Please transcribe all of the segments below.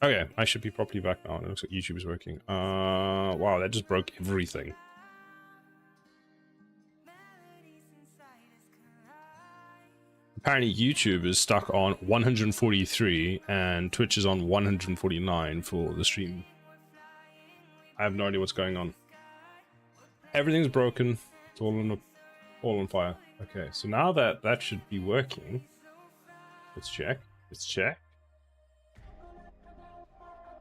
Okay, I should be properly back now. It looks like YouTube is working. Wow, that just broke everything. Apparently YouTube is stuck on 143 and Twitch is on 149 for the stream. I have no idea what's going on. Everything's broken. It's all on fire. Okay, so now that should be working. Let's check. Let's check.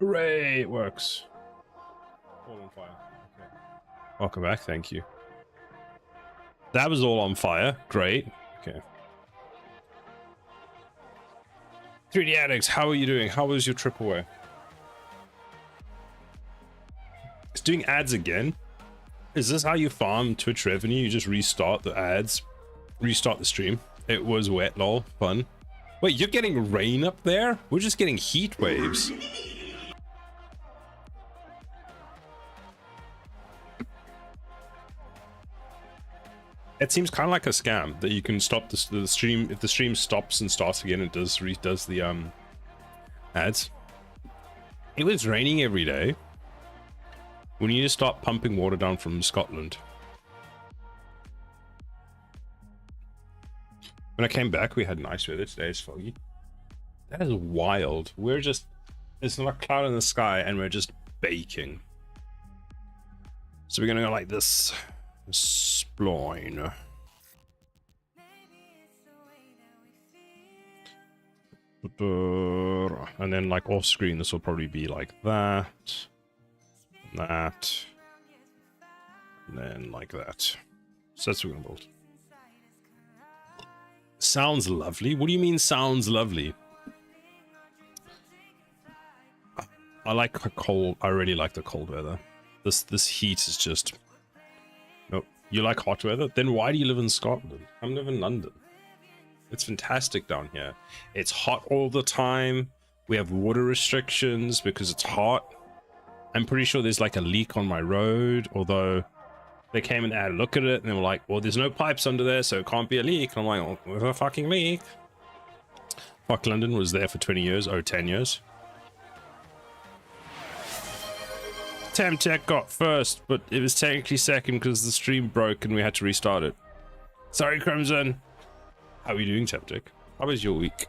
Hooray! It works. All on fire. Okay. Welcome back. Thank you. That was all on fire. Great. Okay. 3D Addicts, how are you doing? How was your trip away? It's doing ads again. Is this how you farm Twitch revenue? You just restart the ads, restart the stream. It was wet, lol. Fun. Wait, you're getting rain up there? We're just getting heat waves. It seems kind of like a scam that you can stop the stream. If the stream stops and starts again, it does the ads. It was raining every day. We need to start pumping water down from Scotland. When I came back, we had nice weather. Today it's foggy. That is wild. We're just, it's not a cloud in the sky and we're just baking. So we're gonna go like this. Sploin. And then like off screen, this will probably be like that. That. And then like that. So that's what we're gonna build. Sounds lovely. What do you mean sounds lovely? I like cold. I really like the cold weather. This heat is just. Nope. You like hot weather? Then why do you live in Scotland? I'm living in London. It's fantastic down here. It's hot all the time. We have water restrictions because it's hot. I'm pretty sure there's like a leak on my road, although they came and had a look at it and they were like, well, there's no pipes under there, so it can't be a leak. And I'm like, oh, there's a fucking leak. Fuck, London was there for 20 years, 10 years. Temtech got first, but it was technically second because the stream broke and we had to restart it. Sorry, Crimson. How are you doing, Temtech? How was your week?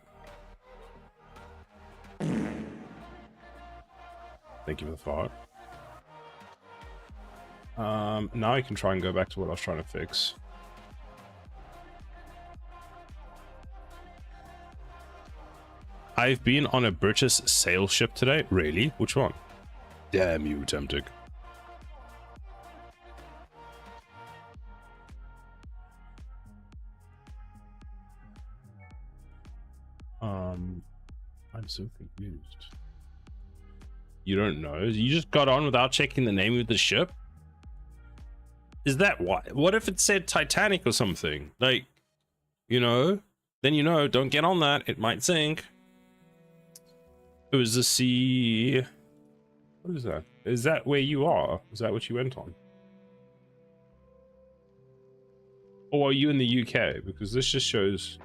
Thank you for the fart. Now I can try and go back to what I was trying to fix. I've been on a British sail ship today. Really? Which one? Damn you, Temptic. I'm so confused. You don't know? You just got on without checking the name of the ship? Is that why? What if it said Titanic or something? Like, you know? Then you know, don't get on that. It might sink. It was the sea... What is that? Is that where you are? Is that what you went on? Or are you in the UK? Because this just shows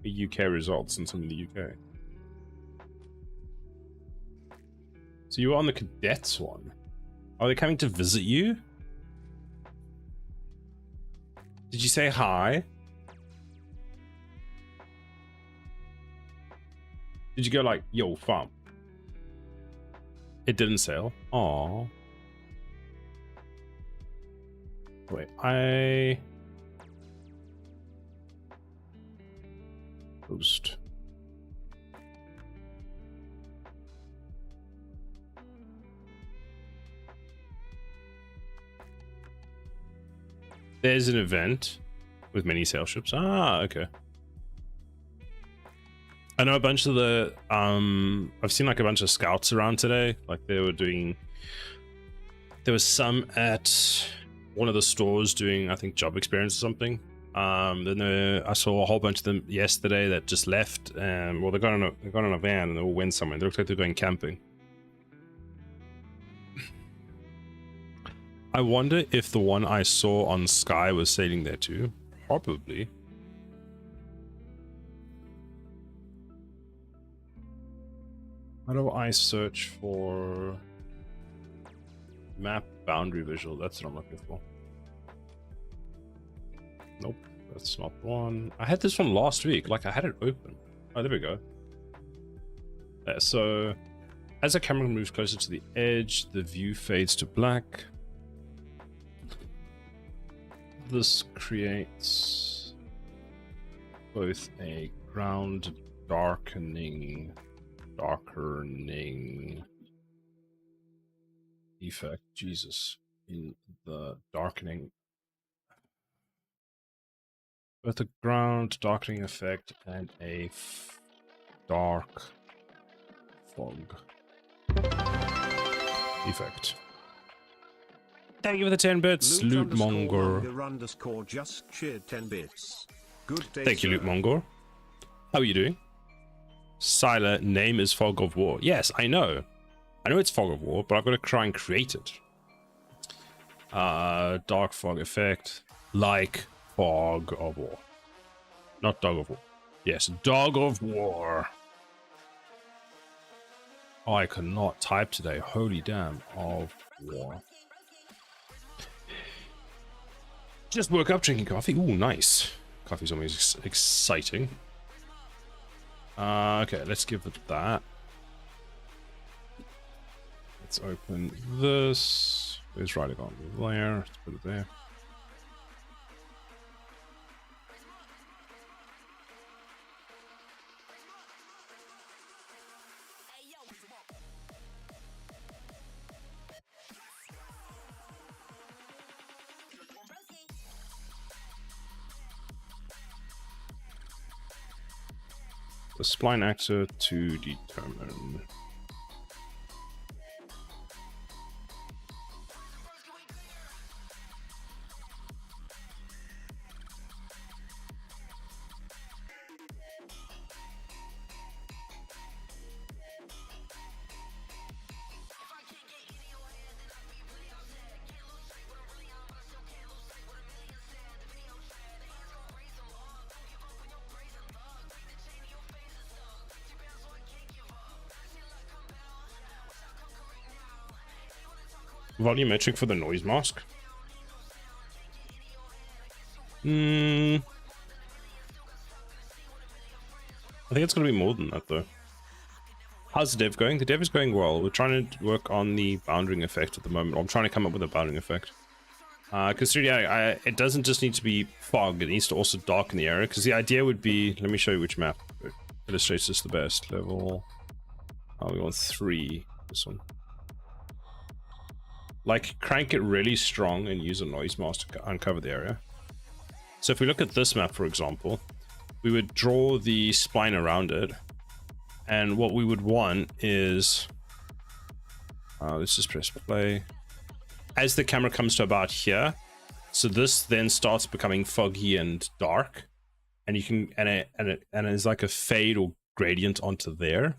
the UK results and some in the UK. So you were on the cadets one. Are they coming to visit you? Did you say hi? Did you go like, yo, fam? It didn't sail. Aww. Wait, Post. There's an event with many sail ships. Ah, okay. I know a bunch of the I've seen like a bunch of scouts around today. Like they were doing, there was some at one of the stores doing, I think, job experience or something. Then I saw a whole bunch of them yesterday that just left, and well, they got on a van and they all went somewhere. They looked like they're going camping. I wonder if the one I saw on Sky was sailing there too. Probably. How do I search for map boundary visual? That's what I'm looking for. Nope, that's not the one. I had this one last week. Like, I had it open. Oh, there we go. So as the camera moves closer to the edge, the view fades to black. This creates both a ground darkening effect, Jesus, in the darkening, both a ground darkening effect and a dark fog effect. Thank you for the 10 bits, Loot Mongor. Just cheered 10 bits. Good day, thank you, Loot Mongor. How are you doing? Sylar, name is Fog of War. Yes, I know. I know it's Fog of War, but I've got to try and create it. Dark fog effect, like Fog of War. Not Dog of War. Yes, Dog of War. Oh, I cannot type today. Holy damn. Of War. Just woke up drinking coffee. Ooh, nice. Coffee's always exciting. Okay, let's give it that. Let's open this. Where's writing on there? Let's put it there. The spline actor to determine. Volumetric for the noise mask. I think it's going to be more than that, though. How's the dev going? The dev is going well. We're trying to work on the bounding effect at the moment. I'm trying to come up with a bounding effect. Because it doesn't just need to be fog. It needs to also darken the area. Because the idea would be... Let me show you which map illustrates this the best. Level... Oh, we want 3. This one. Like, crank it really strong and use a noise mask to uncover the area. So if we look at this map, for example, we would draw the spline around it. And what we would want is... let's just press play. As the camera comes to about here, so this then starts becoming foggy and dark. And you can... And it's like a fade or gradient onto there.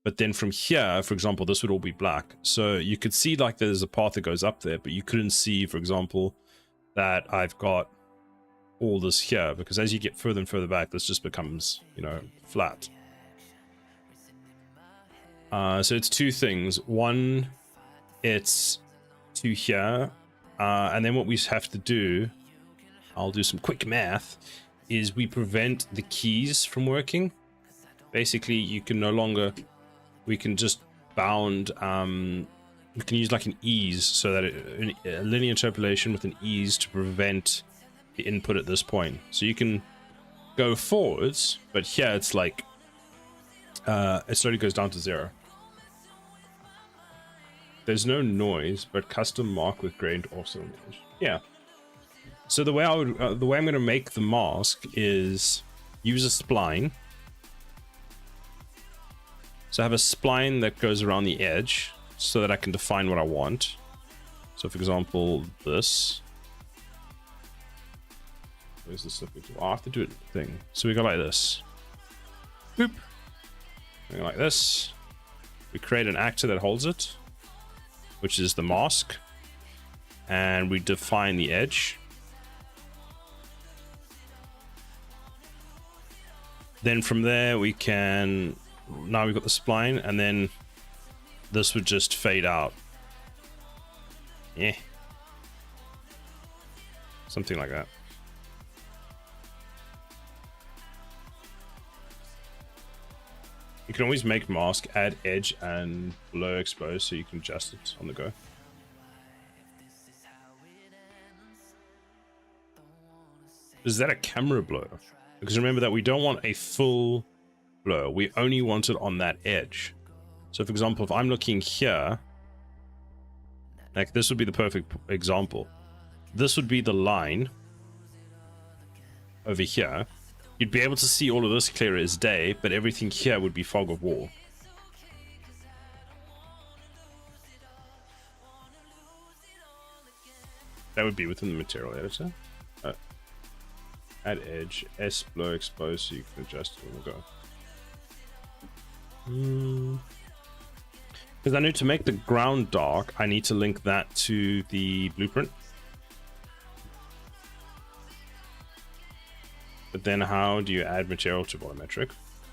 But then from here, for example, this would all be black. So you could see like there's a path that goes up there, but you couldn't see, for example, that I've got all this here, because as you get further and further back, this just becomes, you know, flat. So it's 2 things. One, it's to here. And then what we have to do, I'll do some quick math, is we prevent the keys from working. Basically, you can no longer... We can just bound, we can use like an ease, so that a linear interpolation with an ease to prevent the input at this point. So you can go forwards, but here it's like, it slowly goes down to 0. There's no noise, but custom mark with gradient also noise. Yeah. So the way I'm going to make the mask is use a spline. So I have a spline that goes around the edge so that I can define what I want. So for example, this. Where's the slipping tool? Oh, I have to do it thing. So we go like this. Boop. We go like this. We create an actor that holds it, which is the mask. And we define the edge. Then from there we can... Now we've got the spline, and then this would just fade out. Yeah. Something like that. You can always make mask, add edge and blur expose so you can adjust it on the go. Is that a camera blur? Because remember that we don't want a full blur. We only want it on that edge. So for example, if I'm looking here, like this would be the perfect example. This would be the line over here. You'd be able to see all of this clear as day, but everything here would be fog of war. That would be within the material editor. Add edge, S blur expose so you can adjust it on the go. Because I need to make the ground dark, I need to link that to the blueprint. But then how do you add material to volumetric?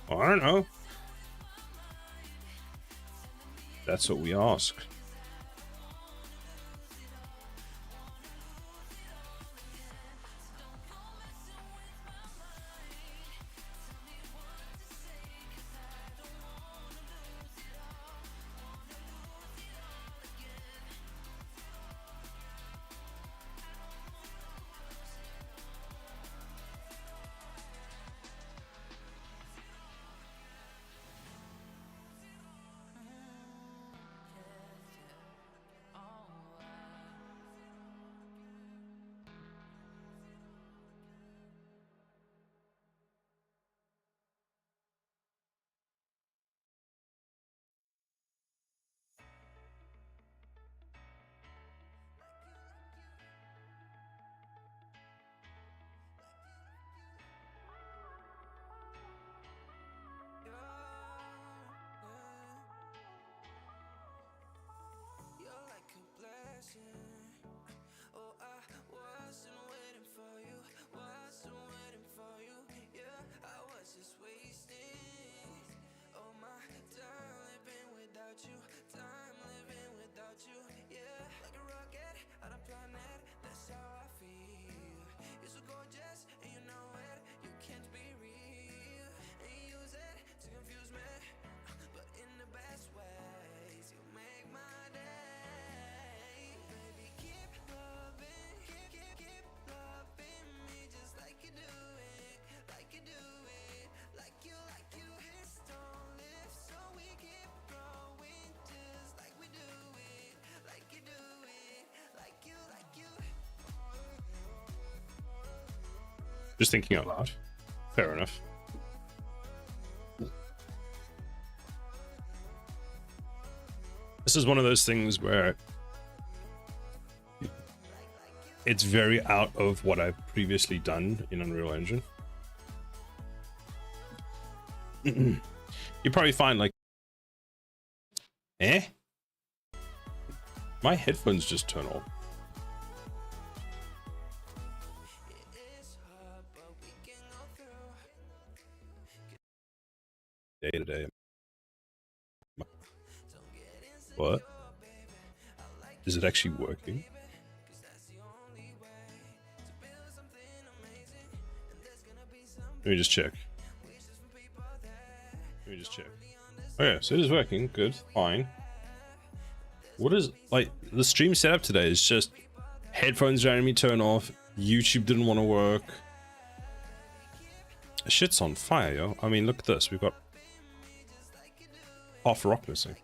Well, I don't know. That's what we ask. Just thinking out loud. Fair enough. This is one of those things where it's very out of what I've previously done in Unreal Engine. You probably find like, my headphones just turn off. Day to day. What? Is it actually working? Let me just check. Oh yeah, so it is working. Good, fine. What is, like, the stream setup today is just headphones randomly turn off, YouTube didn't want to work. Shit's on fire, yo. I mean, look at this. We've got half a rock missing.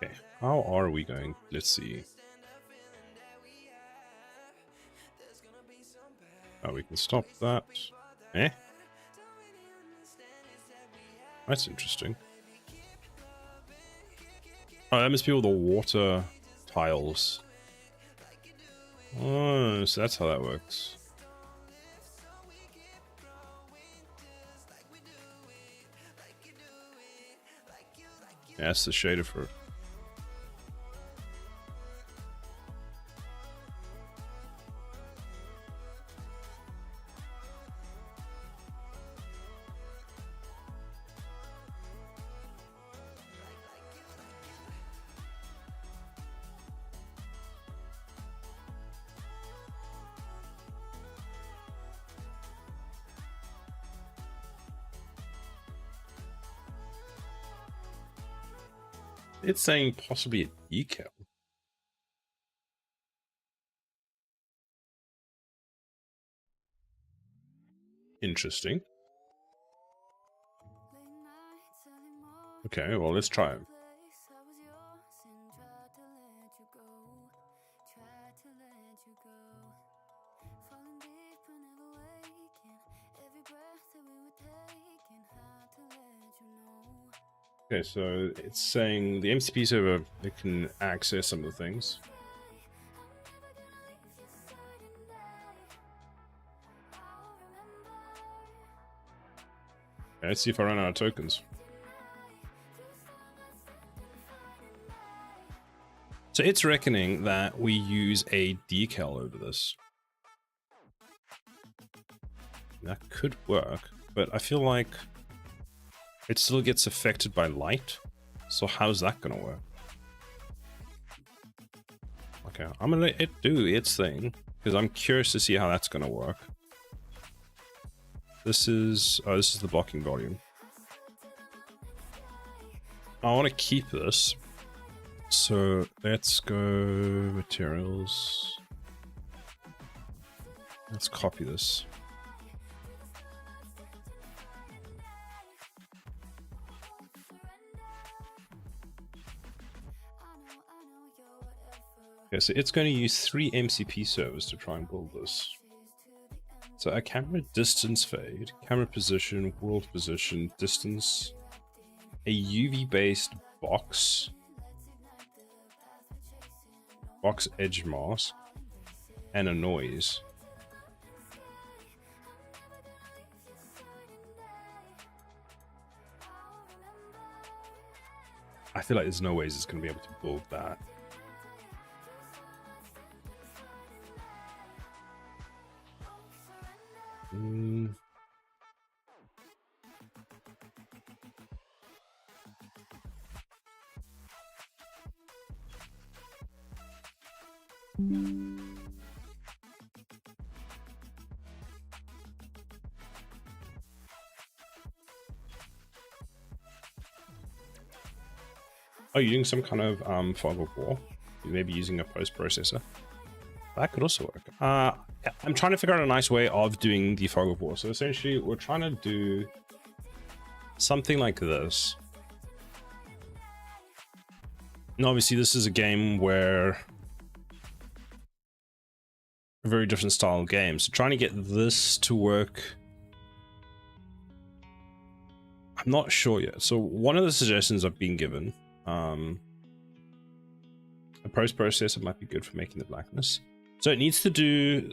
Okay. How are we going? Let's see. Oh, we can stop that. Eh? That's interesting. Oh, that must be all the water tiles. Oh, so that's how that works. Yeah, that's the shader for it. It's saying possibly a decal. Interesting. Okay, well, let's try it. Okay, so it's saying the MCP server, it can access some of the things. Okay, let's see if I run out of tokens. So it's reckoning that we use a decal over this. That could work, but I feel like it still gets affected by light. So how's that gonna work? Okay, I'm gonna let it do its thing because I'm curious to see how that's gonna work. This is the blocking volume. I want to keep this. So let's go materials. Let's copy this. Okay, so it's going to use 3 MCP servers to try and build this. So a camera distance fade, camera position, world position, distance, a UV based box edge mask, and a noise. I feel like there's no ways it's going to be able to build that. Oh, you're using some kind of fog of war? You may be using a post processor. That could also work. I'm trying to figure out a nice way of doing the fog of war. So essentially, we're trying to do something like this. And obviously, this is a game where a very different style of game. So trying to get this to work, I'm not sure yet. So one of the suggestions I've been given, a post processor might be good for making the blackness. So it needs to do.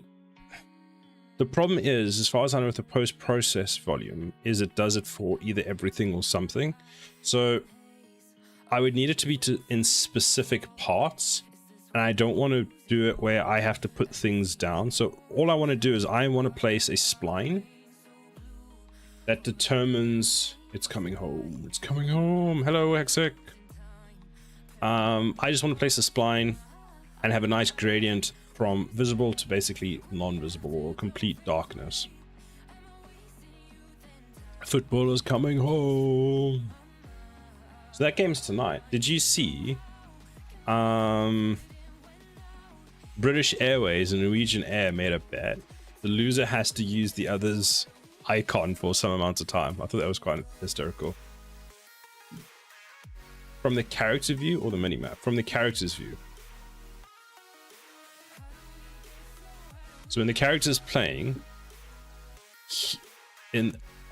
The problem is, as far as I know with the post process volume, is it does it for either everything or something. So I would need it to be in specific parts, and I don't want to do it where I have to put things down. So all I want to do is I want to place a spline that determines it's coming home. It's coming home. Hello, Hexic. I just want to place a spline and have a nice gradient from visible to basically non-visible or complete darkness. Football is coming home. So that game's tonight. Did you see British Airways and Norwegian Air made a bet? The loser has to use the other's icon for some amount of time. I thought that was quite hysterical. From the character view or the minimap? From the character's view. So when the character's playing,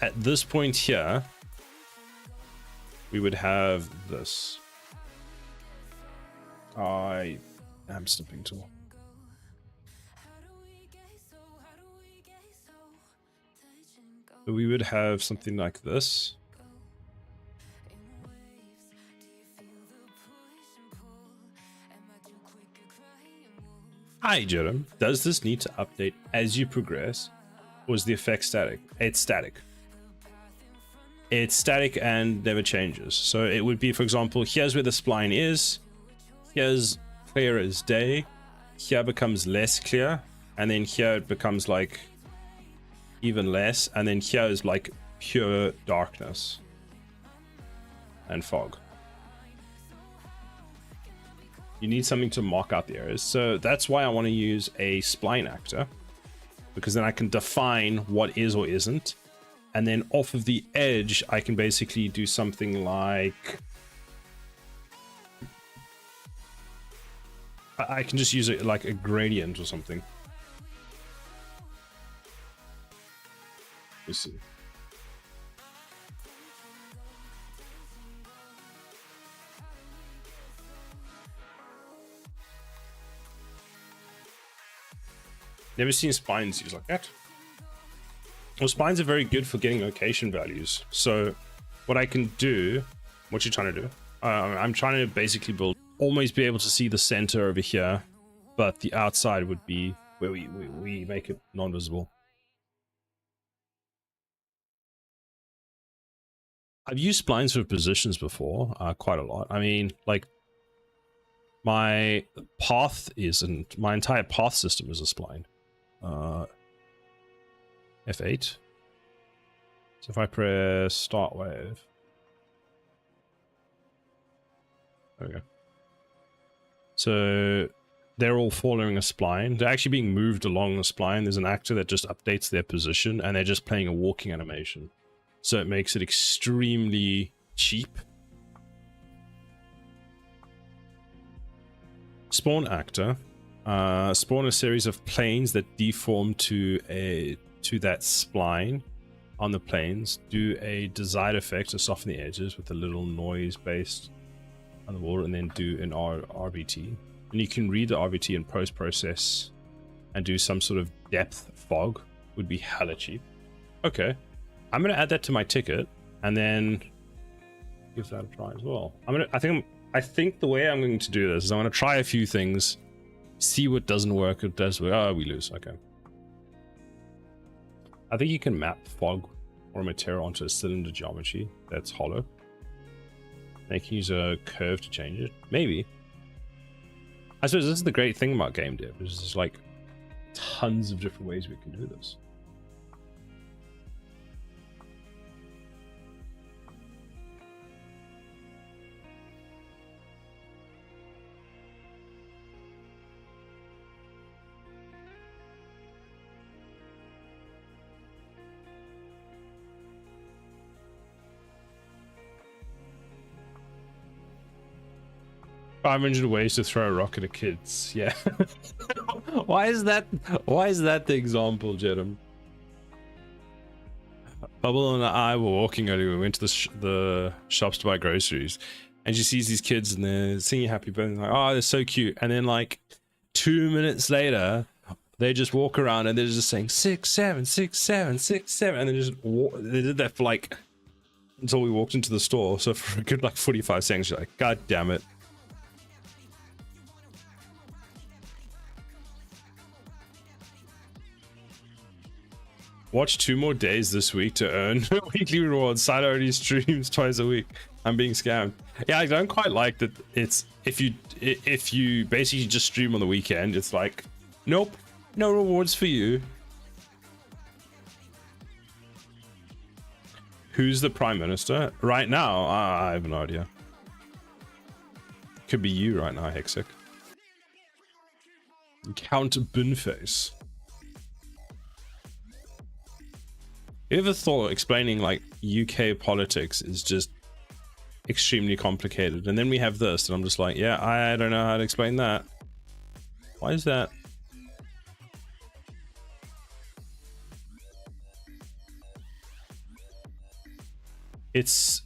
at this point here, we would have this. I am snipping tool. So we would have something like this. Hi, Jerem. Does this need to update as you progress, or is the effect static? It's static. It's static and never changes. So it would be, for example, here's where the spline is. Here's clear as day. Here becomes less clear, and then here it becomes like even less, and then here is like pure darkness and fog. You need something to mark out the areas, so that's why I want to use a spline actor, because then I can define what is or isn't, and then off of the edge I can basically do something like I can just use it like a gradient or something. Let's see. Never seen spines used like that. Well, spines are very good for getting location values. So what I can do, what you're trying to do, I'm trying to basically build, almost be able to see the center over here, but the outside would be where we make it non-visible. I've used splines for positions before, quite a lot. I mean, like, my path isn't, my entire path system is a spline. F8. So if I press start wave. There we go. So they're all following a spline. They're actually being moved along the spline. There's an actor that just updates their position, and they're just playing a walking animation. So it makes it extremely cheap. Spawn actor. Spawn a series of planes that deform to that spline on the planes. Do a desired effect to soften the edges with a little noise based on the wall, and then do an RVT. And you can read the RVT and post-process and do some sort of depth fog. Would be hella cheap. Okay. I'm gonna add that to my ticket and then give that a try as well. I think the way I'm going to do this is I'm gonna try a few things, see what doesn't work. It does work. Oh, we lose. Okay. I think you can map fog or material onto a cylinder geometry that's hollow. And you can use a curve to change it. Maybe. I suppose this is the great thing about game dev. There's just like tons of different ways we can do this. $500 ways to throw a rock at a kid's. Yeah. Why is that the example, Jedem? Bubble and I were walking earlier. We went to the shops to buy groceries, and she sees these kids and they're singing happy birthday. Like, oh, they're so cute. And then like 2 minutes later, they just walk around and they're just saying 6, 7, 6, 7, 6, 7, and they did that for like until we walked into the store. So for a good like 45 seconds, you're like, God damn it. Watch 2 more days this week to earn weekly rewards. Side already streams twice a week. I'm being scammed. Yeah, I don't quite like that. It's if you basically just stream on the weekend, it's like, nope, no rewards for you. Who's the prime minister right now? I have no idea. Could be you right now, Hexic. Count Boonface. You ever thought explaining like UK politics is just extremely complicated. And then we have this, and I'm just like, yeah, I don't know how to explain that. Why is that? It's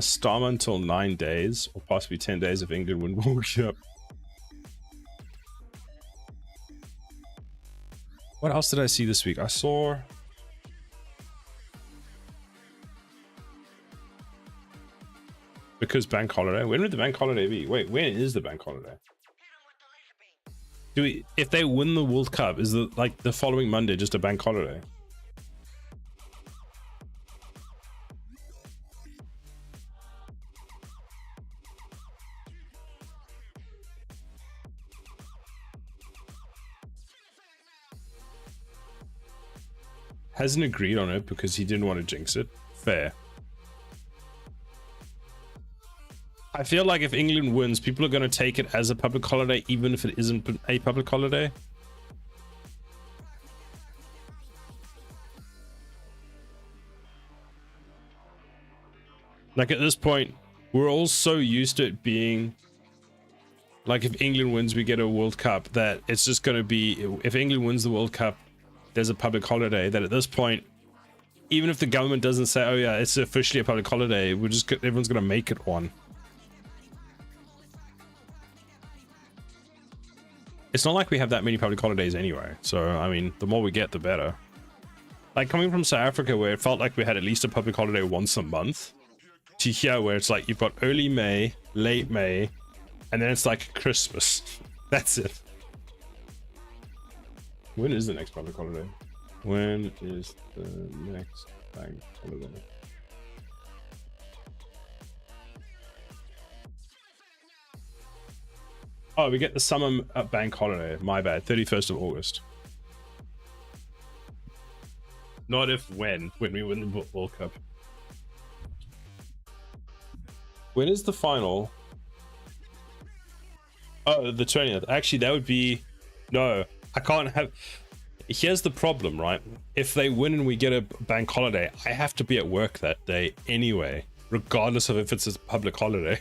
Storm until 9 days, or possibly 10 days if England win World Cup. What else did I see this week? I saw... Because bank holiday. When would the bank holiday be? Wait, when is the bank holiday? Do we, if they win the World Cup, is the like the following Monday just a bank holiday? Hasn't agreed on it because he didn't want to jinx it. Fair. I feel like if England wins, people are going to take it as a public holiday, even if it isn't a public holiday. Like at this point, we're all so used to it being like if England wins, we get a World Cup, that it's just going to be, if England wins the World Cup, there's a public holiday, that at this point, even if the government doesn't say, oh yeah, it's officially a public holiday, we're just, everyone's going to make it one. It's not like we have that many public holidays anyway. So, I mean, the more we get, the better. Like coming from South Africa, where it felt like we had at least a public holiday once a month, to here where it's like you've got early May, late May, and then it's like Christmas. That's it. When is the next public holiday? When is the next bank holiday? Oh, we get the summer bank holiday. My bad. 31st of August. Not if when we win the World Cup. When is the final? Oh, the 20th. Actually, that would be... No, I can't have... Here's the problem, right? If they win and we get a bank holiday, I have to be at work that day anyway, regardless of if it's a public holiday.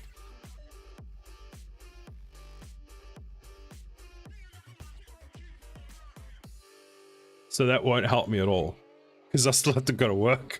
So that won't help me at all, because I still have to go to work.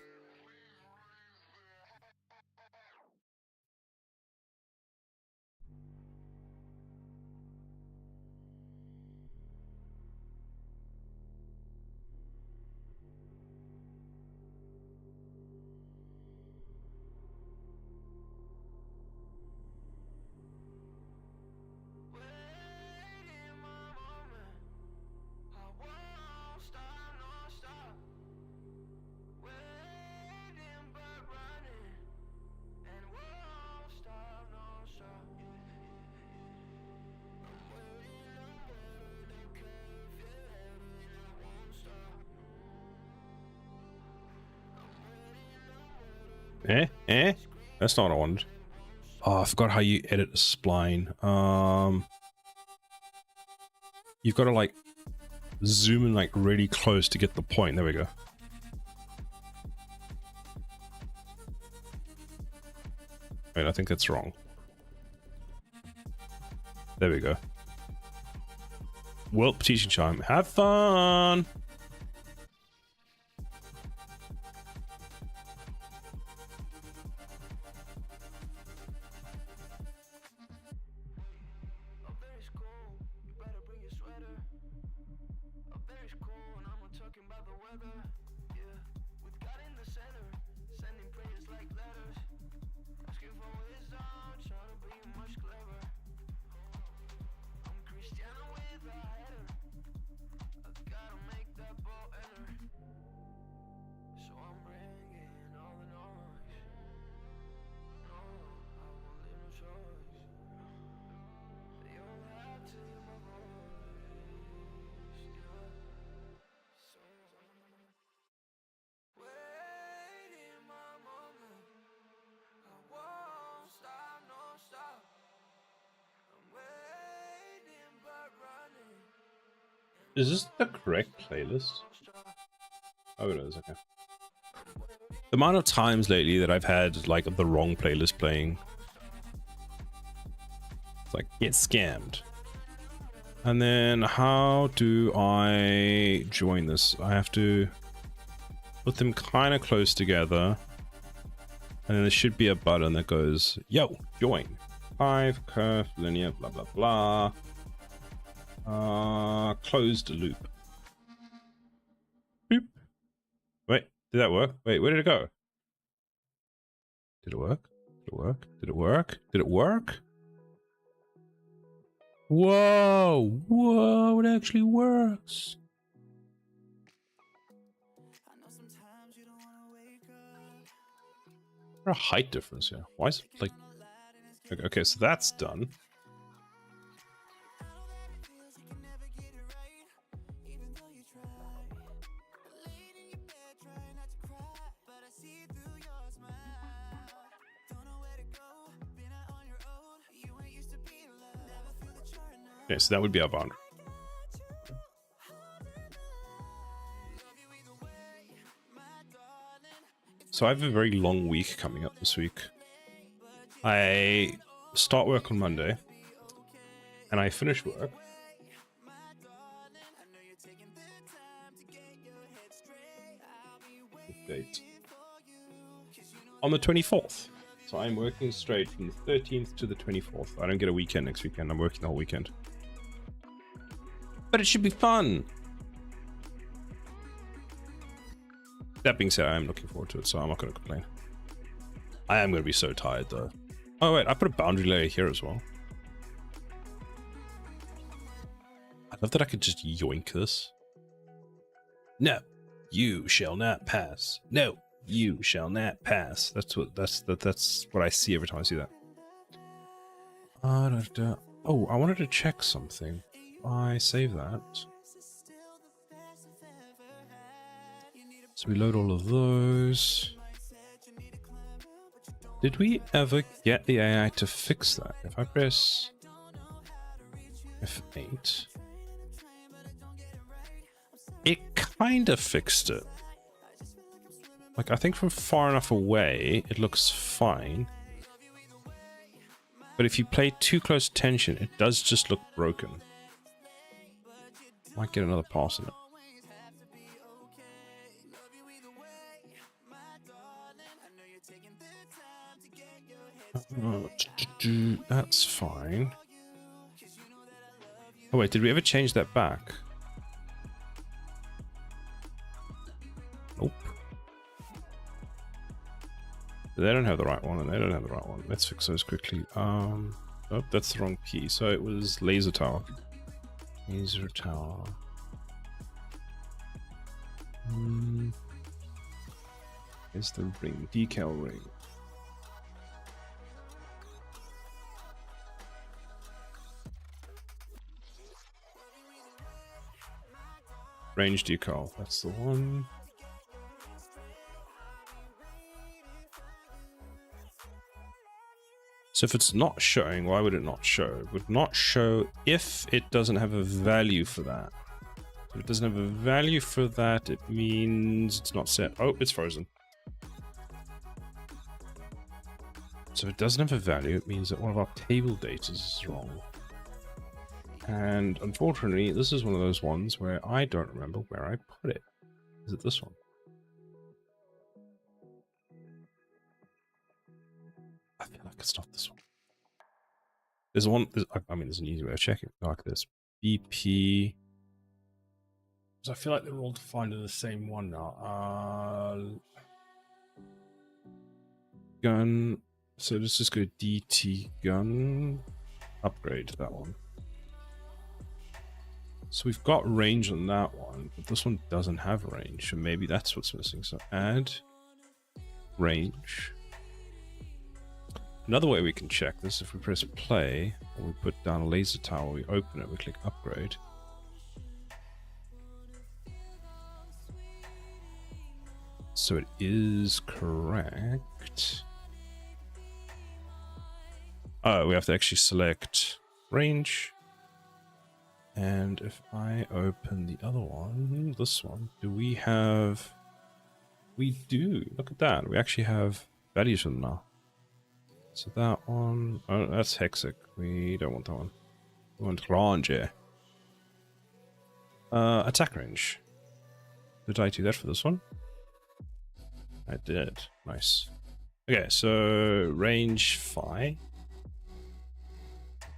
That's not what I wanted. Oh, I forgot how you edit a spline. You've got to like zoom in like really close to get the point. There we go. Wait, I think that's wrong. There we go. Welp teaching chime. Have fun! Is this the correct playlist? Oh, it is, okay. The amount of times lately that I've had like the wrong playlist playing. It's like, get scammed. And then how do I join this? I have to put them kind of close together. And then there should be a button that goes, yo, join. 5, curve, linear, blah, blah, blah. Closed loop. Boop. Wait, did that work? Wait, where did it go? Did it work? Did it work? Did it work? Did it work? Whoa! Whoa, it actually works! There's a height difference here. Why is it like... Okay, so that's done. Okay, so that would be our boundary. So I have a very long week coming up this week. I start work on Monday, and I finish work date on the 24th. So I'm working straight from the 13th to the 24th. I don't get a weekend next weekend. I'm working the whole weekend. But it should be fun. That being said, I am looking forward to it, so I'm not going to complain. I am going to be so tired, though. Oh, wait, I put a boundary layer here as well. I love that I could just yoink this. No, you shall not pass. No, you shall not pass. That's what I see every time I see that. Oh, I wanted to check something. I save that. So we load all of those. Did we ever get the AI to fix that? If I press F8, it kind of fixed it. Like, I think from far enough away, it looks fine. But if you pay too close attention, it does just look broken. Might get another pass on it. That's fine. Oh wait, did we ever change that back? Nope. They don't have the right one, and they don't have the right one. Let's fix those quickly. Oh, that's the wrong key. So it was laser tower. Laser tower. Here's the ring, decal ring. Range decal, that's the one. So if it's not showing, why would it not show? It would not show if it doesn't have a value for that. If it doesn't have a value for that, it means it's not set. Oh, it's frozen. So if it doesn't have a value, it means that one of our table data is wrong. And unfortunately, this is one of those ones where I don't remember where I put it. Is it this one? I feel like it's not this one. There's one, I mean, there's an easy way of checking. Like this. BP. So I feel like they're all defined in the same one now. Gun. So let's just go DT gun. Upgrade that one. So we've got range on that one, but this one doesn't have range, so maybe that's what's missing. So add range. Another way we can check this, if we press play, or we put down a laser tower, we open it, we click upgrade. So it is correct. Oh, we have to actually select range. And if I open the other one, this one, do we have We do. Look at that. We actually have values for them now. So that one, oh, that's Hexic. We don't want that one. We want Ranger. Attack range. Did I do that for this one? I did. Nice. Okay, so range 5.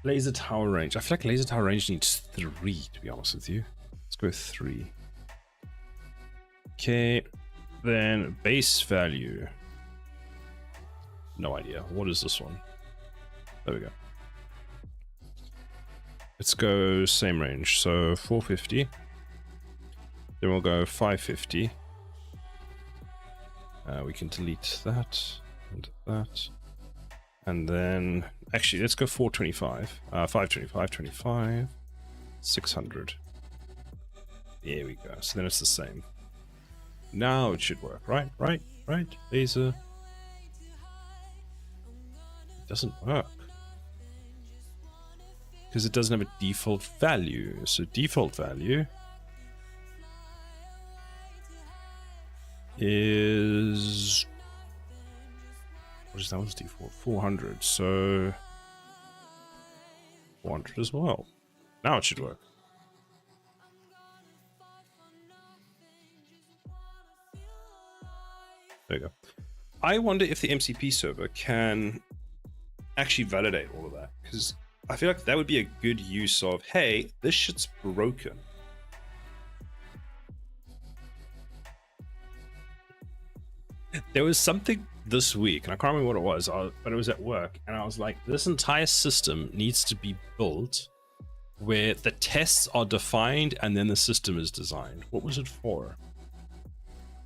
Laser tower range. I feel like laser tower range needs 3, to be honest with you. Let's go 3. Okay, then base value. No idea. What is this one? There we go. Let's go same range. So 450. Then we'll go 550. We can delete that and that. And then, actually, let's go 425. 525, 25, 600. There we go. So then it's the same. Now it should work, right? Right? Laser. It doesn't work. Because it doesn't have a default value. So default value is... what is that one's default? 400. So 400 as well. Now it should work. There you go. I wonder if the MCP server can actually validate all of that, because I feel like that would be a good use of, hey, this shit's broken. There was something this week, and I can't remember what it was, but it was at work, and I was like, this entire system needs to be built where the tests are defined and then the system is designed. What was it for?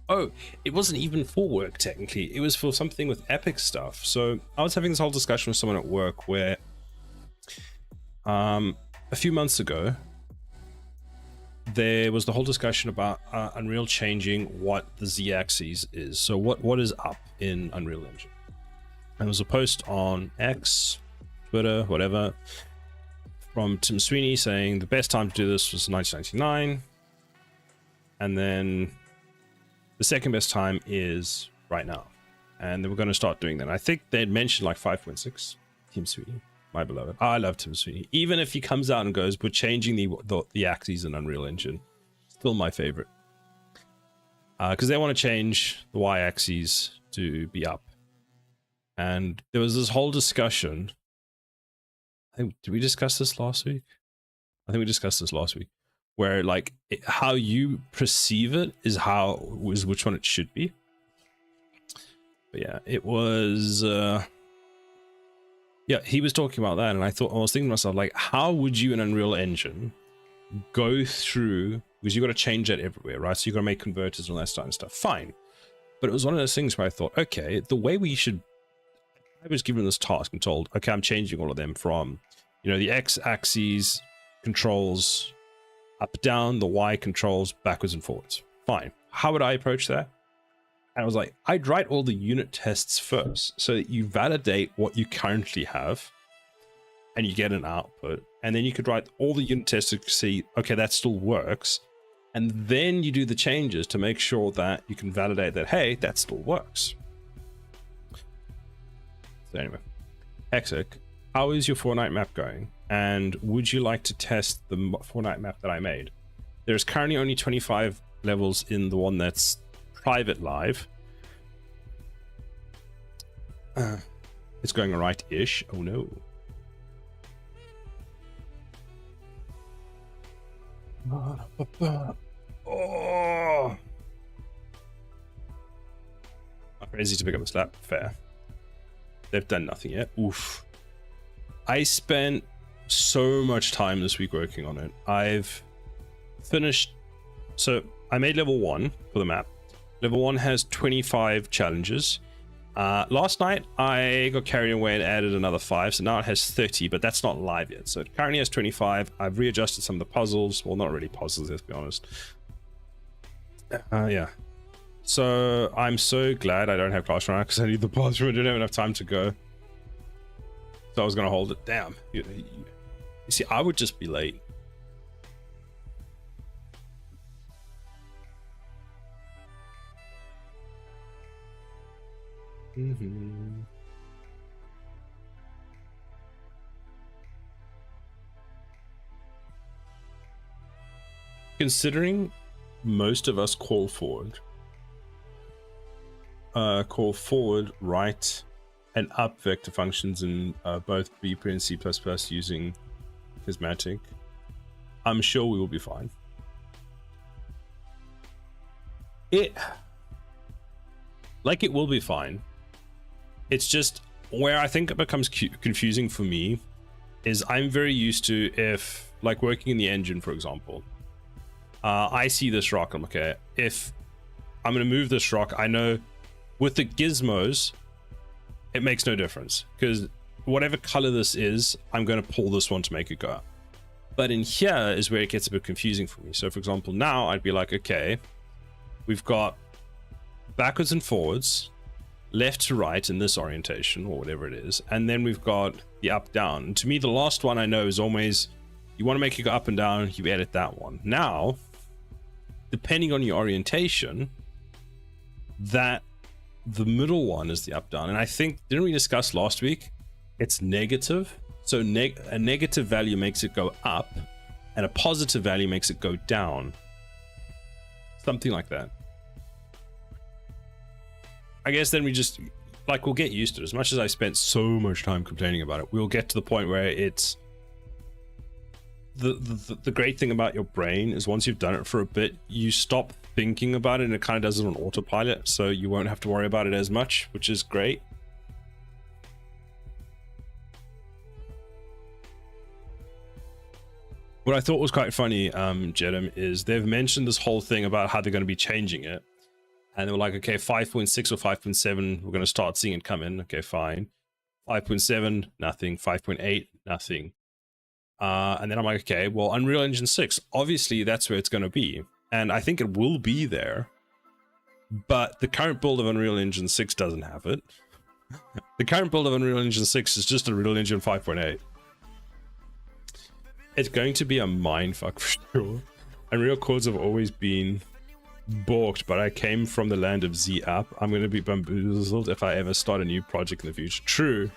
Oh, it wasn't even for work, technically. It was for something with Epic stuff. So I was having this whole discussion with someone at work where a few months ago, there was the whole discussion about Unreal changing what the Z-axis is. So what is up in Unreal Engine? And there was a post on X, Twitter, whatever, from Tim Sweeney saying the best time to do this was 1999. And then the second best time is right now. And then we're going to start doing that. I think they'd mentioned like 5.6. Tim Sweeney, my beloved. I love Tim Sweeney. Even if he comes out and goes, we're changing the axes in Unreal Engine. Still my favorite. Because they want to change the y-axis to be up. And there was this whole discussion. I think, did we discuss this last week? I think we discussed this last week. Where like how you perceive it is which one it should be. But yeah, it was yeah, he was talking about that, and I was thinking to myself, like, how would you in Unreal Engine go through, because you got to change that everywhere, right? So you got to make converters and all that stuff. Fine. But it was one of those things where I thought, okay, the way we should, I was given this task and told, okay, I'm changing all of them from, you know, the X axes controls up, down, the Y controls backwards and forwards. Fine. How would I approach that? And I was like, I'd write all the unit tests first so that you validate what you currently have and you get an output. And then you could write all the unit tests to see, okay, that still works. And then you do the changes to make sure that you can validate that, hey, that still works. So anyway, Hexic, how is your Fortnite map going? And would you like to test the Fortnite map that I made? There's currently only 25 levels in the one that's private live. It's going right-ish. Oh no. Oh! I'm crazy to pick up a slap. Fair. They've done nothing yet. Oof. I spent so much time this week working on it. I've finished. So I made level 1 for the map. Level 1 has 25 challenges. Last night I got carried away and added another 5, so now it has 30, but that's not live yet. So it currently has 25. I've readjusted some of the puzzles. Well, not really puzzles, let's be honest. Yeah. So I'm so glad I don't have Clash Royale because I need the bathroom. I didn't have enough time to go. So I was going to hold it. Damn. You see, I would just be late. Considering most of us call forward, right, and up vector functions in both BP and C++ using Prismatic, I'm sure we will be fine. It will be fine. It's just where I think it becomes confusing for me is I'm very used to, if like working in the engine, for example, I see this rock, I'm okay, if I'm going to move this rock, I know with the gizmos, it makes no difference because whatever color this is, I'm going to pull this one to make it go up. But in here is where it gets a bit confusing for me. So for example, now I'd be like, okay, we've got backwards and forwards, left to right in this orientation or whatever it is, and then we've got the up down. And to me, the last one I know is always, you want to make it go up and down, you edit that one. Now, depending on your orientation, that the middle one is the up down. And I think, didn't we discuss last week, it's negative? So a negative value makes it go up and a positive value makes it go down, something like that. I guess then we just, like, we'll get used to it. As much as I spent so much time complaining about it, we'll get to the point where it's the great thing about your brain is once you've done it for a bit, you stop thinking about it and it kind of does it on autopilot, so you won't have to worry about it as much, which is great. What I thought was quite funny, Jedem, is they've mentioned this whole thing about how they're going to be changing it. And they were like, okay, 5.6 or 5.7, we're going to start seeing it come in. Okay, fine. 5.7, nothing. 5.8, nothing. And then I'm like, okay, well, Unreal Engine 6, obviously that's where it's going to be. And I think it will be there. But the current build of Unreal Engine 6 doesn't have it. The current build of Unreal Engine 6 is just Unreal Engine 5.8. It's going to be a mindfuck for sure. Unreal cores have always been balked, but I came from the land of Z app. I'm going to be bamboozled if I ever start a new project in the future. True.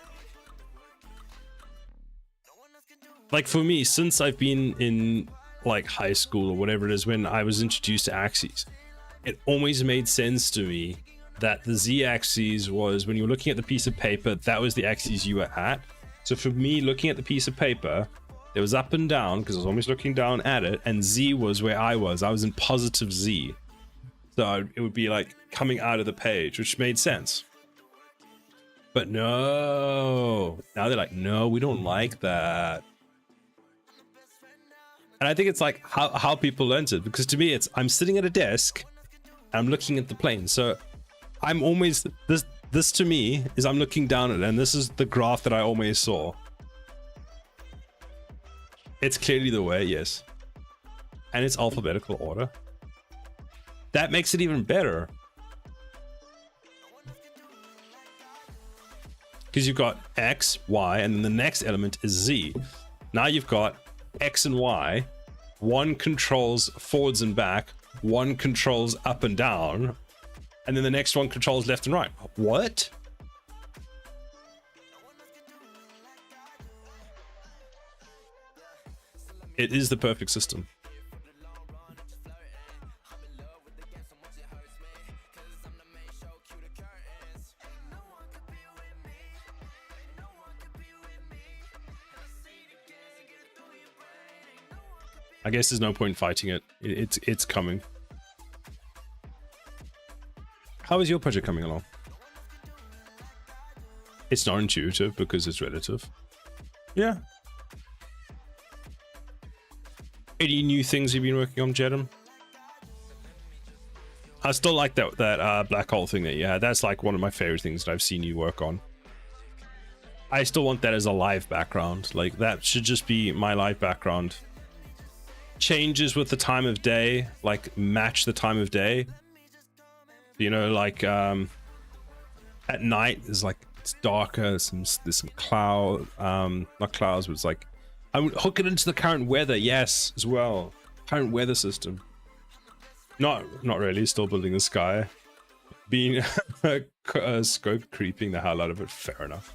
Like for me, since I've been in like high school or whatever it is, when I was introduced to axes, it always made sense to me that the Z axis was, when you were looking at the piece of paper, that was the axis you were at. So for me, looking at the piece of paper, there was up and down because I was always looking down at it, and Z was where I was. I was in positive Z. So it would be like coming out of the page, which made sense. But no, now they're like, no, we don't like that. And I think it's like how people learned it, because to me, it's, I'm sitting at a desk and I'm looking at the plane. So I'm always, this to me is I'm looking down at it, and this is the graph that I always saw. It's clearly the way, yes. And it's alphabetical order. That makes it even better. Because you've got X, Y, and then the next element is Z. Now you've got X and Y. One controls forwards and back. One controls up and down. And then the next one controls left and right. What? It is the perfect system. I guess there's no point fighting it. It's coming. How is your project coming along? It's not intuitive because it's relative. Yeah. Any new things you've been working on, Jedem? I still like that black hole thing that you had. That's like one of my favorite things that I've seen you work on. I still want that as a live background. Like that should just be my live background. Changes with the time of day, like match the time of day. You know, like at night is like it's darker. There's some cloud, not clouds, but it's like I would hook it into the current weather. Yes, as well. Current weather system. Not really. Still building the sky. being scope creeping the hell out of it. Fair enough.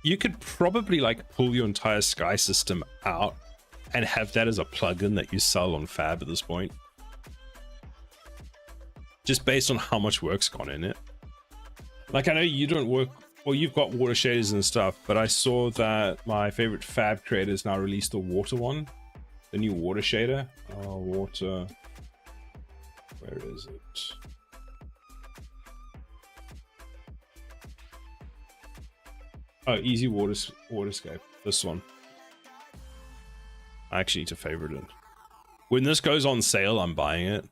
You could probably like pull your entire sky system out and have that as a plugin that you sell on Fab at this point. Just based on how much work's gone in it. Like, I know you don't work, well, you've got water shaders and stuff, but I saw that my favorite Fab creators now released the water one, the new water shader. Water, where is it? Oh, easy waterscape. This one. I actually need to favorite it. When this goes on sale, I'm buying it.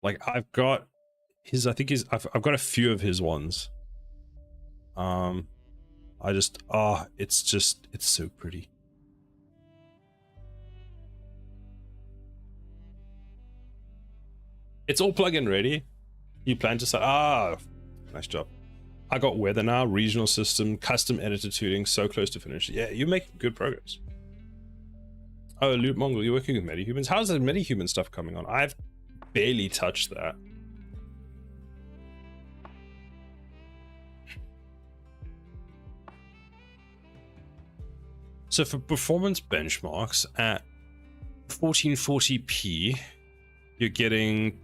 Like, I've got his, I think his, I've got a few of his ones. It's so pretty. It's all plugin ready. You plan to say, nice job. I got weather now, regional system, custom editor tuning, so close to finish. Yeah, you're making good progress. Oh, Loot Mongol, you're working with MediHumans. How's the MediHuman stuff coming on? I've barely touched that. So for performance benchmarks at 1440p, you're getting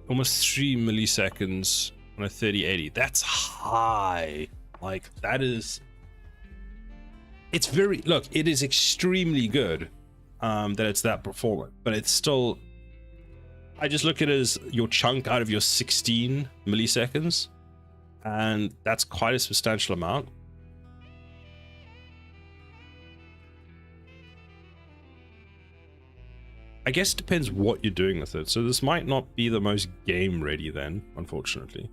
almost 3 milliseconds on a 3080. That's high. Like, that is, it's very, look, it is extremely good that it's that performant, but it's still, I just look at it as your chunk out of your 16 milliseconds, and that's quite a substantial amount. I guess it depends what you're doing with it. So this might not be the most game ready then, unfortunately.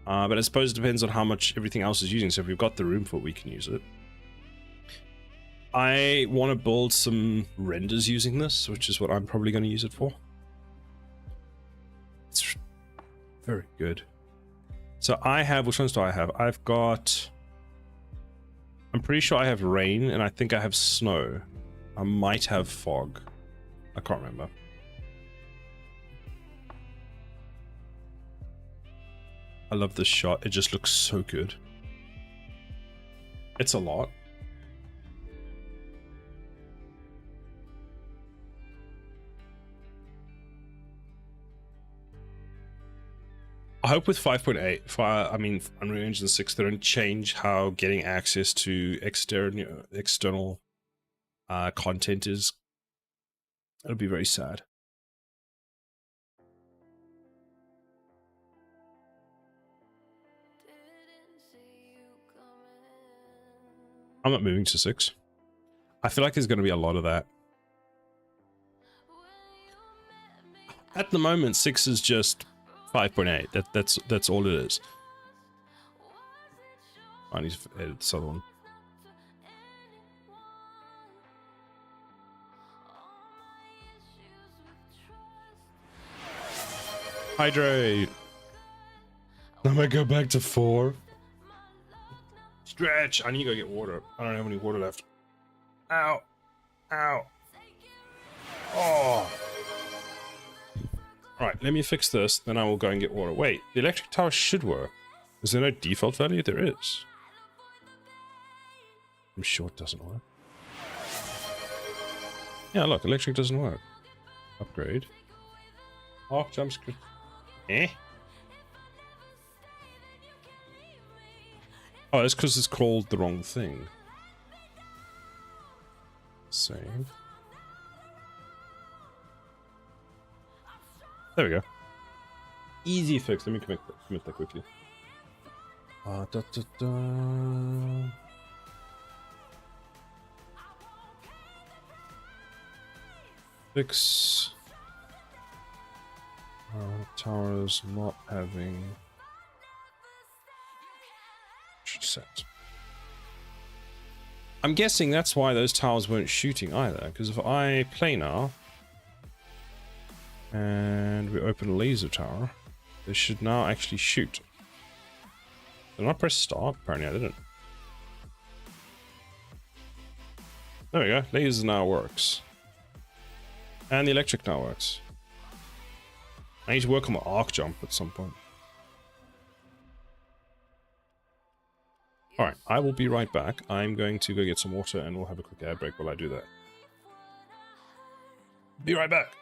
But I suppose it depends on how much everything else is using. So if we've got the room for it, we can use it. I want to build some renders using this, which is what I'm probably going to use it for. It's very good. So I have, which ones do I have? I've got, I'm pretty sure I have rain, and I think I have snow. I might have fog. I can't remember. I love this shot. It just looks so good. It's a lot. I hope with 5.8, I mean Unreal Engine 6, they don't change how getting access to external content is. It'll be very sad. I'm not moving to 6. I feel like there's going to be a lot of that. At the moment, 6 is just 5.8. That's all it is. I need to edit this other one. Hydrate. I'm gonna go back to 4. Stretch. I need to go get water. I don't have any water left. Ow. Ow. Oh. Alright, let me fix this, then I will go and get water. Wait, the electric tower should work. Is there no default value? There is. I'm sure it doesn't work. Yeah, look, electric doesn't work. Upgrade. Arc jump script. Eh? Oh, it's because it's called the wrong thing. Save. There we go. Easy fix. Let me commit that quickly. Fix. Towers not having set. I'm guessing that's why those towers weren't shooting either, because if I play now and we open a laser tower, they should now actually shoot. Did I press start? Apparently I didn't. There we go. Laser now works. And the electric now works. I need to work on my arc jump at some point. Alright, I will be right back. I'm going to go get some water and we'll have a quick air break while I do that. Be right back.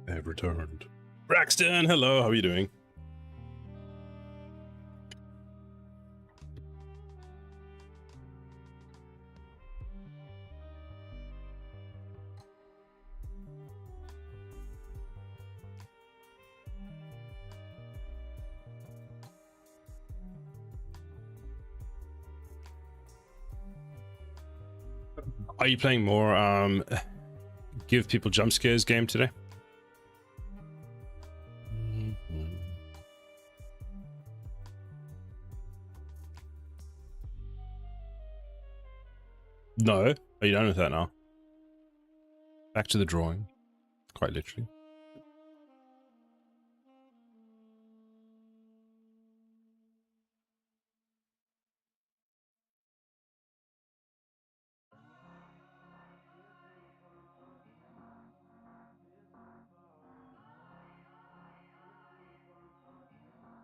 Have returned. Braxton, hello, how are you doing? Are you playing more give people jump scares game today? No. Are you done with that now? Back to the drawing. Quite literally.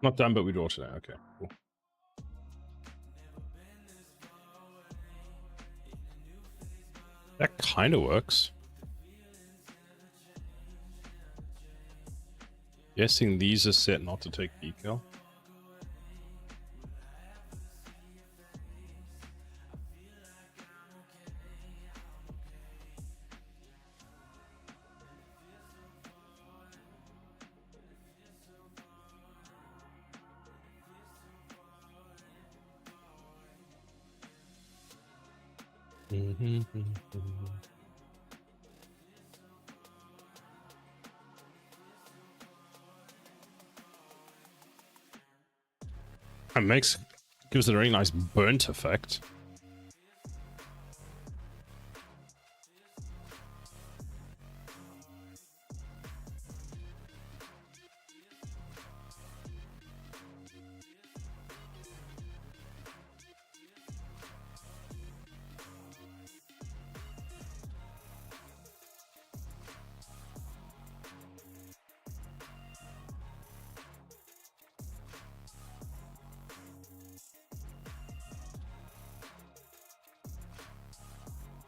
Not done, but we draw today. Okay, cool. That kind of works. Guessing these are set not to take decal. It gives it a very nice burnt effect.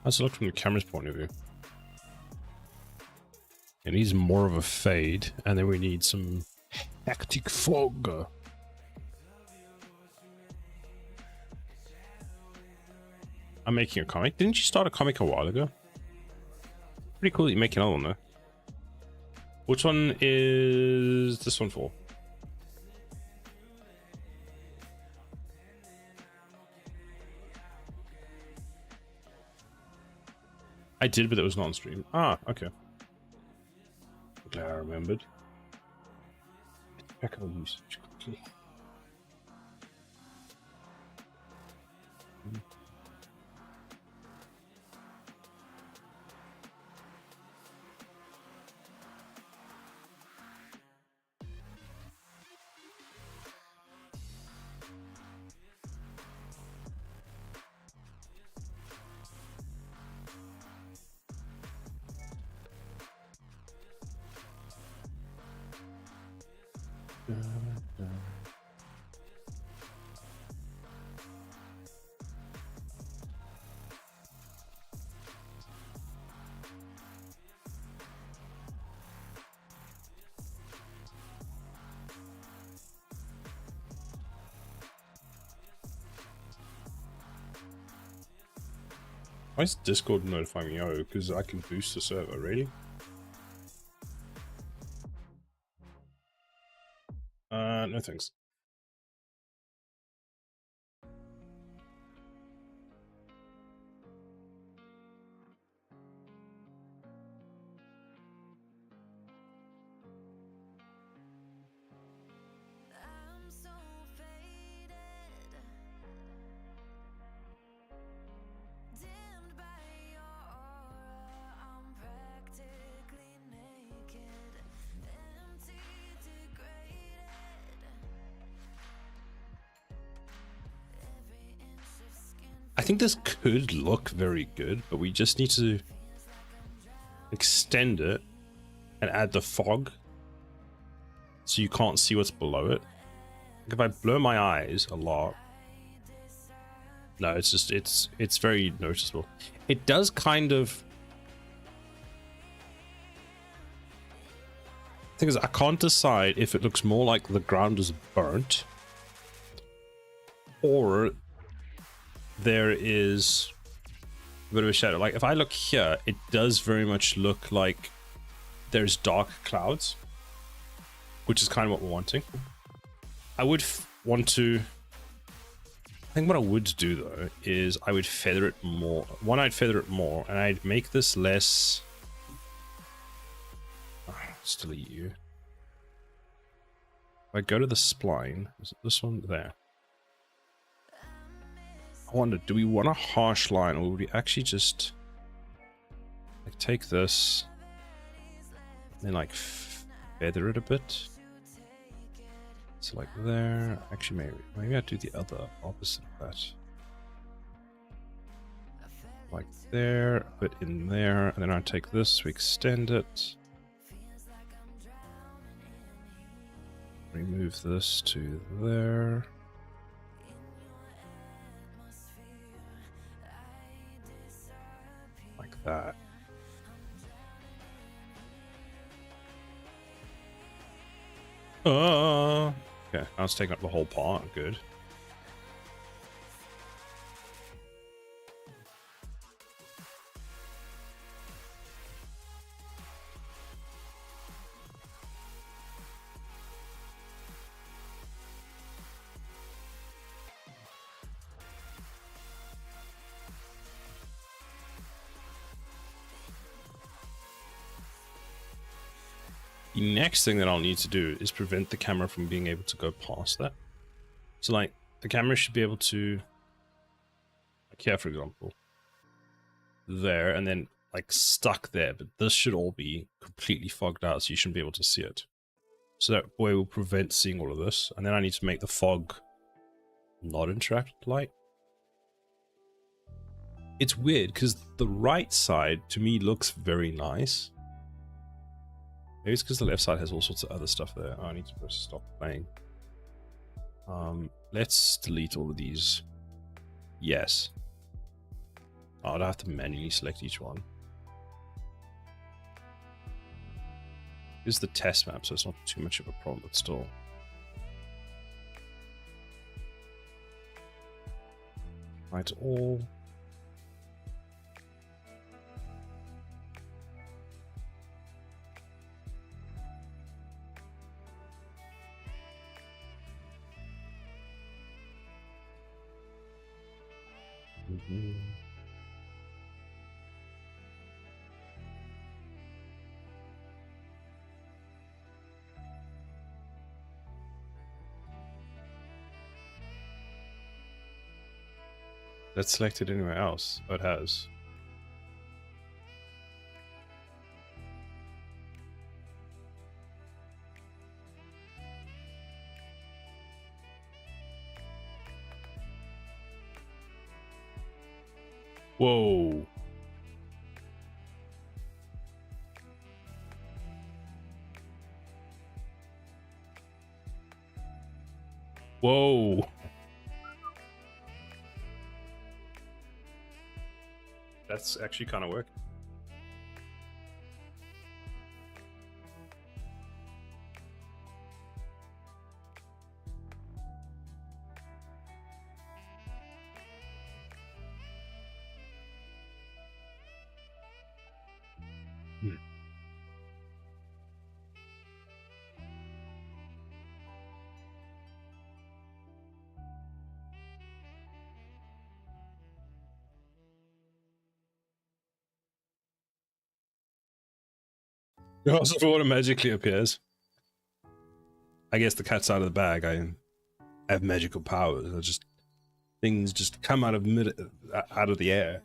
Let's look from the camera's point of view. It needs more of a fade, and then we need some hectic fog. I'm making a comic. Didn't you start a comic a while ago? Pretty cool that you're making another one, though. Which one is this one for? I did, but it was not on stream. Ah, okay. Glad I remembered. Check on usage quickly. Why is Discord notifying me? Oh, because I can boost the server, really? No thanks. I think this could look very good, but we just need to extend it and add the fog so you can't see what's below it. Like if I blur my eyes a lot, no, it's just it's very noticeable. It does kind of. The thing is, I can't decide if it looks more like the ground is burnt or there is a bit of a shadow. Like if I look here, it does very much look like there's dark clouds, which is kind of what we're wanting. I would want to. I think what I would do though is I would feather it more. One, I'd feather it more, and I'd make this less. Let's delete you. If I go to the spline, is it this one there? I wonder, do we want a harsh line, or would we actually just like take this and then like feather it a bit? So like there. Actually, maybe I'd do the other opposite of that. Like there, a bit in there, and then I'd take this, we extend it. Remove this to there. Like that. Okay, now it's taking up the whole part. Good. The next thing that I'll need to do is prevent the camera from being able to go past that. So like the camera should be able to, like here for example, there and then like stuck there, but this should all be completely fogged out so you shouldn't be able to see it. So that way will prevent seeing all of this. And then I need to make the fog not interact with light. It's weird because the right side to me looks very nice. Maybe it's because the left side has all sorts of other stuff there. Oh, I need to press stop playing. Let's delete all of these. Yes. Oh, I'd have to manually select each one. Here's the test map, so it's not too much of a problem, but still. Right, all. That's selected anywhere else. Oh, it has. Whoa. Whoa. That's actually kind of working. Also, for what magically appears. I guess the cat's out of the bag. I have magical powers. I just things just come out of the air.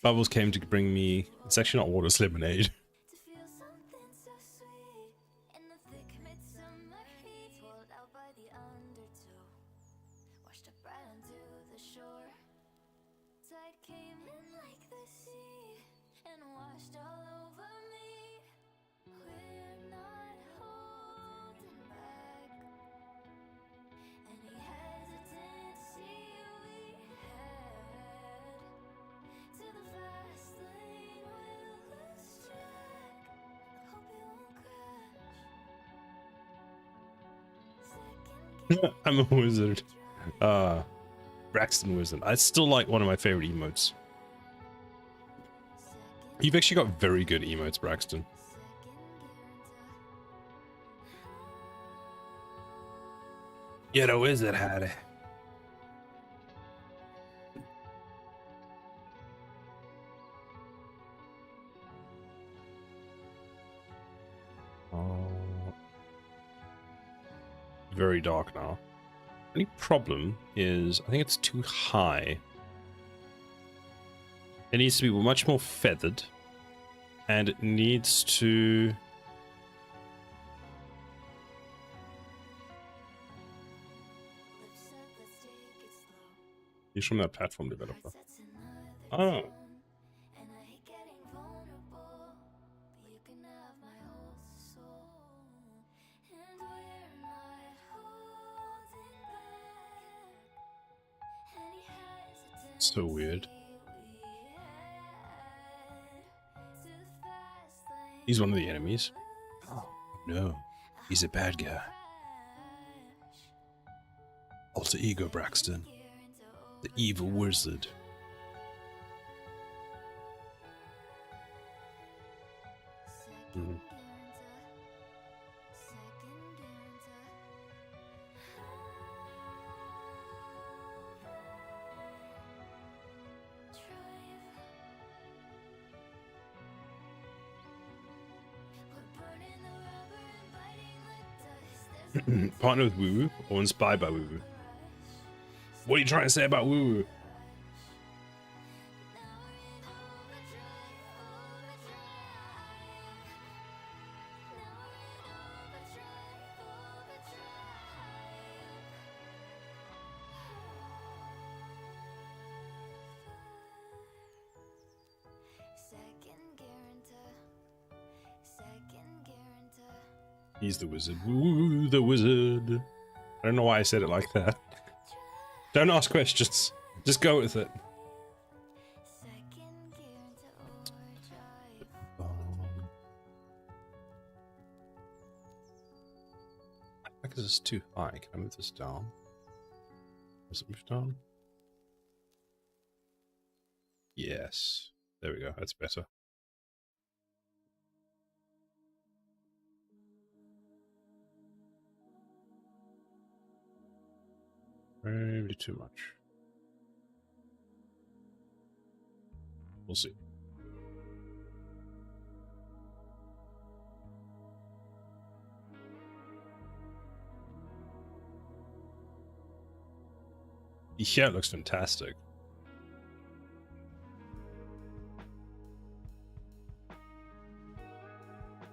Bubbles came to bring me. It's actually not water, it's lemonade. I'm a wizard. Braxton Wizard. I still like one of my favorite emotes. You've actually got very good emotes, Braxton. You're a wizard, Harry. Very dark now. Only problem is I think it's too high. It needs to be much more feathered, and it needs to. He's from that platform developer. Oh. So weird. He's one of the enemies. Oh, no. He's a bad guy. Alter ego Braxton. The evil wizard. Mm. Partner with Woo Woo or inspired by Woo Woo? What are you trying to say about Woo Woo? He's the wizard. Woo, the wizard. I don't know why I said it like that. Don't ask questions. Just go with it. I think this is too high. Can I move this down? Does it move down? Yes. There we go. That's better. Maybe too much. We'll see. Yeah, it looks fantastic.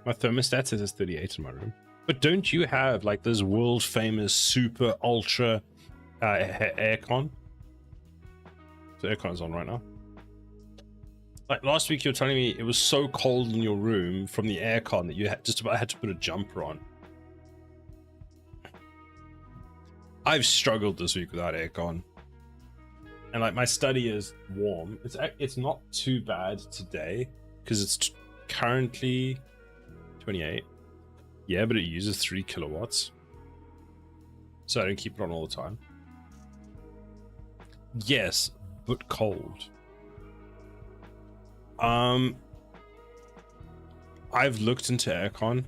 My thermostat says it's 38 in my room. But don't you have like this world famous super ultra aircon? The aircon's on right now. Like last week, you were telling me it was so cold in your room from the aircon that you had just about had to put a jumper on. I've struggled this week without aircon, and like my study is warm. It's not too bad today because it's currently 28. Yeah, but it uses 3 kilowatts, so I don't keep it on all the time. Yes, but cold. I've looked into aircon.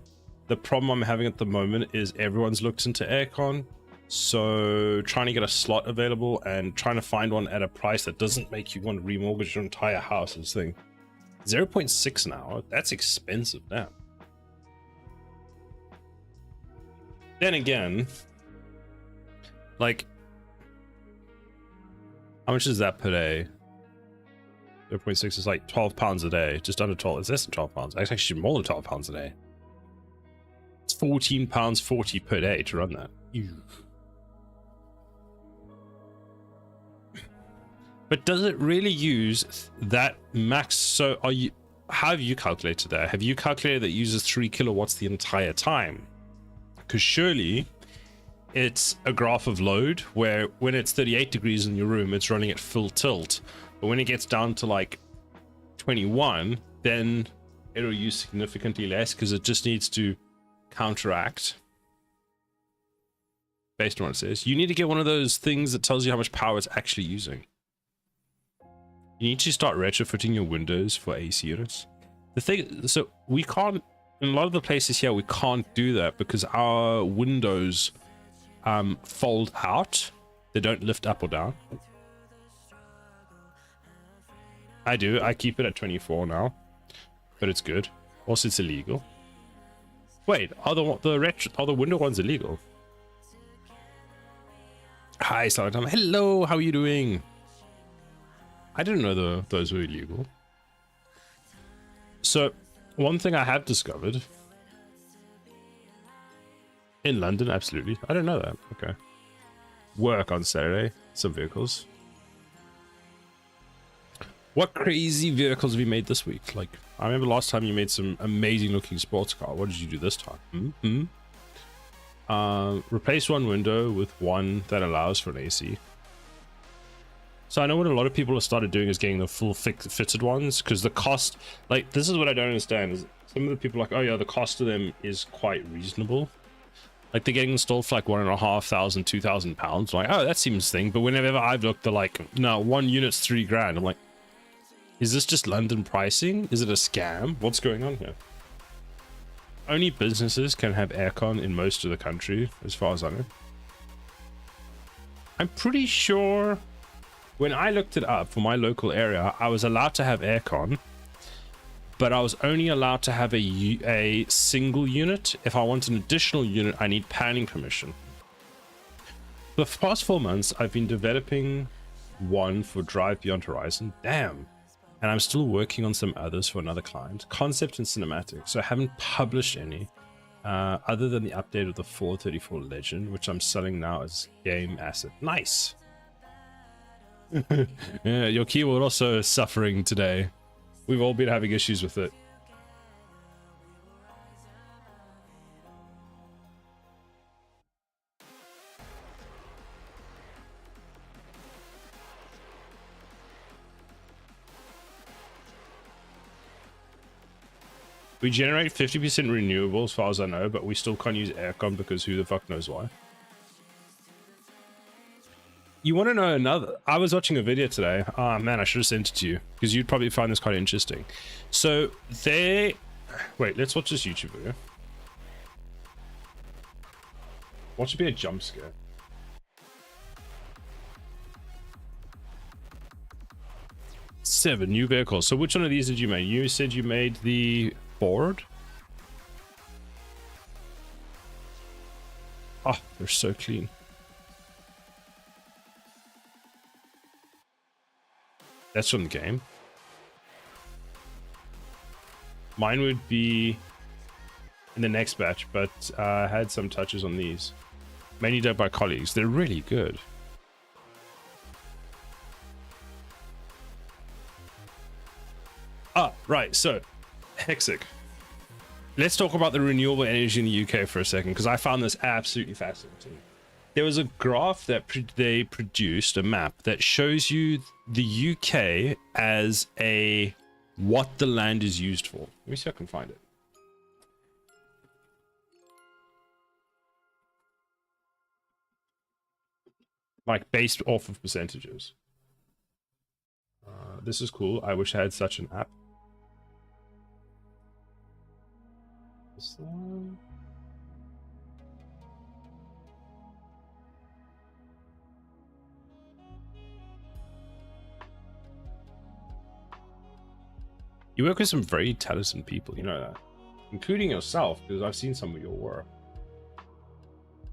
The problem I'm having at the moment is everyone's looked into aircon, so trying to get a slot available and trying to find one at a price that doesn't make you want to remortgage your entire house is the thing. 0.6 an hour, that's expensive now. Then again, like, how much is that per day? 0.6 is like £12 a day, just under 12. It's less than £12. It's actually more than £12 a day. It's £14.40 per day to run that. Ew. But does it really use that max? So how have you calculated that? Have you calculated that it uses 3 kilowatts the entire time? Because surely it's a graph of load where when it's 38 degrees in your room, it's running at full tilt. But when it gets down to like 21, then it'll use significantly less because it just needs to counteract based on what it says. You need to get one of those things that tells you how much power it's actually using. You need to start retrofitting your windows for AC units. The thing, so we can't, in a lot of the places here, we can't do that because our windows fold out. They don't lift up or down. I do. I keep it at 24 now, but it's good. Also, it's illegal. Wait, are the window ones illegal? Hi, Salatam. Hello, how are you doing? I didn't know those were illegal. So, one thing I have discovered in London, absolutely. I didn't know that. Okay. Work on Saturday. Some vehicles. What crazy vehicles have you made this week? Like, I remember last time you made some amazing looking sports car. What did you do this time? Replace one window with one that allows for an AC. So I know what a lot of people have started doing is getting the full fitted ones, because the cost, like, this is what I don't understand, is some of the people are like, oh yeah, the cost of them is quite reasonable. Like, they're getting installed for like £1,500, £2,000. Like, oh, that seems thing. But whenever I've looked, they're like, no, one unit's £3,000. I'm like, is this just London pricing? Is it a scam? What's going on here? Only businesses can have aircon in most of the country, as far as I know. I'm pretty sure when I looked it up for my local area, I was allowed to have aircon, but I was only allowed to have a single unit. If I want an additional unit, I need planning permission. For the past 4 months, I've been developing one for Drive Beyond Horizon. Damn. And I'm still working on some others for another client. Concept and cinematic. So I haven't published any, other than the update of the 434 Legend, which I'm selling now as game asset. Nice. Yeah, your keyboard also is suffering today. We've all been having issues with it. We generate 50% renewable as far as I know, but we still can't use aircon because who the fuck knows why. You want to know another? I was watching a video today. Oh man, I should have sent it to you because you'd probably find this quite interesting. So they... Wait, let's watch this YouTube video. What should be a jump scare? Seven new vehicles. So which one of these did you make? You said you made the Ford? Oh, they're so clean. That's from the game. Mine would be in the next batch, but I had some touches on these. Mainly done by colleagues. They're really good. Ah, right. So, Hexic. Let's talk about the renewable energy in the UK for a second, because I found this absolutely fascinating. There was a graph that they produced, a map that shows you the UK as what the land is used for. Let me see if I can find it. Like based off of percentages. This is cool. I wish I had such an app. This one. You work with some very talented people, you know that. Including yourself, because I've seen some of your work.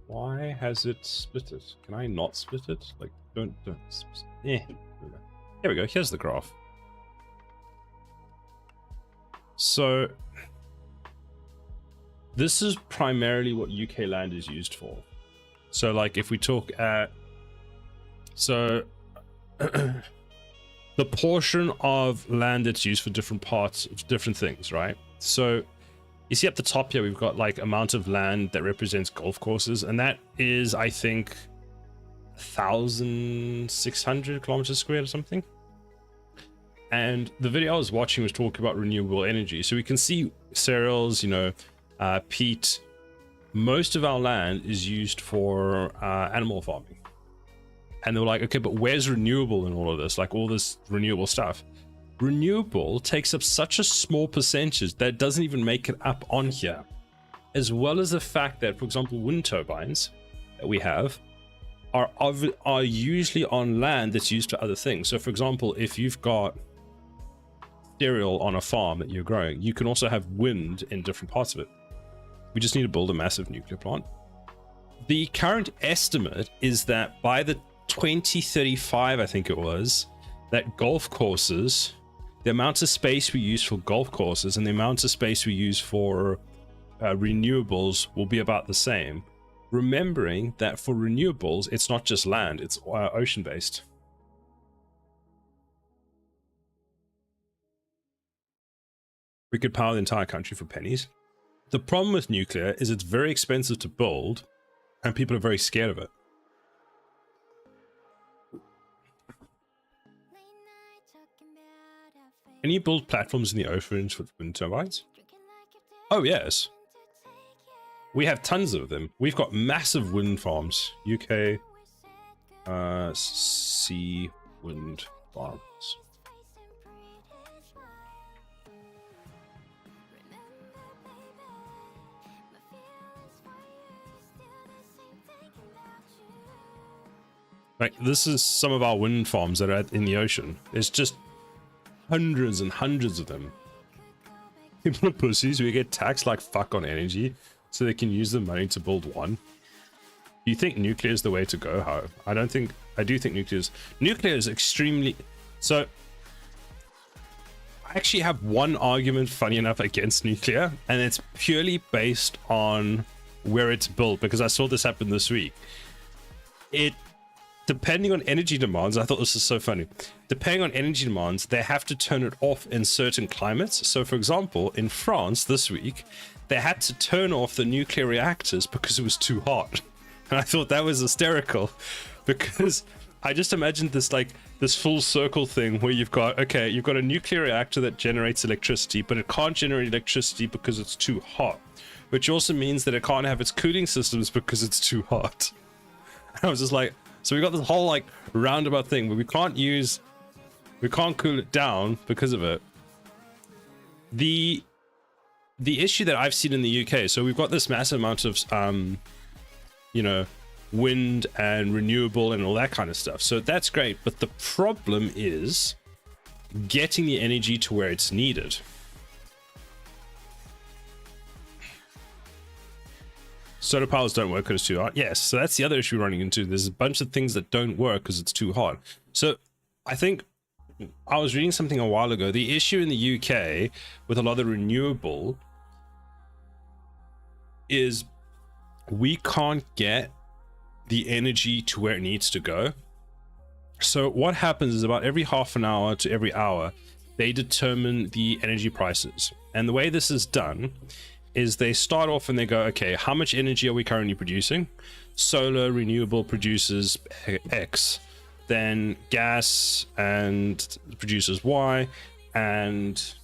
Why has it split it? Can I not split it? Like, don't yeah. There we go, here's the graph. So, this is primarily what UK land is used for. So, like, if we talk at... So... the portion of land that's used for different parts of different things, right? So you see up the top here, we've got like amount of land that represents golf courses, and that is, I think, 1,600 kilometers squared or something. And the video I was watching was talking about renewable energy. So we can see cereals, you know, peat. Most of our land is used for animal farming. And they were like, okay, but where's renewable in all of this? Like all this renewable stuff. Renewable takes up such a small percentage that it doesn't even make it up on here. As well as the fact that, for example, wind turbines that we have are usually on land that's used for other things. So for example, if you've got cereal on a farm that you're growing, you can also have wind in different parts of it. We just need to build a massive nuclear plant. The current estimate is that by the 2035, I think it was, that golf courses, the amount of space we use for golf courses and the amount of space we use for renewables will be about the same. Remembering that for renewables, it's not just land, it's ocean-based. We could power the entire country for pennies. The problem with nuclear is it's very expensive to build and people are very scared of it. Can you build platforms in the oceans with wind turbines? Oh, yes. We have tons of them. We've got massive wind farms. UK sea wind farms. Like, this is some of our wind farms that are in the ocean. There's just hundreds and hundreds of them. People are pussies. We get taxed like fuck on energy so they can use the money to build one. Do you think nuclear is the way to go? How? I don't think. I do think nuclear is extremely. So I actually have one argument, funny enough, against nuclear, and it's purely based on where it's built, because I saw this happen this week. Depending on energy demands, I thought this is so funny. Depending on energy demands, they have to turn it off in certain climates. So, for example, in France this week, they had to turn off the nuclear reactors because it was too hot. And I thought that was hysterical, because I just imagined this full circle thing where you've got a nuclear reactor that generates electricity, but it can't generate electricity because it's too hot, which also means that it can't have its cooling systems because it's too hot. And I was just like, so we got this whole like roundabout thing, but we can't cool it down because of it. The issue that I've seen in the UK, so we've got this massive amount of wind and renewable and all that kind of stuff. So that's great, but the problem is getting the energy to where it's needed. Solar powers don't work because it's too hot. Yes, so that's the other issue we're running into. There's a bunch of things that don't work because it's too hot. So I think I was reading something a while ago. The issue in the UK with a lot of renewable is we can't get the energy to where it needs to go. So what happens is about every half an hour to every hour, they determine the energy prices. And the way this is done is they start off and they go, okay, how much energy are we currently producing? Solar renewable produces X, then gas and produces Y, and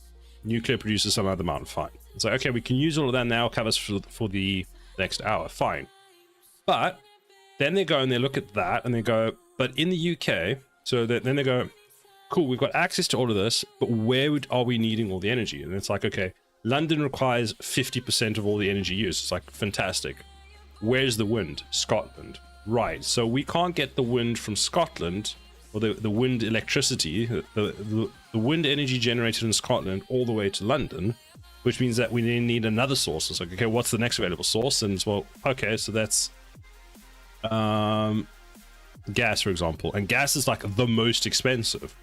nuclear produces some other amount. Fine. It's like, okay, we can use all of that now, covers for the next hour. Fine. But then they go and they look at that and they go, but in the UK, so then they go, cool, we've got access to all of this, but where are we needing all the energy? And it's like, okay, London requires 50% of all the energy used. It's like, fantastic. Where's the wind? Scotland. Right. So we can't get the wind from Scotland, or the wind electricity, the wind energy generated in Scotland all the way to London, which means that we need another source. It's like, okay, what's the next available source? And it's, well, okay, so that's gas, for example. And gas is like the most expensive.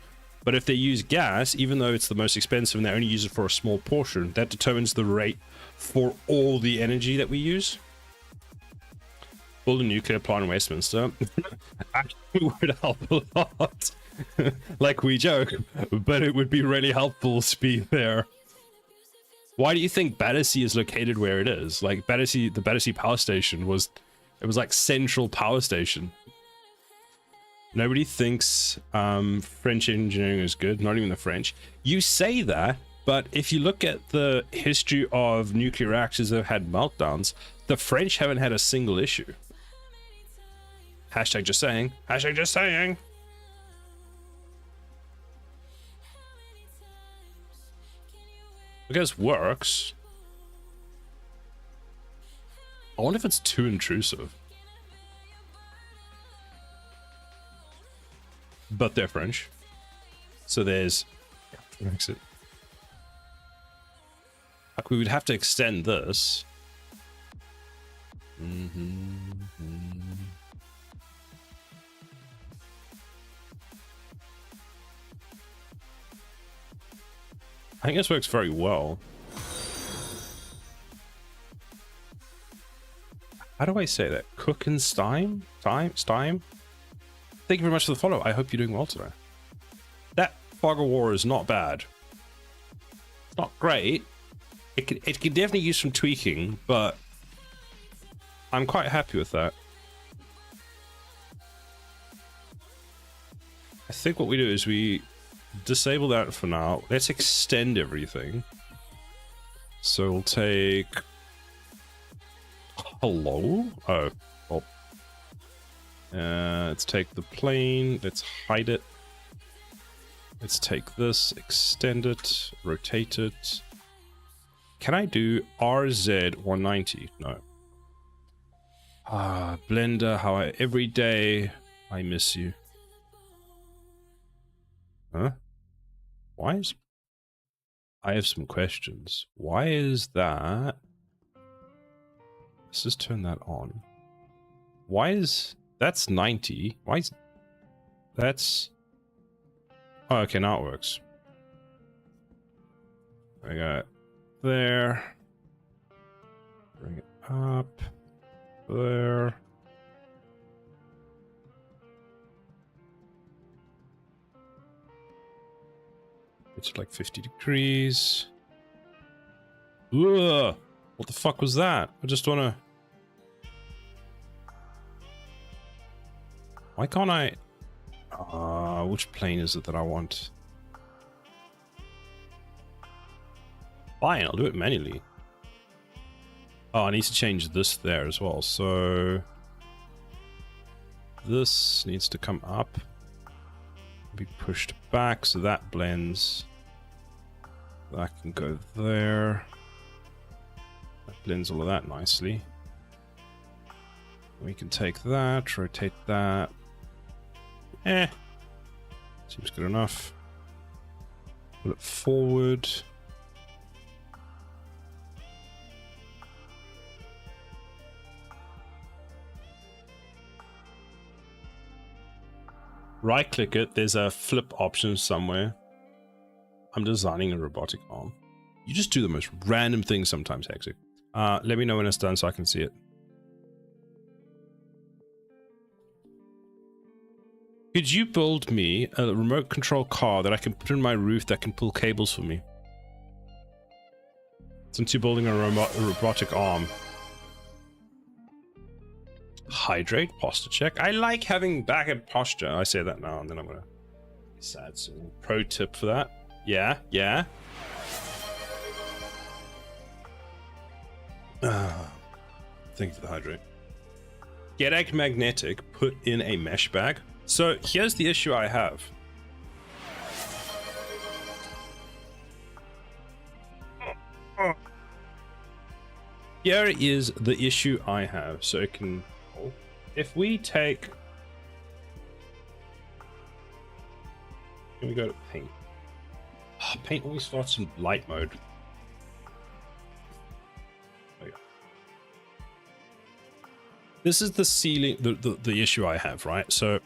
But if they use gas, even though it's the most expensive and they only use it for a small portion, that determines the rate for all the energy that we use. Build a nuclear plant in Westminster actually would help a lot. Like we joke, but it would be really helpful to be there. Why do you think Battersea is located where it is? Like Battersea, the Battersea power station was like central power station. Nobody thinks French engineering is good, not even the French. You say that, but if you look at the history of nuclear reactors that have had meltdowns, the French haven't had a single issue. Hashtag just saying. Hashtag just saying. Because works. I wonder if it's too intrusive. But they're French. So there's exit. Like we would have to extend this. I think this works very well. How do I say that? Cookenstein? Stein? Thank you very much for the follow. I hope you're doing well today. That fog of war is not bad. It's not great. It can definitely use some tweaking, but I'm quite happy with that. I think what we do is we disable that for now. Let's extend everything. So we'll take... Hello? Oh, well. Let's take the plane. Let's hide it. Let's take this, extend it, rotate it. Can I do RZ190? No. Ah, Blender, how every day I miss you. Huh? Why is... I have some questions. Why is that... Let's just turn that on. Why is... That's 90. Why is... That's... Oh, okay, now it works. I got it there. Bring it up. There. It's like 50 degrees. Ugh! What the fuck was that? I just wanna... Why can't I... which plane is it that I want? Fine, I'll do it manually. Oh, I need to change this there as well. So this needs to come up, be pushed back so that blends. That can go there. That blends all of that nicely. We can take that, rotate that. Seems good enough. Pull it forward. Right click it, there's a flip option somewhere. I'm designing a robotic arm. You just do the most random things sometimes, Hectic. Let me know when it's done so I can see it. Could you build me a remote control car that I can put in my roof that can pull cables for me? Since you're building a robotic arm. Hydrate, posture check. I like having backup posture. I say that now and then I'm gonna be sad soon. Pro tip for that. Yeah, yeah. Thank you for the hydrate. Get egg magnetic, put in a mesh bag. So here's the issue I have. Here is the issue I have. So it can... If we take... Can we go to paint? Oh, paint always starts in light mode. There we go. This is the ceiling, the issue I have, right? So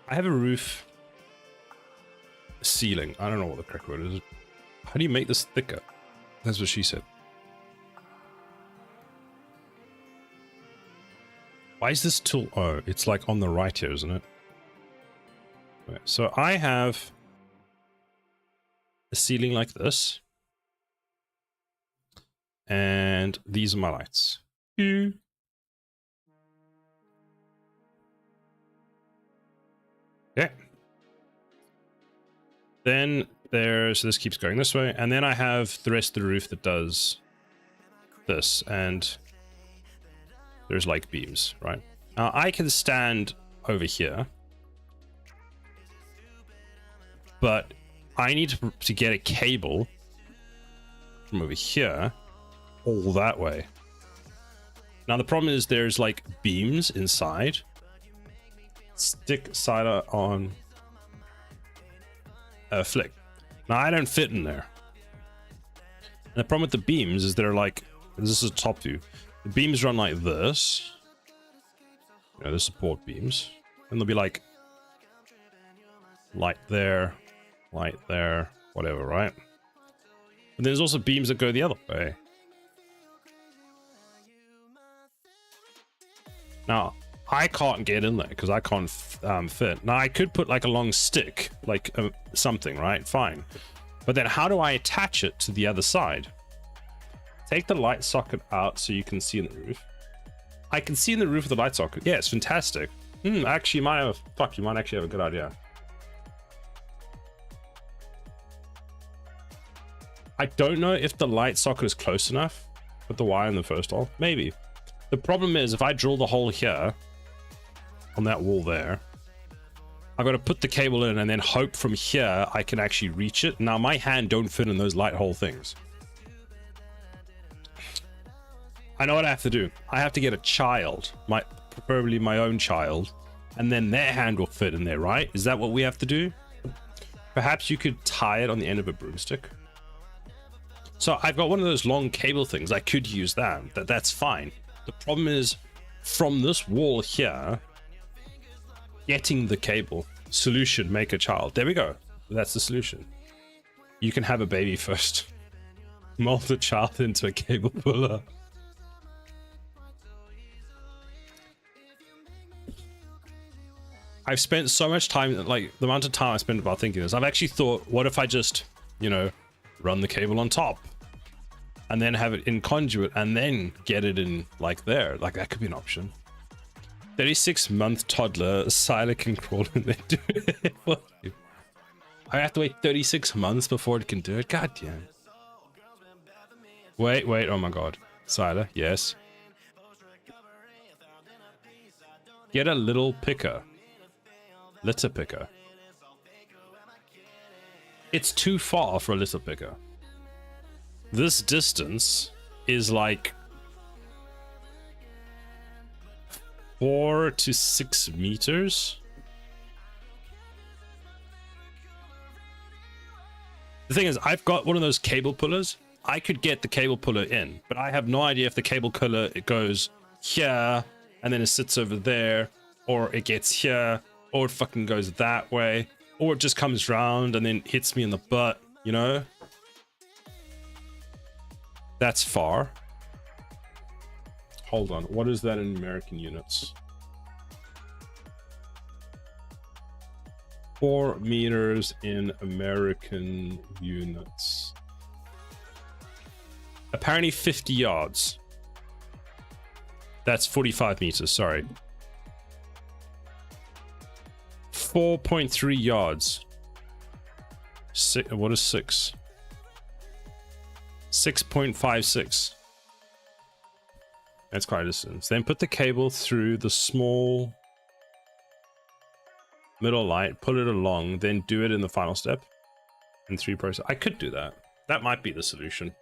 I have a roof ceiling. I don't know what the correct word is. How do you make this thicker? That's what she said. Why is this tool? Oh, it's like on the right here, isn't it? Okay, so I have a ceiling like this. And these are my lights. Okay. Then there's, this keeps going this way. And then I have the rest of the roof that does this. And there's like beams, right? Now I can stand over here. But I need to get a cable from over here all that way. Now the problem is there's like beams inside. Stick side on a flick. Now I don't fit in there. And the problem with the beams is they're like, this is a top view. The beams run like this. You know, the support beams. And they'll be like light there, whatever, right? But there's also beams that go the other way. Now, I can't get in there because I can't fit. Now, I could put like a long stick, like something, right? Fine. But then how do I attach it to the other side? Take the light socket out so you can see in the roof. I can see in the roof of the light socket. Yeah, it's fantastic. Actually, you might actually have a good idea. I don't know if the light socket is close enough with the wire in the first hole. Maybe. The problem is if I drill the hole here on that wall there, I've got to put the cable in and then hope from here I can actually reach it. Now my hand don't fit in those light hole things. I know what I have to do. I have to get a child, preferably my own child, and then their hand will fit in there, right? Is that what we have to do? Perhaps you could tie it on the end of a broomstick. So I've got one of those long cable things. I could use that. That's fine. The problem is from this wall here, getting the cable. Solution, make a child. There we go. That's the solution. You can have a baby first. Mold the child into a cable puller. I've spent so much time, like the amount of time I spent about thinking this. I've actually thought, what if I just, you know, run the cable on top and then have it in conduit and then get it in like there? Like that could be an option. 36-month toddler, Siler can crawl in there. Do it. I have to wait 36 months before it can do it. God damn. Wait. Oh my God. Siler, yes. Get a little picker. Litter picker. It's too far for a litter picker. This distance is like 4 to 6 meters. The thing is, I've got one of those cable pullers. I could get the cable puller in, but I have no idea if the cable puller, it goes here and then it sits over there, or it gets here, or it fucking goes that way, or it just comes round and then hits me in the butt, you know? That's far. Hold on, what is that in American units? 4 meters in American units. Apparently 50 yards. That's 45 meters, sorry. 4.3 yards. What is 6? 6.56. That's quite a distance. Then put the cable through the small middle light, pull it along, then do it in the final step in 3 process. I could do that. That might be the solution.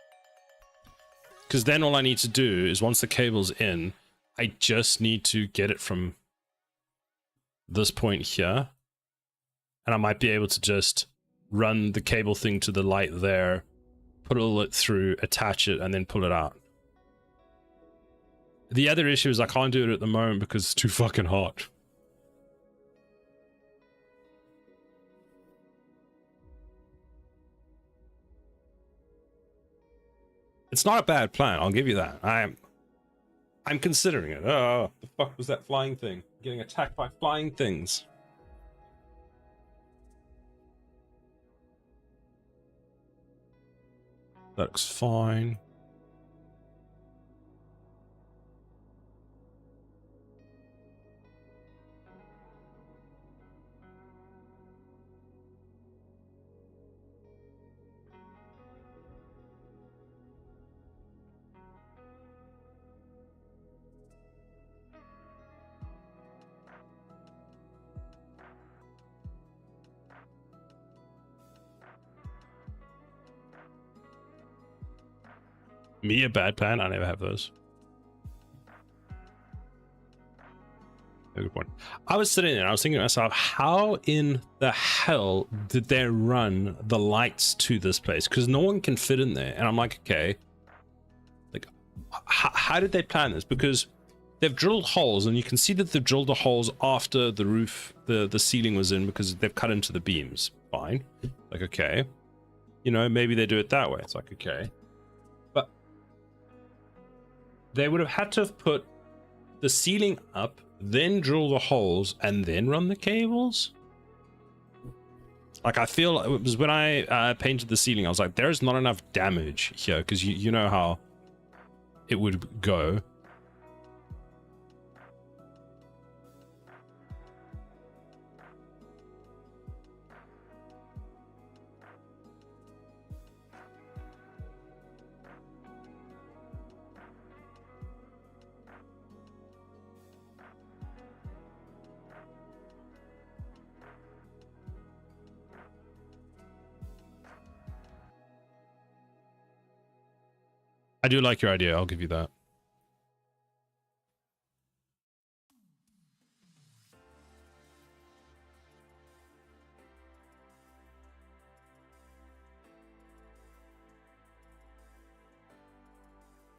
Because then all I need to do is once the cable's in, I just need to get it from this point here. And I might be able to just run the cable thing to the light there, pull it through, attach it, and then pull it out. The other issue is I can't do it at the moment because it's too fucking hot. It's not a bad plan, I'll give you that. I'm considering it. Oh, the fuck was that flying thing? Getting attacked by flying things. That looks fine. Me, a bad plan? I never have those. Good point. I was sitting there, I was thinking to myself, how in the hell did they run the lights to this place? Because no one can fit in there. And I'm like, okay, like, how did they plan this? Because they've drilled holes, and you can see that they've drilled the holes after the roof, the ceiling was in, because they've cut into the beams. Fine. Like, okay. You know, maybe they do it that way. It's like, okay. But they would have had to have put the ceiling up, then drill the holes, and then run the cables. Like, I feel it was when I painted the ceiling, I was like, there's not enough damage here, because you know how it would go. I do like your idea. I'll give you that.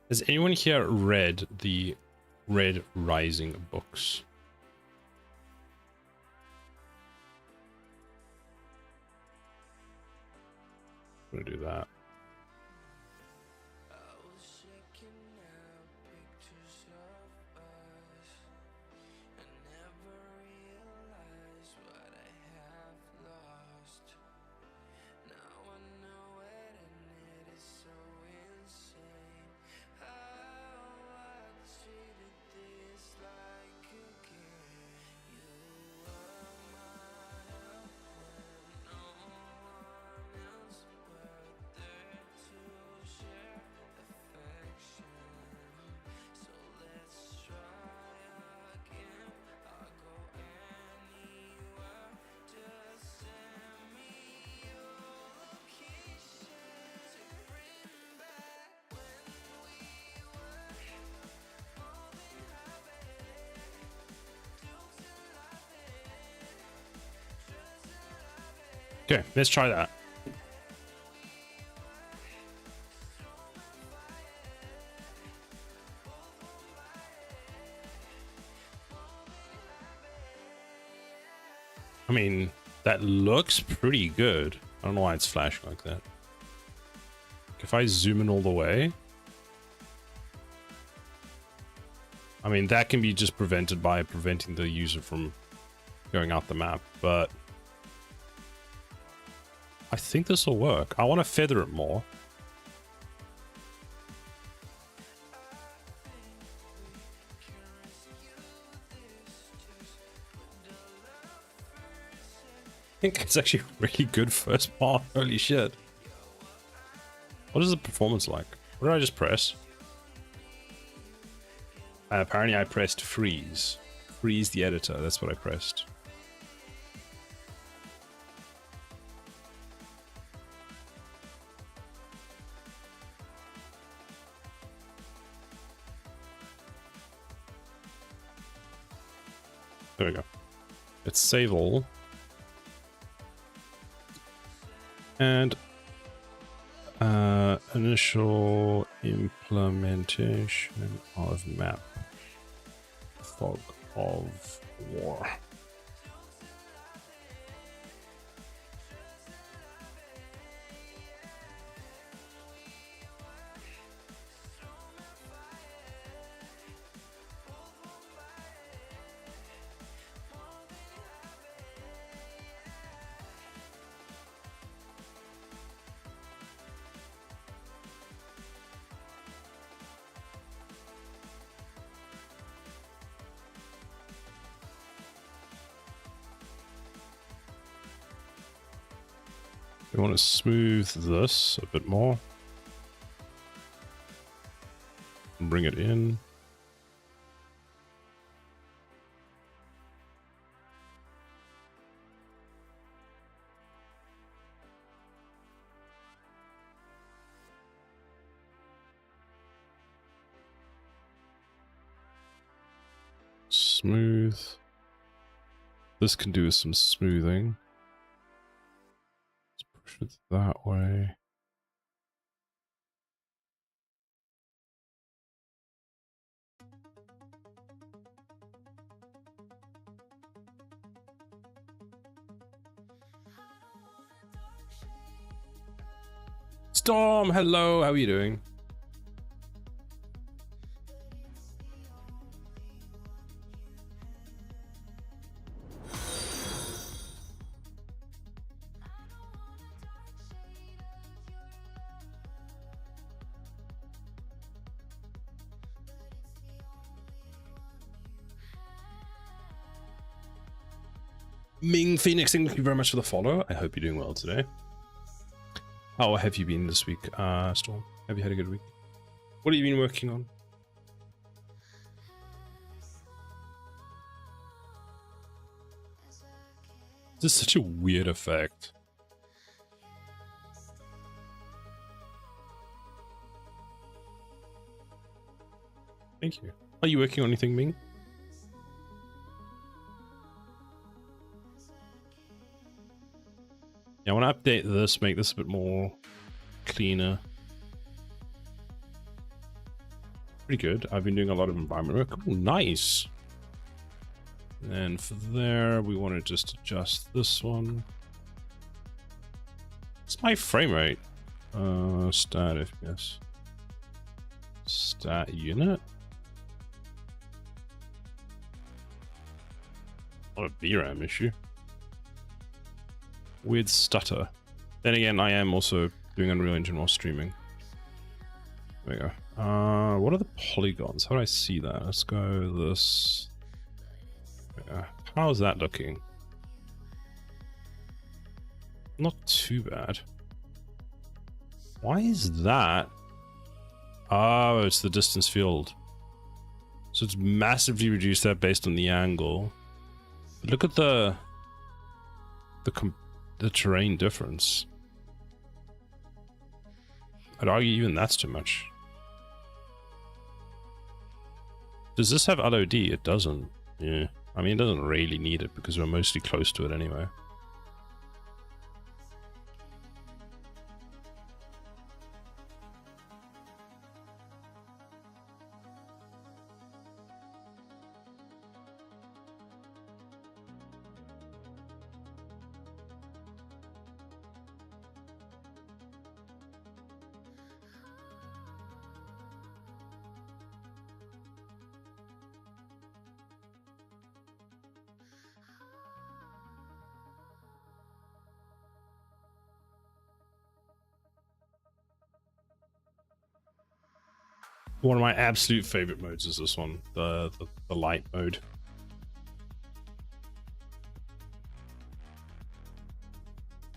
Has anyone here read the Red Rising books? I'm gonna do that. Okay, let's try that. I mean, that looks pretty good. I don't know why it's flashing like that. If I zoom in all the way, I mean, that can be just prevented by preventing the user from going out the map, but I think this will work. I want to feather it more. I think it's actually a really good first part. Holy shit. What is the performance like? What did I just press? Apparently I pressed freeze. Freeze the editor, that's what I pressed. There we go. Let's save all. And initial implementation of map. Fog of War. We want to smooth this a bit more. Bring it in. Smooth. This can do some smoothing. Push it that way. Storm, hello, how are you doing? Ming Phoenix, thank you very much for the follow. I hope you're doing well today. How have you been this week, Storm? Have you had a good week? What have you been working on? This is such a weird effect. Thank you. Are you working on anything, Ming? Yeah, I want to update this, make this a bit more cleaner. Pretty good. I've been doing a lot of environment work. Oh, nice. And for there, we want to just adjust this one. What's my frame rate? Stat FPS. Stat unit. Not a VRAM issue. With stutter. Then again, I am also doing Unreal Engine while streaming. There we go. What are the polygons? How do I see that? Let's go this. How's that looking? Not too bad. Why is that? Oh, it's the distance field. So it's massively reduced that based on the angle. But look at the terrain difference. I'd argue even that's too much. Does this have LOD? It doesn't. Yeah. I mean, it doesn't really need it because we're mostly close to it anyway. One of my absolute favorite modes is this one, the light mode.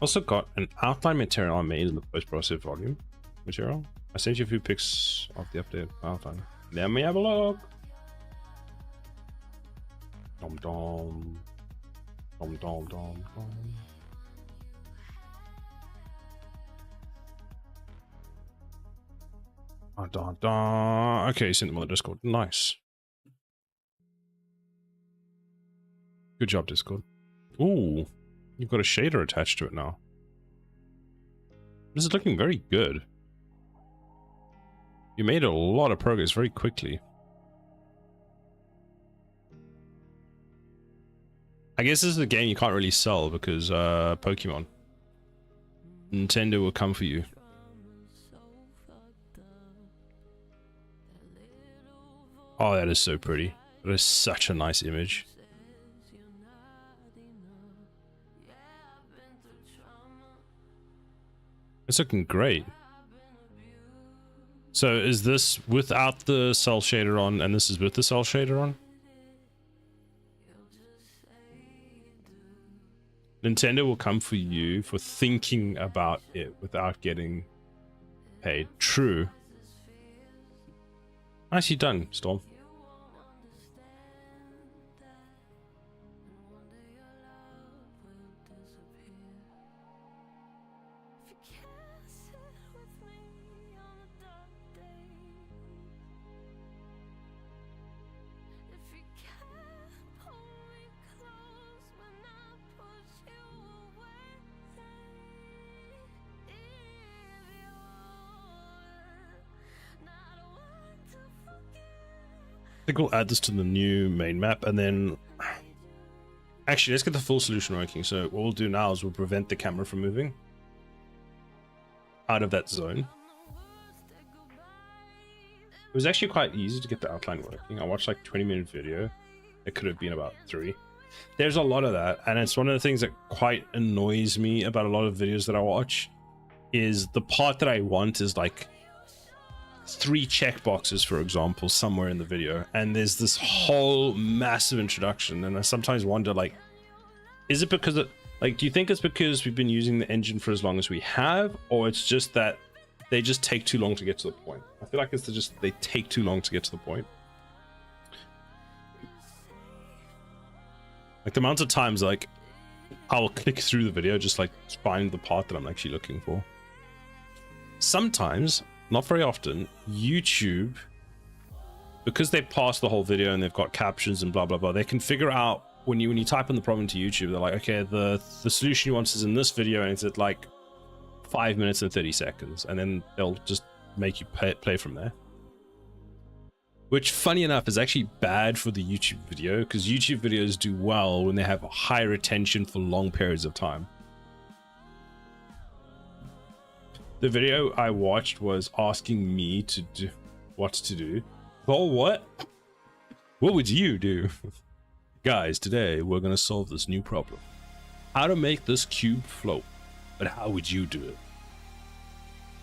Also got an outline material I made in the post-process volume material. I sent you a few pics of the updated outline. Let me have a look. Dom dom. Dom dom dom dom. Okay, sent them on the Discord. Nice. Good job, Discord. Ooh, you've got a shader attached to it now. This is looking very good. You made a lot of progress very quickly. I guess this is a game you can't really sell because Pokemon. Nintendo will come for you. Oh, that is so pretty. That is such a nice image. It's looking great. So is this without the cell shader on and this is with the cell shader on? Nintendo will come for you for thinking about it without getting paid. True. Nicely done, Storm. I think we'll add this to the new main map and then actually let's get the full solution working. So what we'll do now is we'll prevent the camera from moving out of that zone. It was actually quite easy to get the outline working. I watched like 20-minute video. It could have been about 3. There's a lot of that, and it's one of the things that quite annoys me about a lot of videos that I watch is the part that I want is like 3 checkboxes, for example, somewhere in the video, and there's this whole massive introduction, and I sometimes wonder, like, is it because it, like, do you think it's because we've been using the engine for as long as we have, or it's just that they just take too long to get to the point? I feel like it's just they take too long to get to the point. Like the amount of times, like, I'll click through the video just like find the part that I'm actually looking for. Sometimes, not very often, YouTube because they pass the whole video and they've got captions and blah blah blah, they can figure out when you type in the problem to YouTube, they're like, okay, the solution you want is in this video and it's at like 5 minutes and 30 seconds, and then they'll just make you play from there. Which, funny enough, is actually bad for the YouTube video, because YouTube videos do well when they have high retention for long periods of time. The video I watched was asking me to do what to do. Oh, what? What would you do? Guys, today we're gonna solve this new problem. How to make this cube float. But how would you do it?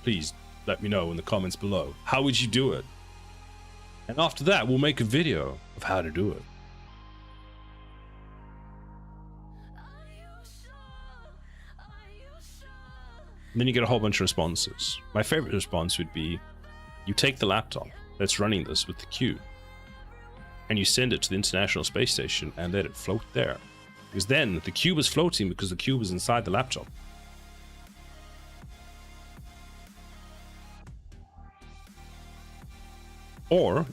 Please let me know in the comments below. How would you do it? And after that, we'll make a video of how to do it. And then you get a whole bunch of responses. My favorite response would be, you take the laptop that's running this with the cube and you send it to the International Space Station and let it float there. Because then the cube is floating because the cube is inside the laptop. Or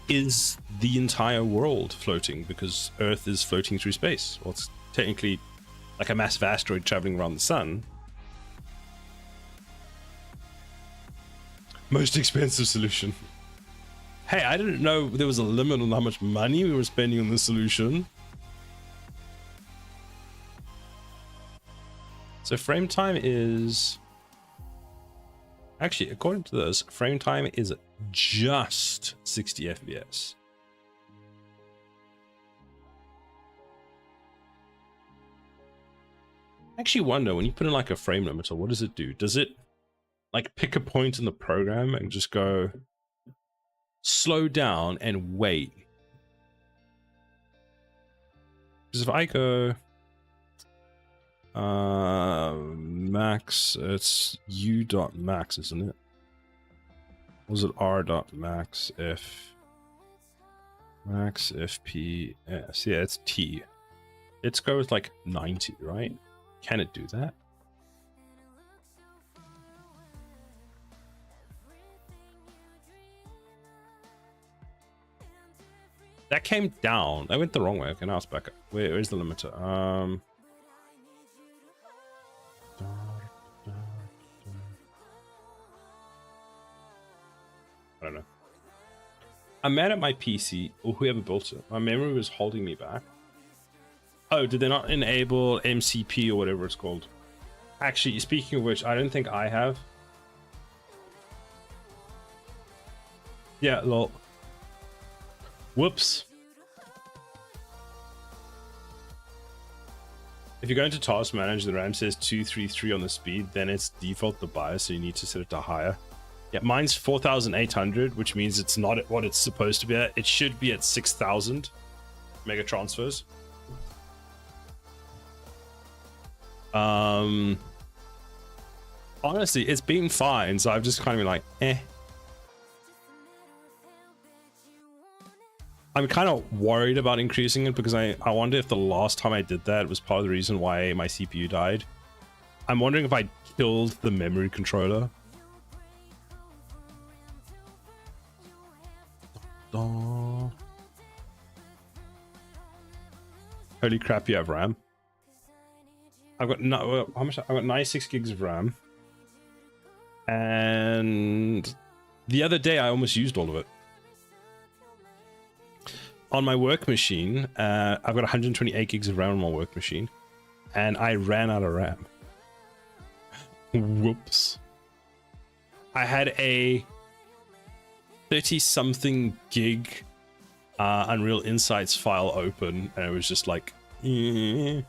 is the entire world floating because Earth is floating through space? Well, it's technically like a massive asteroid traveling around the sun. Most expensive solution. Hey, I didn't know there was a limit on how much money we were spending on this solution. So frame time is... Actually, according to this, frame time is just 60 FPS. I actually wonder, when you put in like a frame limiter, what does it do? Does it like pick a point in the program and just go slow down and wait? Because if I go max, it's u.max, isn't it? Was it r.max if max fps? Yeah, it's t. Let's go with like 90, right? Can it do that? That came down. I went the wrong way. Okay, now it's back up. Where's the limiter? I don't know. I'm mad at my PC or whoever built it. My memory was holding me back. Oh, did they not enable MCP or whatever it's called? Actually, speaking of which, I don't think I have. Yeah, lol. Whoops. If you go into task manager, the RAM says 233 on the speed, then it's default the BIOS, so you need to set it to higher. Yeah, mine's 4,800, which means it's not at what it's supposed to be at. It should be at 6,000 mega transfers. Honestly, it's been fine, so I've just kind of been like, eh. I'm kind of worried about increasing it because I wonder if the last time I did that was part of the reason why my CPU died. I'm wondering if I killed the memory controller. Oh. Holy crap, you have RAM. I've got how much? I've got 96 gigs of RAM. And the other day I almost used all of it. On my work machine, I've got 128 gigs of RAM on my work machine, and I ran out of RAM. Whoops. I had a 30-something gig Unreal Insights file open, and it was just like, eh.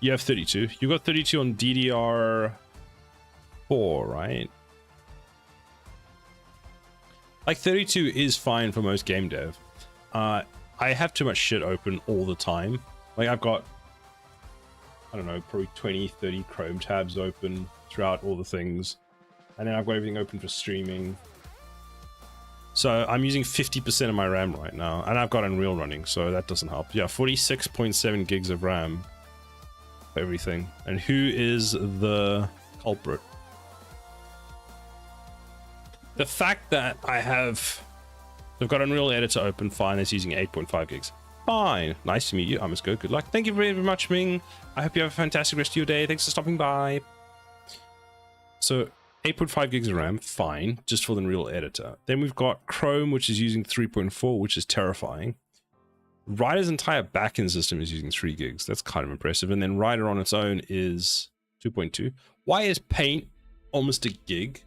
You have 32. You got 32 on DDR4, right? Like 32 is fine for most game dev. I have too much shit open all the time. Like I've got, I don't know, probably 20, 30 Chrome tabs open throughout all the things. And then I've got everything open for streaming. So I'm using 50% of my RAM right now. And I've got Unreal running, so that doesn't help. Yeah, 46.7 gigs of RAM for everything. And who is the culprit? The fact that I have They've got Unreal Editor open, fine. It's using 8.5 gigs. Fine. Nice to meet you. I must go. Good luck. Thank you very, very much, Ming. I hope you have a fantastic rest of your day. Thanks for stopping by. So 8.5 gigs of RAM, fine, just for the Unreal Editor. Then we've got Chrome, which is using 3.4, which is terrifying. Rider's entire backend system is using 3 gigs. That's kind of impressive. And then Rider on its own is 2.2. Why is Paint almost a gig?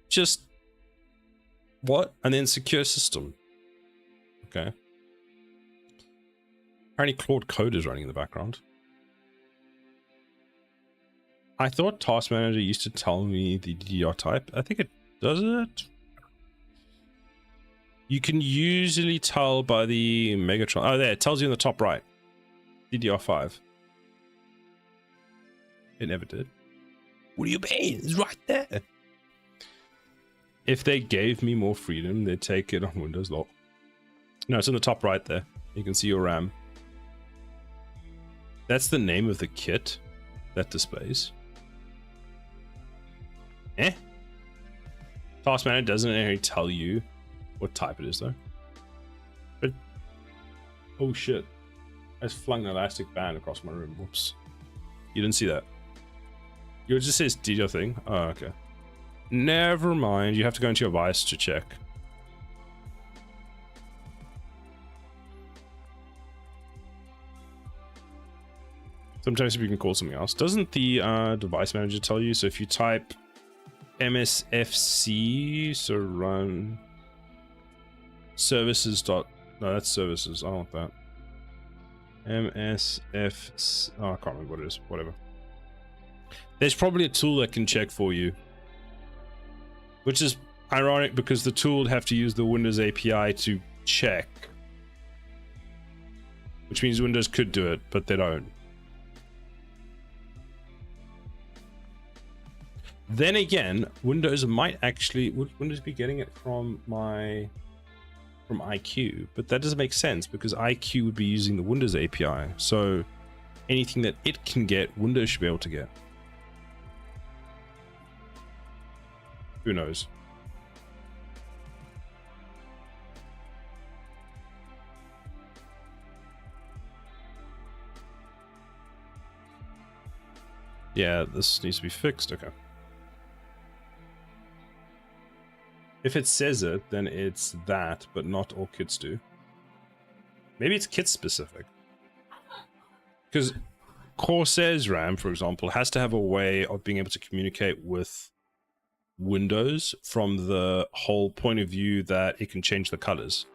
Just what? And then Secure System. Okay. Apparently Claude Code is running in the background. I thought Task Manager used to tell me the DDR type. I think it does it. You can usually tell by the Megatron. Oh, there, it tells you in the top right. DDR5. It never did. What do you mean? It's right there. If they gave me more freedom, they'd take it on Windows Lock. No, it's in the top right there. You can see your RAM. That's the name of the kit that displays. Task Manager doesn't actually tell you what type it is, though. But oh shit! I just flung an elastic band across my room. Whoops! You didn't see that. It just says DDR thing. Oh, okay. Never mind. You have to go into your BIOS to check. Sometimes you can call something else. Doesn't the device manager tell you? So if you type MSFC, so run services dot, no, that's services. I don't want that. MSF, oh, I can't remember what it is. Whatever. There's probably a tool that can check for you, which is ironic because the tool would have to use the Windows API to check, which means Windows could do it, but they don't. Then again, Windows might actually, would Windows be getting it from IQ? But that doesn't make sense because IQ would be using the Windows API. So anything that it can get, Windows should be able to get. Who knows? Yeah, this needs to be fixed. Okay. If it says it, then it's that, but not all kits do. Maybe it's kit specific. Because Corsair's RAM, for example, has to have a way of being able to communicate with Windows from the whole point of view that it can change the colors.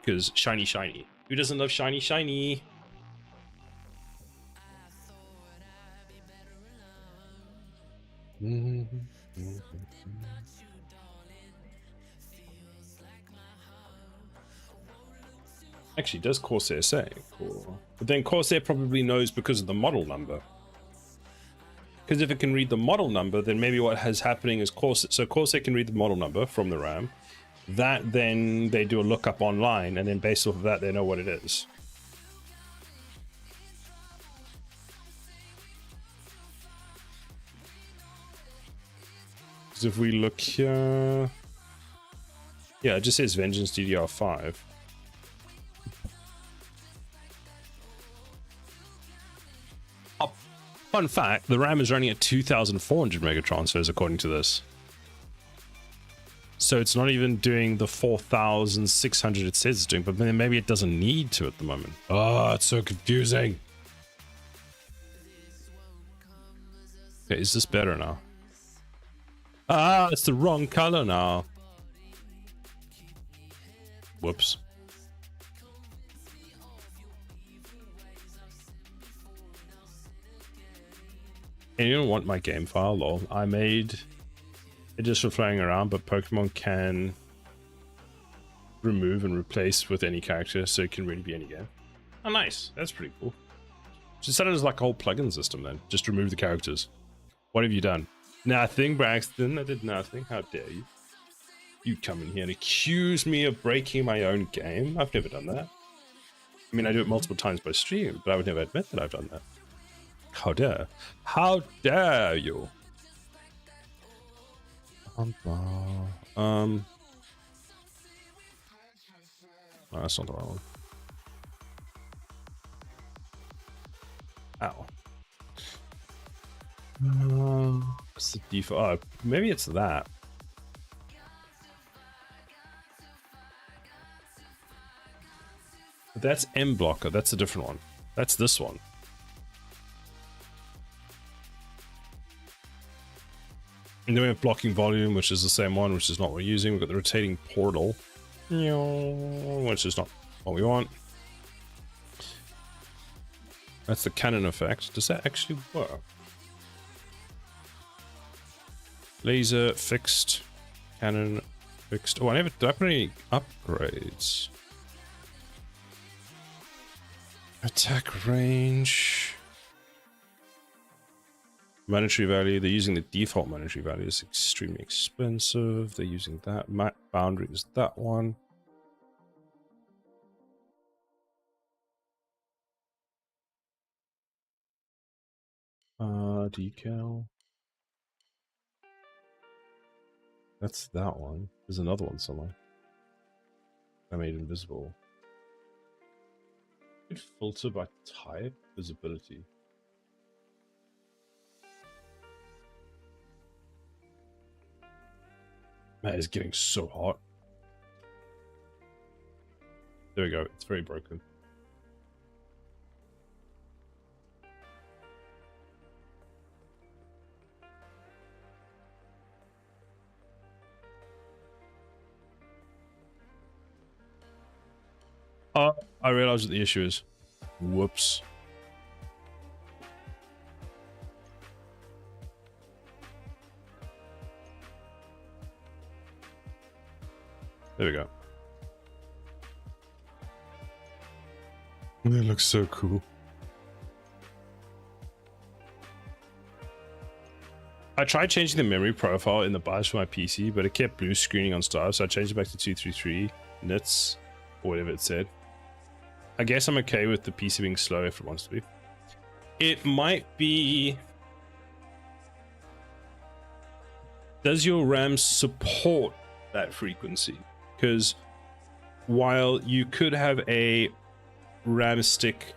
Because shiny, shiny. Who doesn't love shiny, shiny? Actually, does Corsair say? Cool. But then Corsair probably knows because of the model number. Because if it can read the model number, then maybe what is happening is Corsair. So Corsair can read the model number from the RAM. That then they do a lookup online, and then based off of that, they know what it is. Because if we look here, yeah, it just says Vengeance DDR5. Fun fact, the RAM is running at 2,400 megatransfers according to this. So it's not even doing the 4,600 it says it's doing, but maybe it doesn't need to at the moment. Oh, it's so confusing. Okay, is this better now? Ah, it's the wrong color now. Whoops. And you don't want my game file, lol. I made it just for flying around, but Pokemon can remove and replace with any character, so it can really be any game. Oh, nice. That's pretty cool. Just set it as like a whole plugin system then. Just remove the characters. What have you done? Nothing, Braxton. I did nothing. How dare you? You come in here and accuse me of breaking my own game. I've never done that. I mean, I do it multiple times by stream, but I would never admit that I've done that. How dare? How dare you? Oh, that's not the right one. Ow. What's the default? Oh, maybe it's that. But that's M blocker. That's a different one. That's this one. And then we have blocking volume, which is the same one, which is not what we're using. We've got the rotating portal, which is not what we want. That's the cannon effect. Does that actually work? Laser fixed, cannon fixed. Oh, I never did I put any upgrades. Attack range. Monetary value. They're using the default monetary value. It's extremely expensive. They're using that. Map boundary is that one. Decal. That's that one. There's another one somewhere. I made invisible. Could filter by type, visibility. Man, it's getting so hot. There we go. It's very broken. I realized what the issue is. Whoops. There we go. It looks so cool. I tried changing the memory profile in the BIOS for my PC, but it kept blue screening on start, so I changed it back to 233 nits, or whatever it said. I guess I'm okay with the PC being slow if it wants to be. It might be... Does your RAM support that frequency? Because while you could have a RAM stick...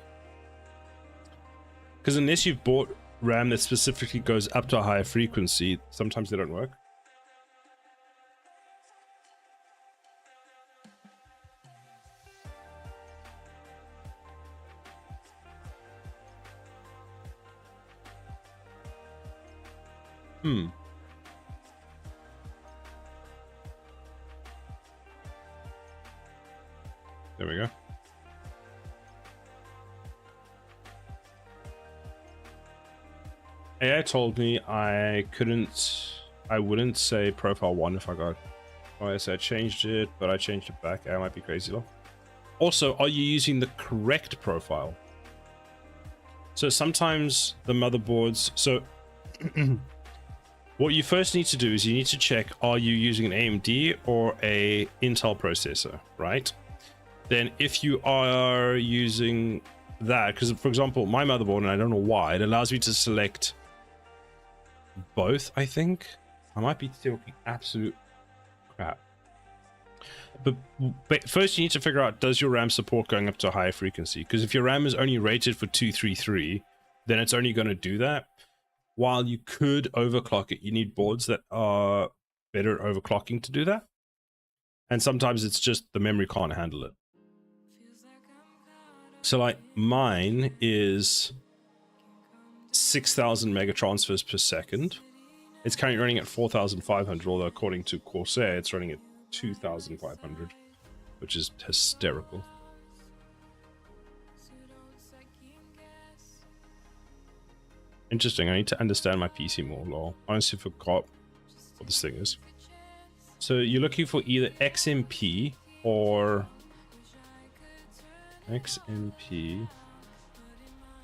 Because unless you've bought RAM that specifically goes up to a higher frequency, sometimes they don't work. There we go. AI told me I wouldn't say profile 1 if I got OS. I changed it, but I changed it back. I might be crazy though. Also, are you using the correct profile? So sometimes the motherboards, so what you first need to do is you need to check, are you using an AMD or a Intel processor, right? Then if you are using that, because for example, my motherboard, and I don't know why, it allows me to select both, I think. I might be talking absolute crap. But first you need to figure out, does your RAM support going up to a higher frequency? Because if your RAM is only rated for 233, then it's only going to do that. While you could overclock it, you need boards that are better at overclocking to do that. And sometimes it's just the memory can't handle it. So like mine is 6,000 mega transfers per second. It's currently running at 4,500, although according to Corsair, it's running at 2,500, which is hysterical. Interesting. I need to understand my PC more, lol. Honestly forgot what this thing is. So you're looking for either XMP or XMP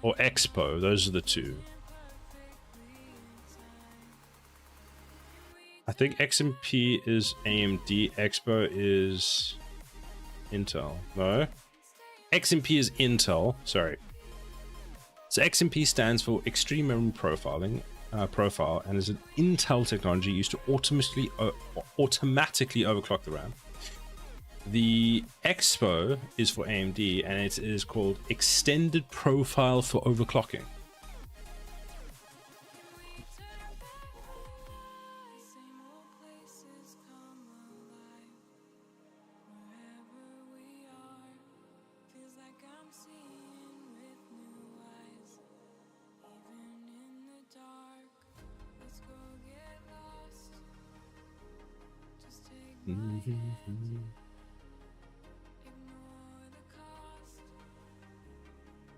or Expo. Those are the two. I think XMP is AMD, Expo is Intel. No, XMP is Intel. Sorry. So XMP stands for Extreme Memory Profiling Profile, and is an Intel technology used to automatically overclock the RAM. The Expo is for AMD, and it is called Extended Profile for Overclocking.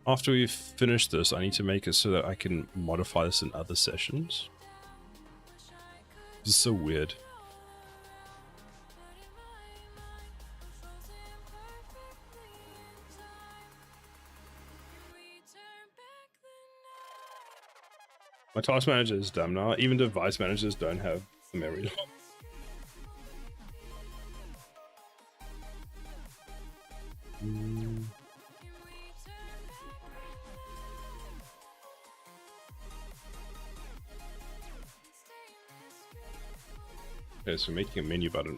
After we finish this, I need to make it so that I can modify this in other sessions. This is so weird. My task manager is dumb now. Even device managers don't have the memory lock. Okay, so making a menu button.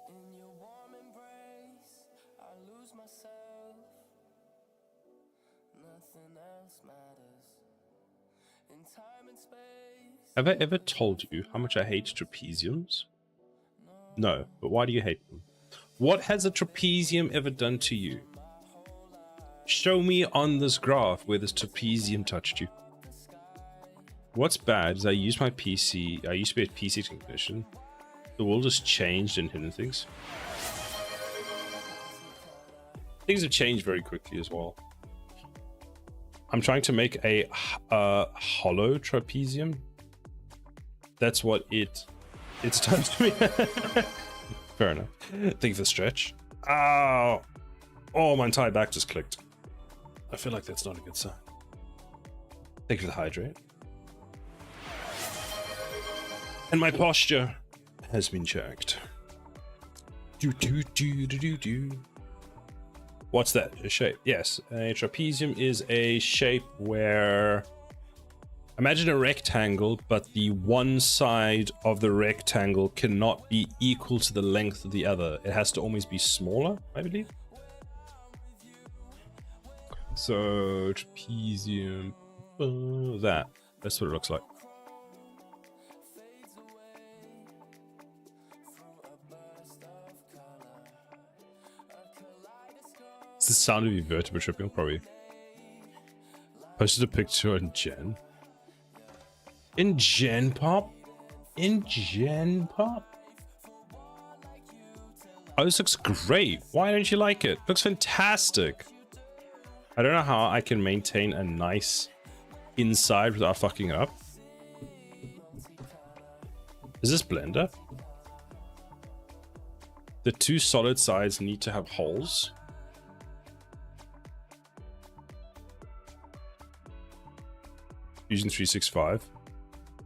In your warm embrace, I lose myself. Nothing else matters. In time and space. Have I ever told you how much I hate trapeziums? No, but why do you hate them? What has a trapezium ever done to you? Show me on this graph where this trapezium touched you. What's bad is I use my PC, I used to be at PC technician. The world has changed in hidden things. Things have changed very quickly as well. I'm trying to make a hollow trapezium. That's what it's done to me. Fair enough. Thank you for the stretch. Ow! Oh, my entire back just clicked. I feel like that's not a good sign. Thank you for the hydrate. And my posture has been checked. What's that? A shape? Yes, a trapezium is a shape where... Imagine a rectangle, but the one side of the rectangle cannot be equal to the length of the other. It has to always be smaller, I believe. So, trapezium... That's what it looks like. It's the sound of your vertebra tripping, probably. Posted a picture in Gen. In Gen Pop? In Gen Pop? Oh, this looks great. Why don't you like it? Looks fantastic. I don't know how I can maintain a nice inside without fucking it up. Is this Blender? The two solid sides need to have holes. Fusion 365.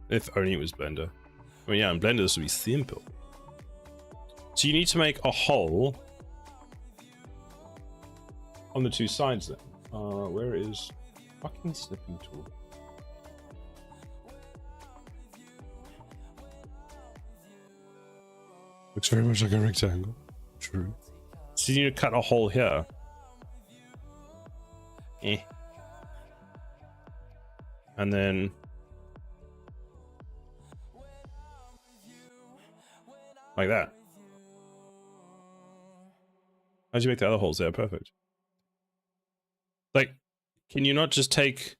If only it was Blender. I mean, yeah, in Blender this would be simple. So you need to make a hole on the two sides then. Where is fucking snipping tool? Looks very much like a rectangle. True. So you need to cut a hole here. And then like that. How'd you make the other holes there? Perfect. Like, can you not just take...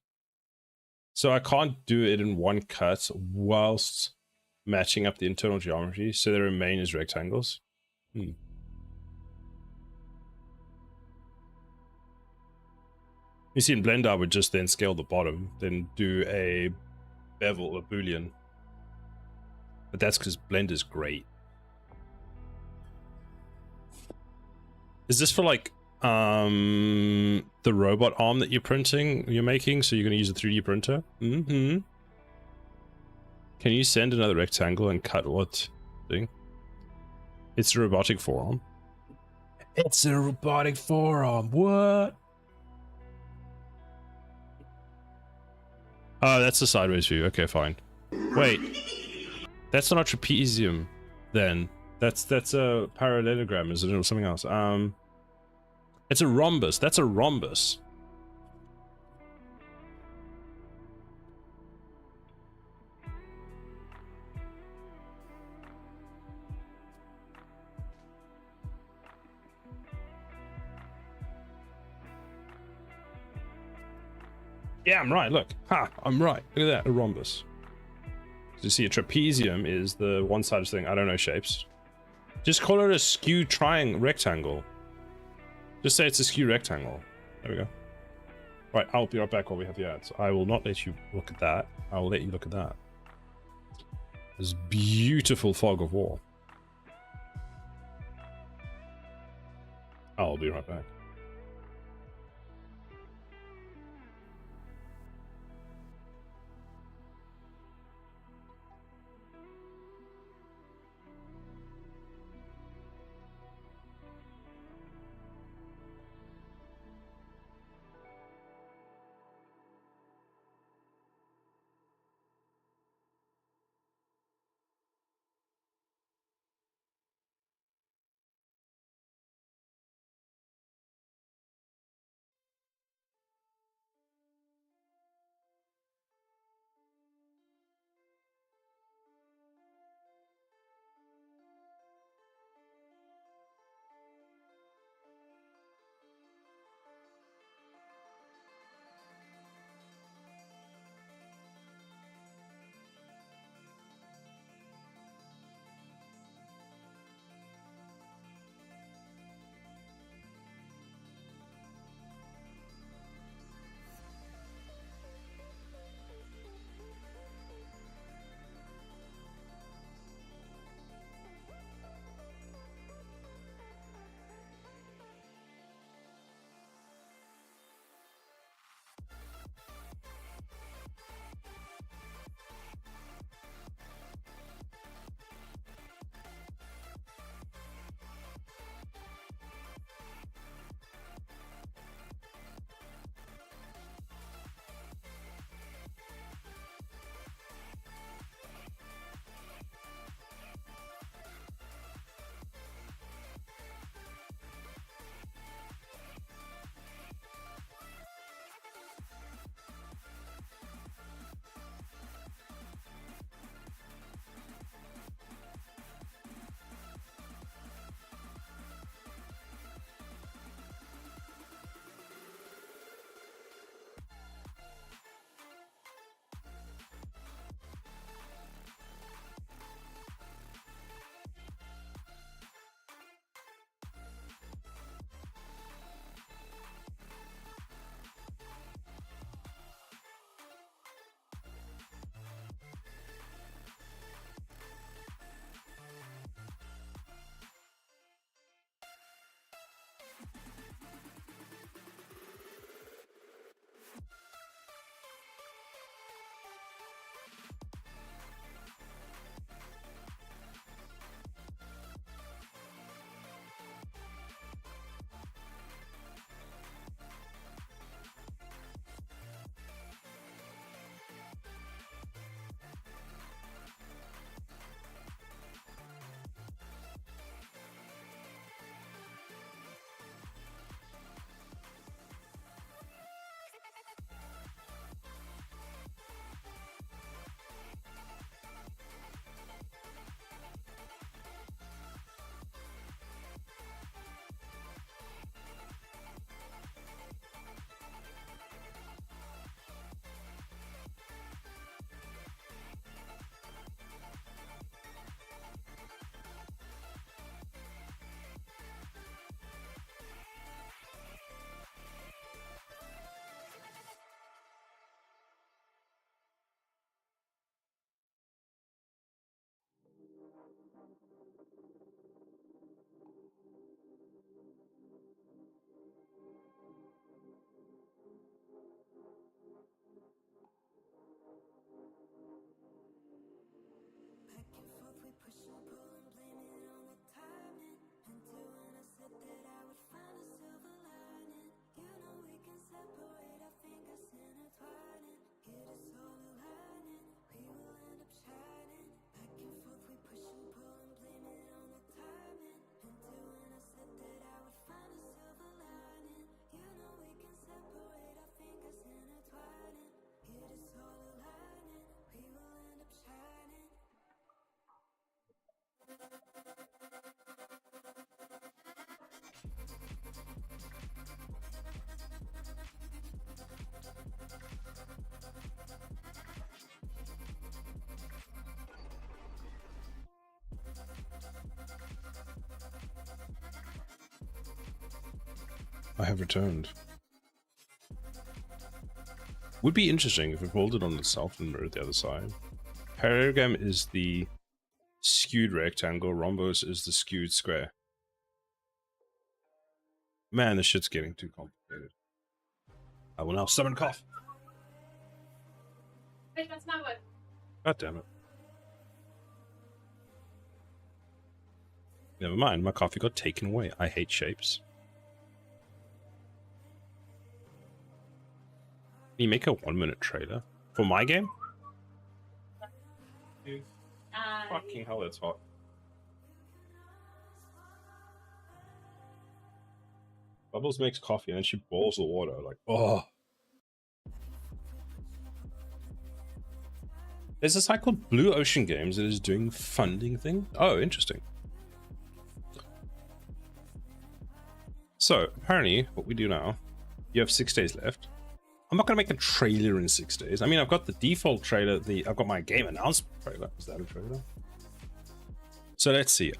So I can't do it in one cut whilst matching up the internal geometry so they remain as rectangles. You see, in Blender I would just then scale the bottom, then do a bevel, a boolean. But that's because Blender's great. Is this for like the robot arm that you're making, so you're going to use a 3D printer. Can you send another rectangle and cut what thing? It's a robotic forearm. It's a robotic forearm. What? Oh, that's a sideways view. Okay, fine. Wait, that's not a trapezium. Then that's a parallelogram, is it, or something else? It's a rhombus. That's a rhombus. Yeah, I'm right. Look, I'm right. Look at that, a rhombus. So you see, a trapezium is the one-sided thing. I don't know shapes. Just call it a skew rectangle. Just say it's a skew rectangle. There we go. Right, I'll be right back while we have the ads. I will not let you look at that. I will let you look at that. This beautiful fog of war. I'll be right back. I have returned. Would be interesting if it rolled it on itself and mirrored the other side. Parallelogram is the skewed rectangle, rhombus is the skewed square. Man, this shit's getting too complicated. I will now summon cough. Wait, that's not what. God damn it. Never mind, my coffee got taken away. I hate shapes. Can you make a 1-minute trailer? For my game? Fucking hell, it's hot. Bubbles makes coffee and then she boils the water. Like, oh. There's a site called Blue Ocean Games that is doing funding thing. Oh, interesting. So, apparently, what we do now, you have 6 days left. I'm not going to make a trailer in 6 days. I mean, I've got the default trailer, I've got my game announcement trailer. Is that a trailer? So let's see.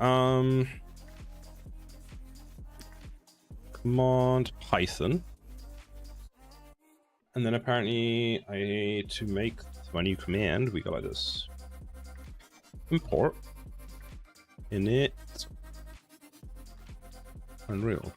Command Python. And then apparently to make my new command, we go like this. Import. Init. Unreal.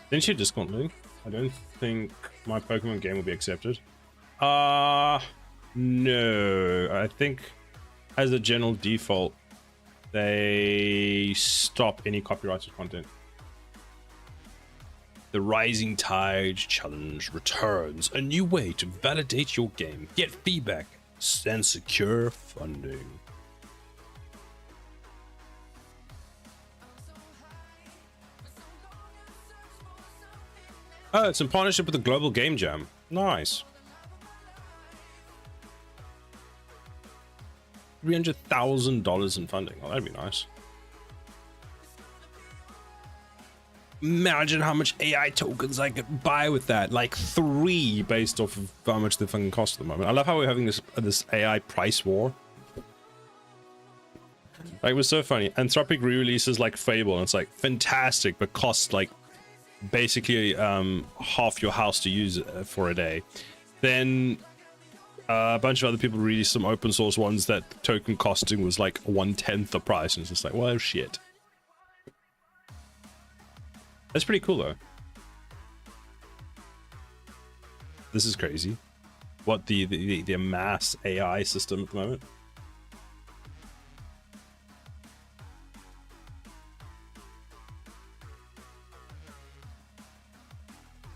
Didn't you discount me? I don't think my Pokemon game will be accepted. No. I think as a general default, they stop any copyrighted content. The Rising Tide Challenge returns. A new way to validate your game, get feedback, and secure funding. Oh, it's in partnership with the Global Game Jam. Nice. $300,000 in funding. Oh, that'd be nice. Imagine how much AI tokens I could buy with that. Like 3 based off of how much they fucking cost at the moment. I love how we're having this AI price war. Like, it was so funny. Anthropic re-releases like Fable, and it's like fantastic, but costs like basically half your house to use for a day. Then a bunch of other people released some open source ones that token costing was like 1/10 the price, and it's just like, well, shit. That's pretty cool though. This is crazy. What the mass AI system at the moment.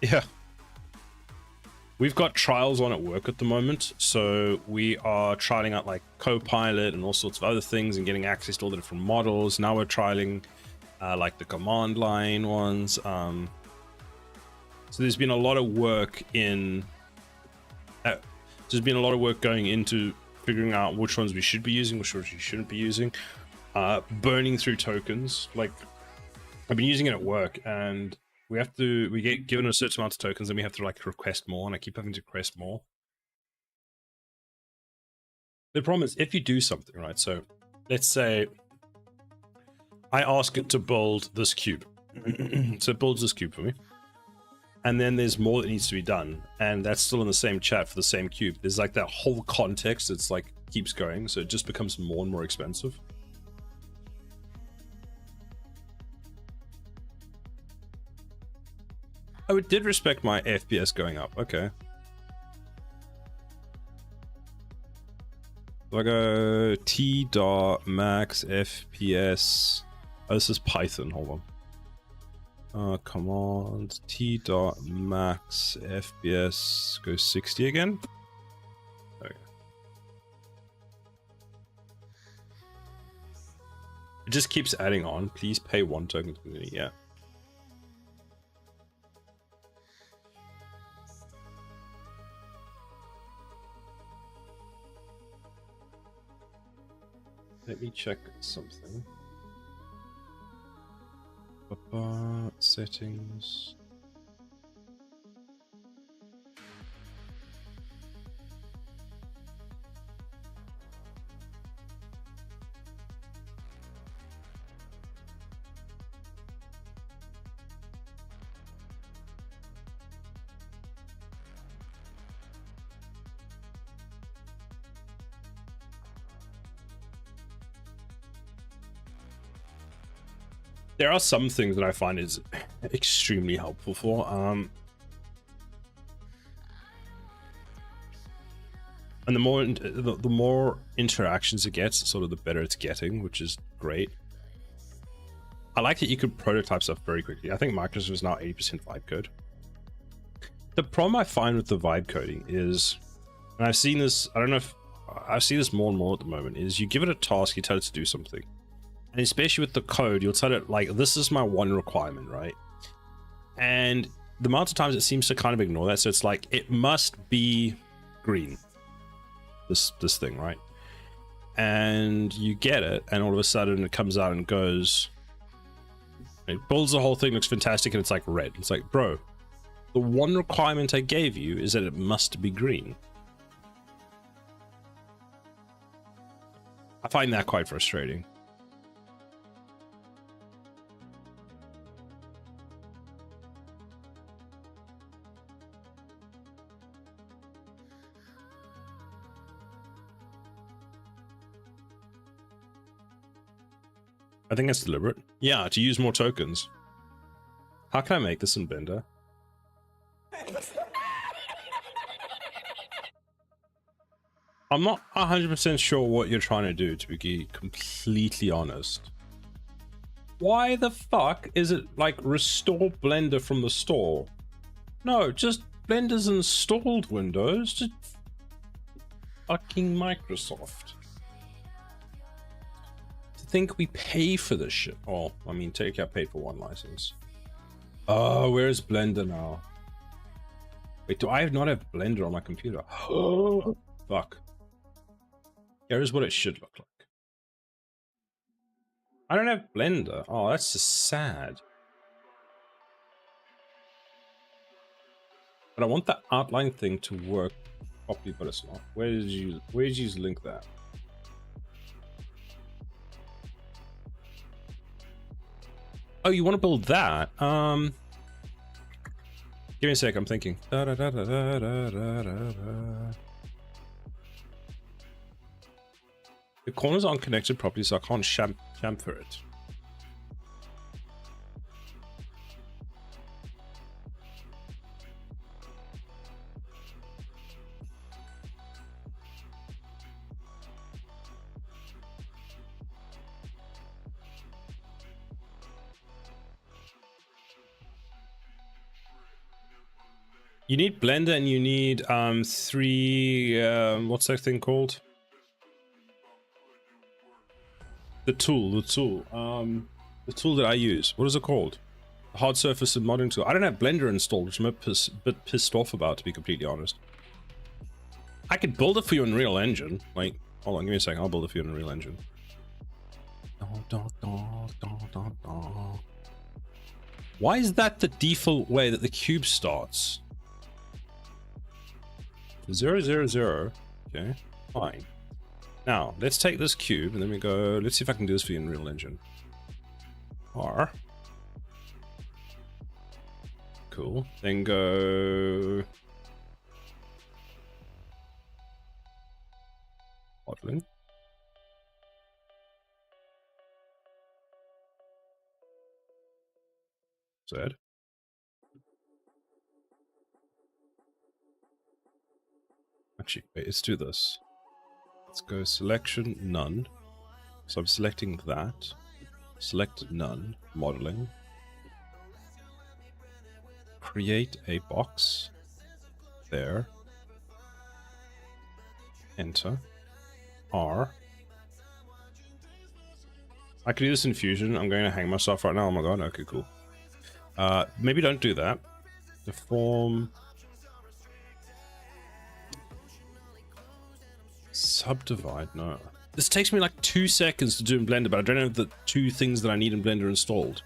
Yeah. We've got trials on at work at the moment, so we are trialing out like Copilot and all sorts of other things and getting access to all the different models. Now we're trialing like the command line ones. So there's been a lot of work in. There's been a lot of work going into figuring out which ones we should be using, which ones we shouldn't be using. Burning through tokens. Like I've been using it at work, and we get given a certain amount of tokens, and we have to like request more, and I keep having to request more. The problem is if you do something, right? So let's say I ask it to build this cube. So it builds this cube for me. And then there's more that needs to be done. And that's still in the same chat for the same cube. There's like that whole context. It's like keeps going. So it just becomes more and more expensive. Oh, it did respect my FPS going up. Okay. So I go T dot max FPS. Oh, this is Python. Hold on. Command T dot max FPS go 60 again. Okay. It just keeps adding on. Please pay 1 token to me. Yeah. Let me check something. Settings. There are some things that I find is extremely helpful for. And the more interactions it gets, sort of the better it's getting, which is great. I like that you could prototype stuff very quickly. I think Microsoft is now 80% vibe code. The problem I find with the vibe coding is, and I've seen this, I don't know if I see this more and more at the moment, is you give it a task, you tell it to do something. And especially with the code, you'll tell it like, this is my one requirement, right? And the amount of times it seems to kind of ignore that. So it's like, it must be green, this thing, right? And you get it, and all of a sudden it comes out and goes, it builds the whole thing, looks fantastic, and it's like red. It's like, bro, the one requirement I gave you is that it must be green. I find that quite frustrating. I think that's deliberate. Yeah, to use more tokens. How can I make this in Blender? I'm not 100% sure what you're trying to do, to be completely honest. Why the fuck is it like restore Blender from the store? No, just Blender's installed Windows. Just fucking Microsoft. Think we pay for this shit. Oh, I mean, take out paid for 1 license. Oh, where's Blender now? Wait, do I not have Blender on my computer? Oh, fuck. Here's what it should look like. I don't have Blender. Oh, that's just sad. But I want the outline thing to work properly, but it's not. Where did you link that? Oh, you want to build that? Give me a sec, I'm thinking. The corners aren't connected properly, so I can't chamfer it. You need Blender and you need three what's that thing called? The tool the tool that I use. What is it called? The hard surface and modeling tool. I don't have Blender installed, which I'm a bit pissed off about, to be completely honest. I could build it for you in Unreal Engine. Like, hold on, give me a second. I'll build it for you in Unreal Engine. Why is that the default way that the cube starts? 0, 0, 0. Okay, fine. Now, let's take this cube and then we go, let's see if I can do this for you in Unreal Engine. R. Cool. Then go... modeling. Z. Actually, wait, let's do this. Let's go selection, none. So I'm selecting that. Select none, modeling. Create a box. There. Enter. R. I can do this in Fusion. I'm going to hang myself right now. Oh my god, okay, cool. Maybe don't do that. Deform. Subdivide, no. This takes me like 2 seconds to do in Blender, but I don't have the 2 things that I need in Blender installed.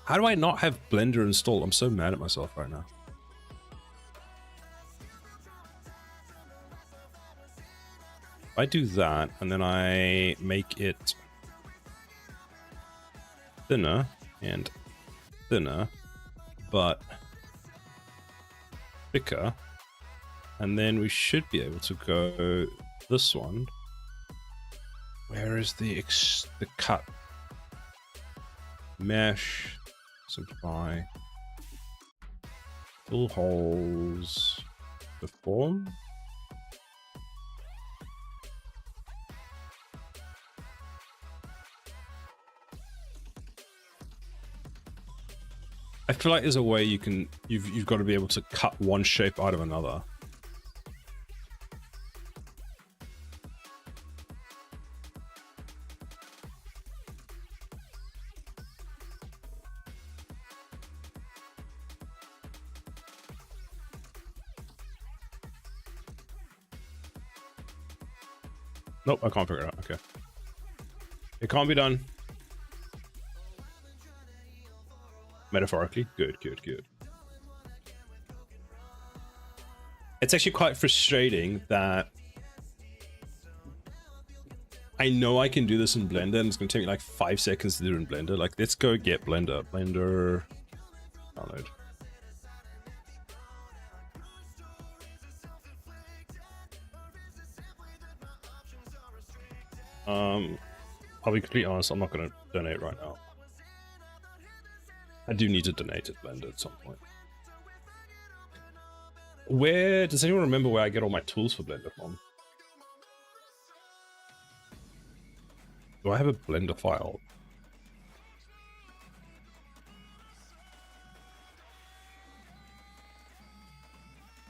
How do I not have Blender installed? I'm so mad at myself right now. I do that, and then I make it thinner and thinner, but thicker, and then we should be able to go this one. Where is the cut? Mesh, simplify, fill holes, deform. I feel like there's a way you can, you've got to be able to cut one shape out of another. Nope, I can't figure it out. Okay. It can't be done. Metaphorically. Good, good, good. It's actually quite frustrating that I know I can do this in Blender and it's going to take me like 5 seconds to do it in Blender. Like, let's go get Blender. Blender. Download. I'll be completely honest, I'm not going to donate right now. I do need to donate to Blender at some point. Where does anyone remember where I get all my tools for Blender from? Do I have a Blender file?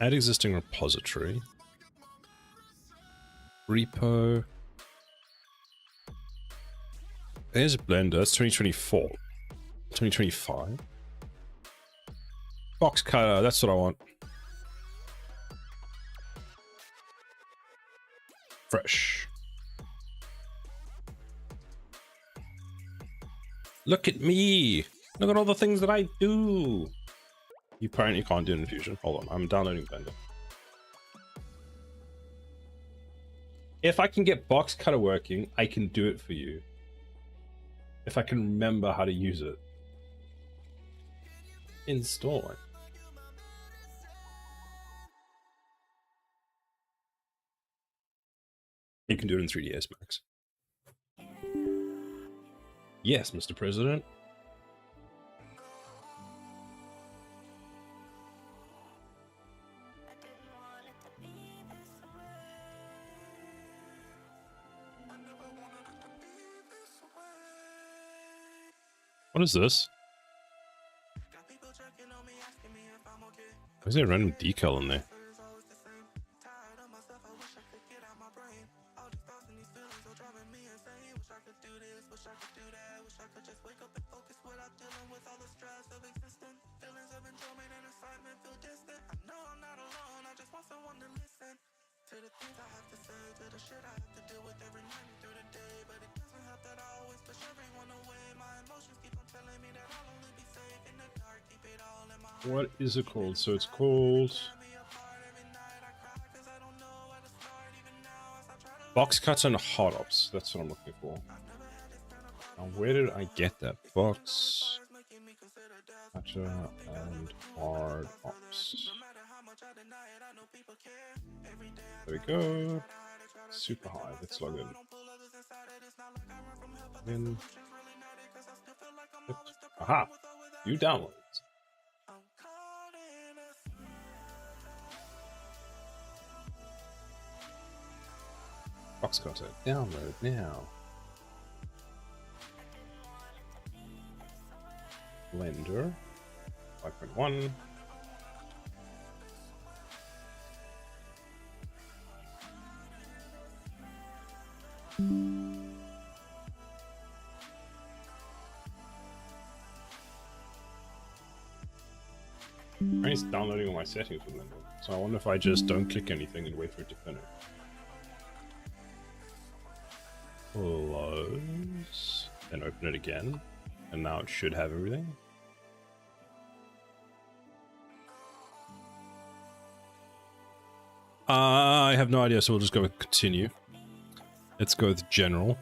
Add existing repository. Repo. There's Blender, it's 2024. 2025. Box cutter, that's what I want. Fresh. Look at me! Look at all the things that I do! You apparently can't do it in Fusion. Hold on, I'm downloading Blender. If I can get box cutter working, I can do it for you. If I can remember how to use it. Install it. You can do it in 3ds Max. Yes, Mr. President. What is this? Is there a random decal in there? What is it called? So it's called box cutter and hard ops. That's what I'm looking for. Now, where did I get that? Box cutter and hard ops. There we go. Super high. Let's log in. Aha! You download. Box cutter. Download now. Blender 5.1. It's downloading all my settings for Blender. So I wonder if I just don't click anything and wait for it to finish. Close. Then open it again. And now it should have everything. I have no idea, so we'll just go with continue. Let's go with general.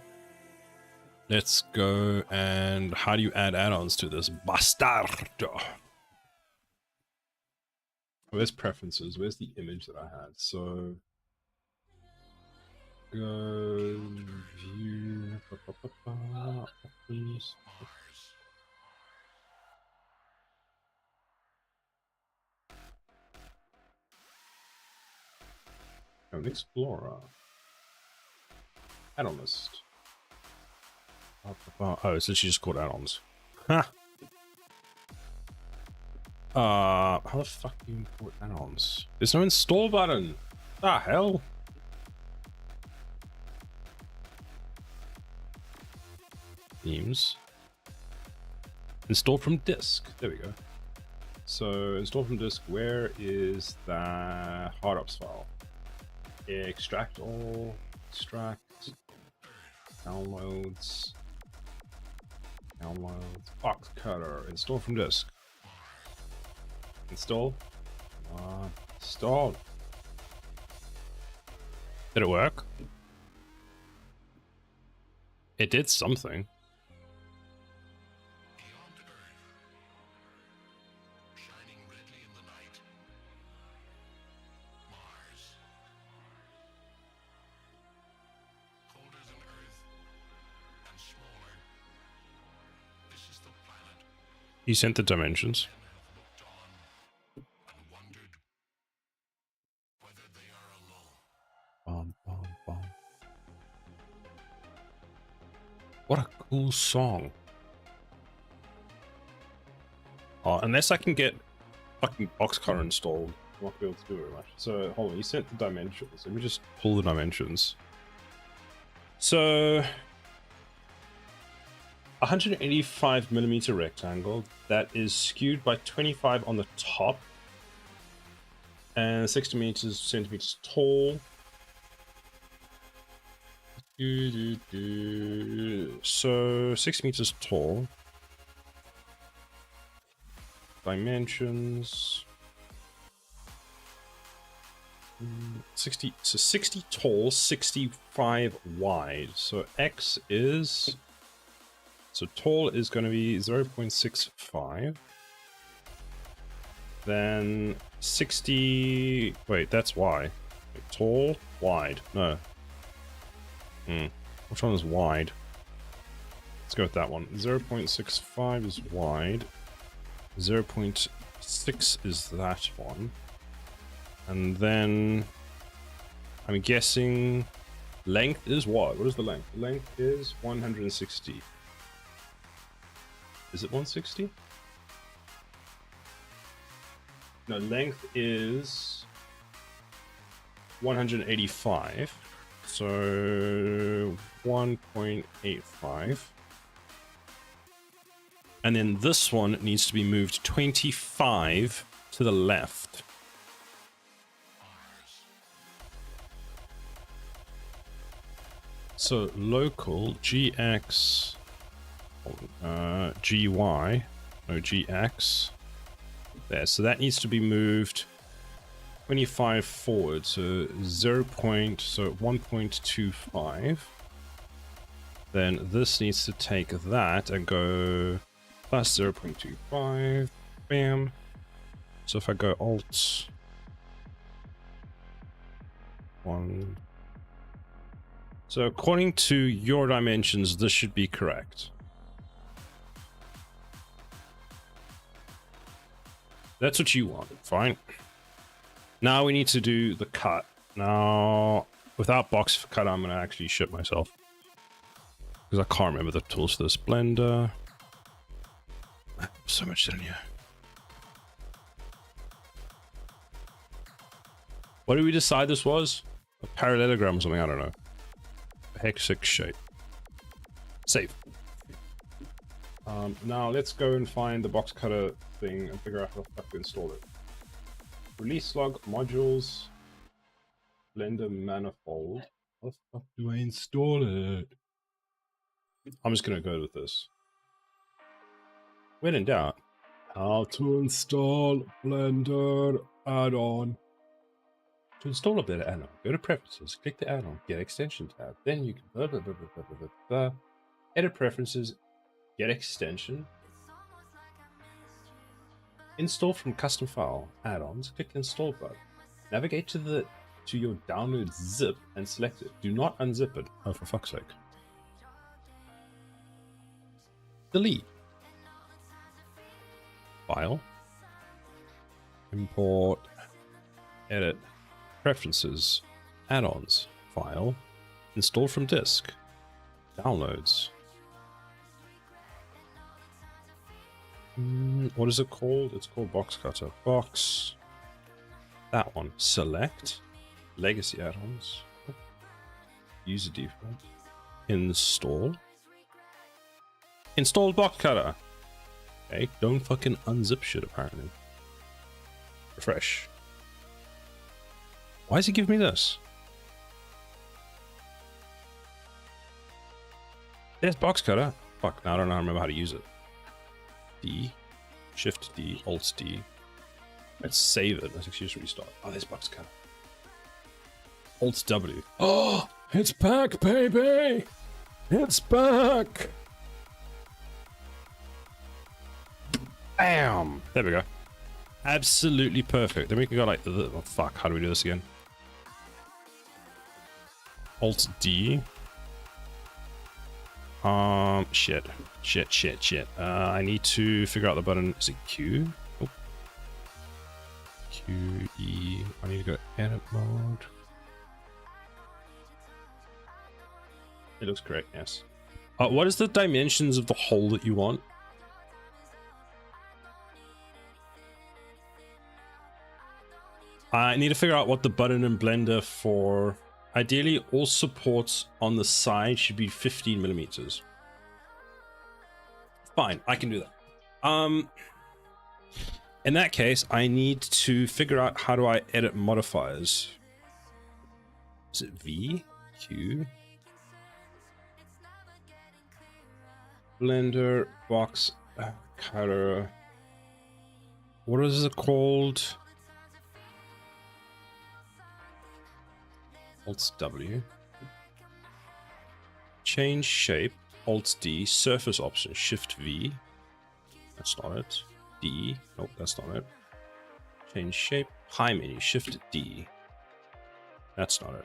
Let's go and how do you add add-ons to this bastardo? Where's preferences? Where's the image that I had? So go view options. Oh, an explorer. Add-on list. Oh, it's literally just called add-ons. Ha! How the fuck do you import add-ons? There's no install button. The hell? Themes. Install from disk. There we go. So install from disk. Where is the hard ops file? Extract all. Extract. Downloads. Downloads. Box cutter. Install from disk. Install. Install. Did it work? It did something. He sent the dimensions. Bum, bum, bum. What a cool song. Oh, unless I can get fucking box cutter installed, I won't be able to do it very much. So hold on, he sent the dimensions. Let me just pull the dimensions. So 185mm rectangle that is skewed by 25 on the top and 60 centimeters tall. So 6 meters tall. Dimensions 60, so 60 tall, 65 wide. So X is, so tall is going to be 0.65. Then 60, wait, that's Y. Tall, wide, no. Which one is wide? Let's go with that one. 0.65 is wide. 0.6 is that one. And then I'm guessing length is what? What is the length? The length is 160. Is it 160? No, length is 185. So 1.85. And then this one needs to be moved 25 to the left. So local GX, GY, no GX. There, so that needs to be moved 25 forward, so 1.25. Then this needs to take that and go plus 0.25, bam. So if I go Alt 1, so according to your dimensions, this should be correct. That's what you want, fine. Now we need to do the cut. Now, without box cut, I'm gonna actually shit myself. Because I can't remember the tools for this. Blender. So much in here. What did we decide this was? A parallelogram or something, I don't know. A hexic shape. Save. Now let's go and find the box cutter thing and figure out how the fuck to install it. Release log, modules, Blender manifold. How the fuck do I install it? I'm just gonna go with this. When in doubt, how to install Blender add-on. To install a Blender add-on, go to Preferences, click the add-on, get Extension tab. Then you can edit Preferences, get Extension. Install from Custom File, Add-ons, click the Install button. Navigate to your download zip and select it. Do not unzip it. Oh, for fuck's sake. Delete. File. Import. Edit. Preferences. Add-ons. File. Install from disk. Downloads. What is it called? It's called Box Cutter. Box. That one. Select. Legacy add-ons. User default. Install. Install Box Cutter. Okay, don't fucking unzip shit apparently. Refresh. Why does he give me this? There's Box Cutter. Fuck, now I don't know how to remember how to use it. D. Shift D. Alt D. Let's save it. Let's actually just restart. Oh, there's Box Cutter. Alt W. Oh, it's back, baby! It's back! Bam! There we go. Absolutely perfect. Then we can go like, oh fuck, how do we do this again? Alt D. Shit. I need to figure out the button. Is it Q? Oh. Q, E. I need to go edit mode. It looks correct, yes. What is the dimensions of the hole that you want? I need to figure out what the button in Blender for. Ideally, all supports on the side should be 15 millimeters. Fine, I can do that. In that case, I need to figure out how do I edit modifiers. Is it V? Q? Blender, box, cutter. What is it called? Alt W. Change shape. Alt D. Surface option. Shift V. That's not it. D. Nope, that's not it. Change shape. High menu. Shift D. That's not it.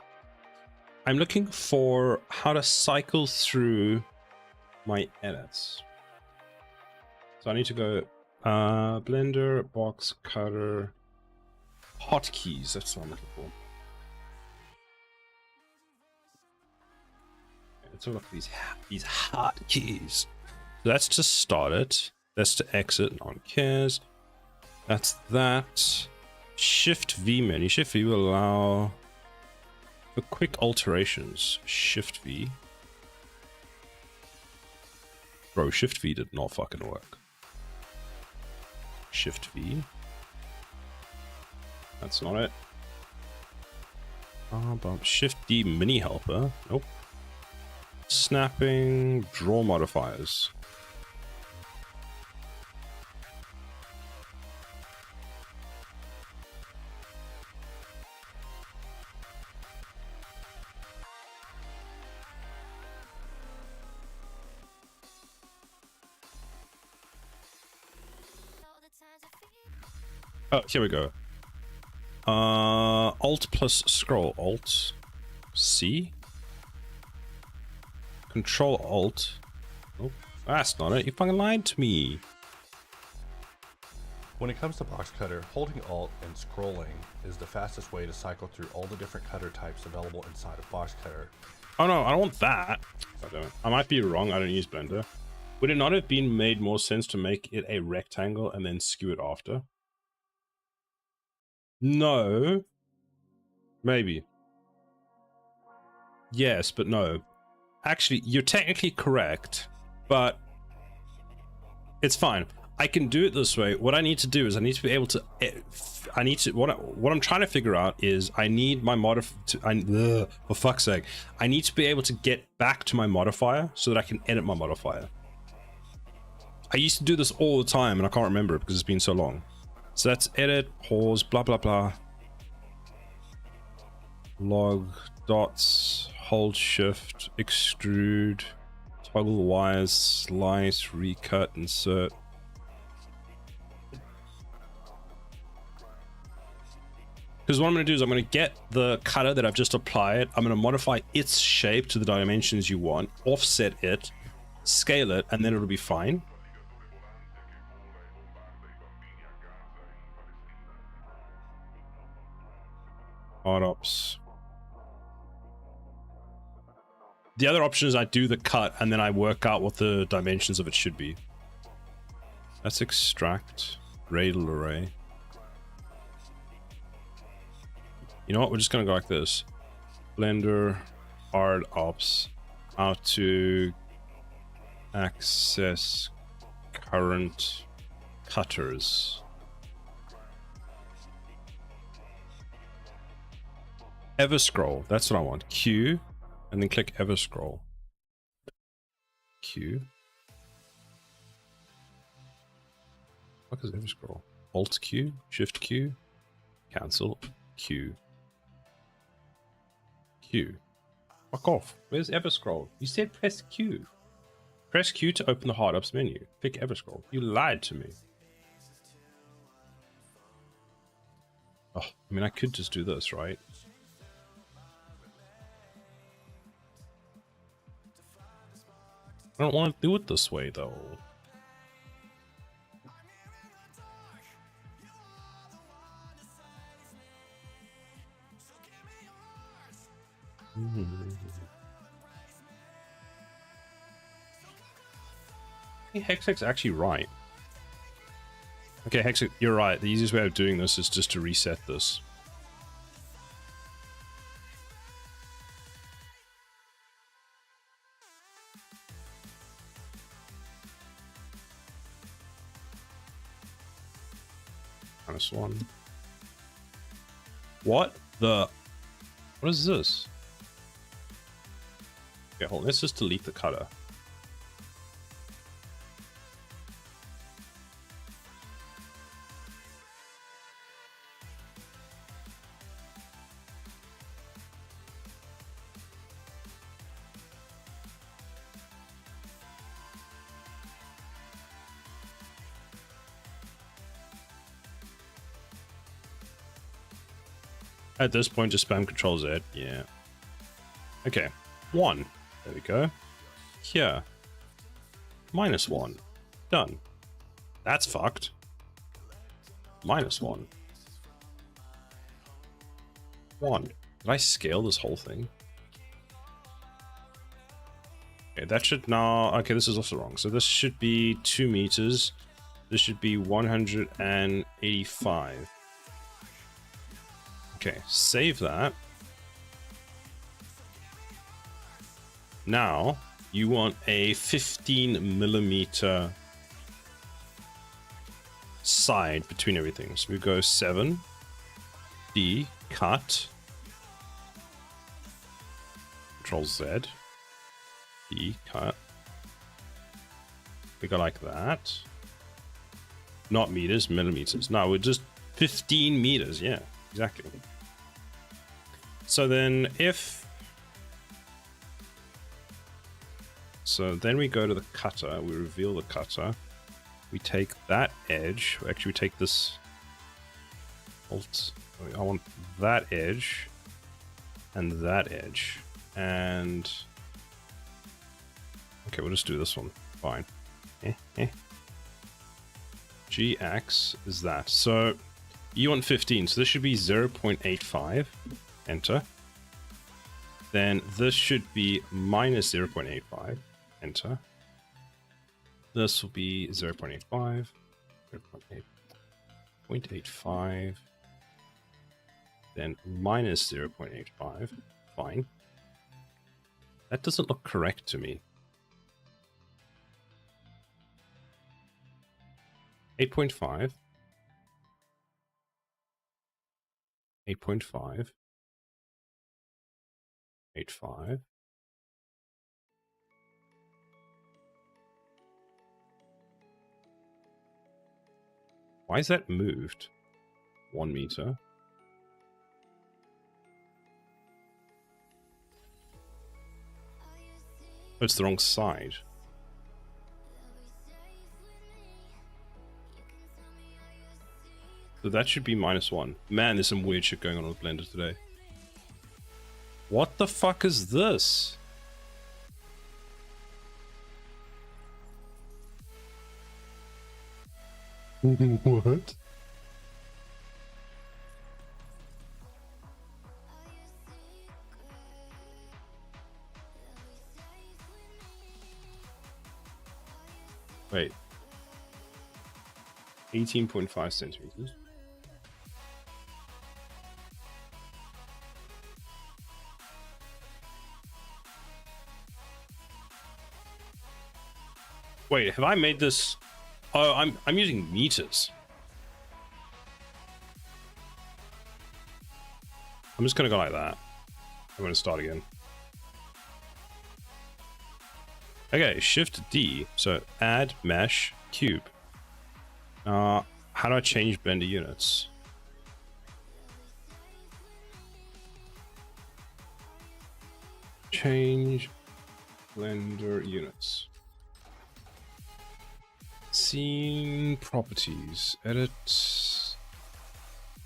I'm looking for how to cycle through my edits. So I need to go Blender, box, cutter, hotkeys. That's what I'm looking for. Let's look at these hotkeys. So that's to start it. That's to exit. No one cares. That's that. Shift V menu. Shift V will allow for quick alterations. Shift V. Bro, Shift V did not fucking work. Shift V. That's not it. Shift D mini helper. Nope. Snapping. Draw modifiers. Oh, here we go. Alt plus scroll. Alt C. Control Alt. Nope, that's not it. You fucking lied to me. When it comes to box cutter, holding Alt and scrolling is the fastest way to cycle through all the different cutter types available inside of box cutter. Oh no, I don't want that. I might be wrong. I don't use Blender. Would it not have been made more sense to make it a rectangle and then skew it after? No. Maybe. Yes, but no. Actually, you're technically correct, but it's fine. I can do it this way. What I need to do is I need to be able to. What I'm trying to figure out is I need my for fuck's sake, I need to be able to get back to my modifier so that I can edit my modifier. I used to do this all the time and I can't remember it because it's been so long. So that's edit, pause, blah blah blah. Log, dots, hold shift, extrude, toggle wires, slice, recut, insert. Because what I'm going to do is I'm going to get the cutter that I've just applied. I'm going to modify its shape to the dimensions you want, offset it, scale it, and then it'll be fine. Hard ops. The other option is I do the cut and then I work out what the dimensions of it should be. Let's extract radial array. You know what? We're just gonna go like this. Blender, hard ops, how to access current cutters. Ever scroll. That's what I want. Q, and then click ever scroll. Q. What is ever scroll? Alt Q, Shift Q, cancel, Q. Q. Fuck off. Where's ever scroll? You said press Q. Press Q to open the hard ops menu. Pick ever scroll. You lied to me. Oh, I mean, I could just do this, right? I don't want to do it this way, though. Hey, Hexex's actually right. Okay, Hex, you're right. The easiest way of doing this is just to reset this. -1. What the? What is this? Okay, hold on. Let's just delete the cutter. At this point, just spam Control Z. Yeah. Okay. 1. There we go. Here. -1. Done. That's fucked. -1. 1. Did I scale this whole thing? Okay, that should now... Okay, this is also wrong. So this should be 2 meters. This should be 185. Okay, save that. Now you want a 15 millimeter side between everything. So we go 7, D, cut, Control Z, D, cut. We go like that. Not meters, millimeters. No, we're just 15 meters. Yeah, exactly. So then so then we go to the cutter, we reveal the cutter, we take that edge, actually we take this, I want that edge, and that edge, and, okay, we'll just do this one, fine. G-ax is that, so you want 15, so this should be 0.85, enter. Then this should be minus 0.85, enter. This will be 0.85, 0.85, then minus 0.85, fine. That doesn't look correct to me. 8.5, 8.5, 8.5. Why is that moved? 1 meter. Oh, it's the wrong side. So that should be -1. Man, there's some weird shit going on with Blender today. What the fuck is this? What? Wait. 18.5 centimeters. Wait, have I made this? Oh, I'm using meters. I'm just gonna go like that. I'm gonna start again. Okay, Shift D. So add mesh cube. How do I change Blender units? Change Blender units. Scene properties. Edit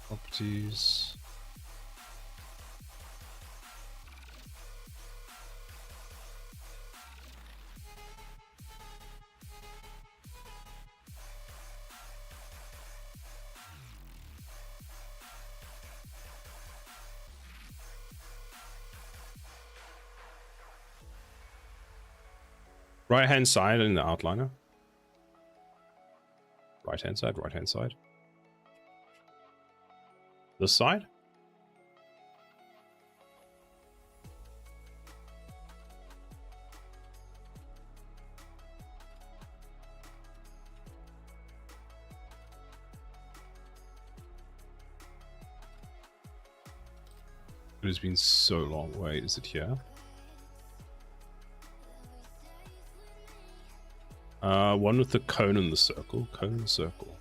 properties. Right hand side in the outliner. Right hand side, right hand side. This side? It has been so long. Wait, is it here? One with the cone and the circle. Cone and circle.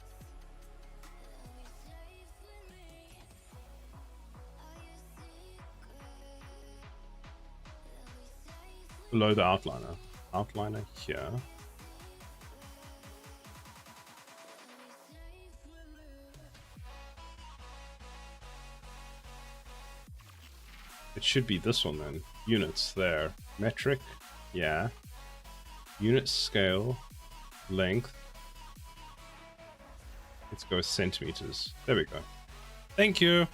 Below the outliner. Outliner here. It should be this one then. Units there. Metric. Yeah. Unit scale. Length. Let's go centimeters. There we go. Thank you.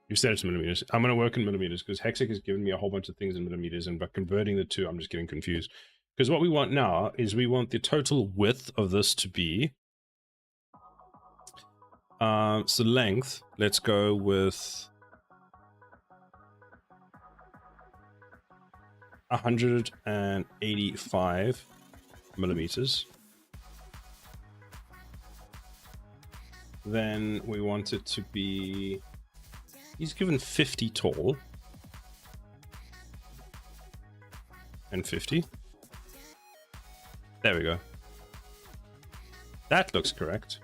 You said it's millimeters. I'm going to work in millimeters because Hexic has given me a whole bunch of things in millimeters, and by converting the two, I'm just getting confused. Because what we want now is we want the total width of this to be... so length, let's go with 185 millimeters. Then we want it to be... He's given 50 tall. And 50. There we go. That looks correct.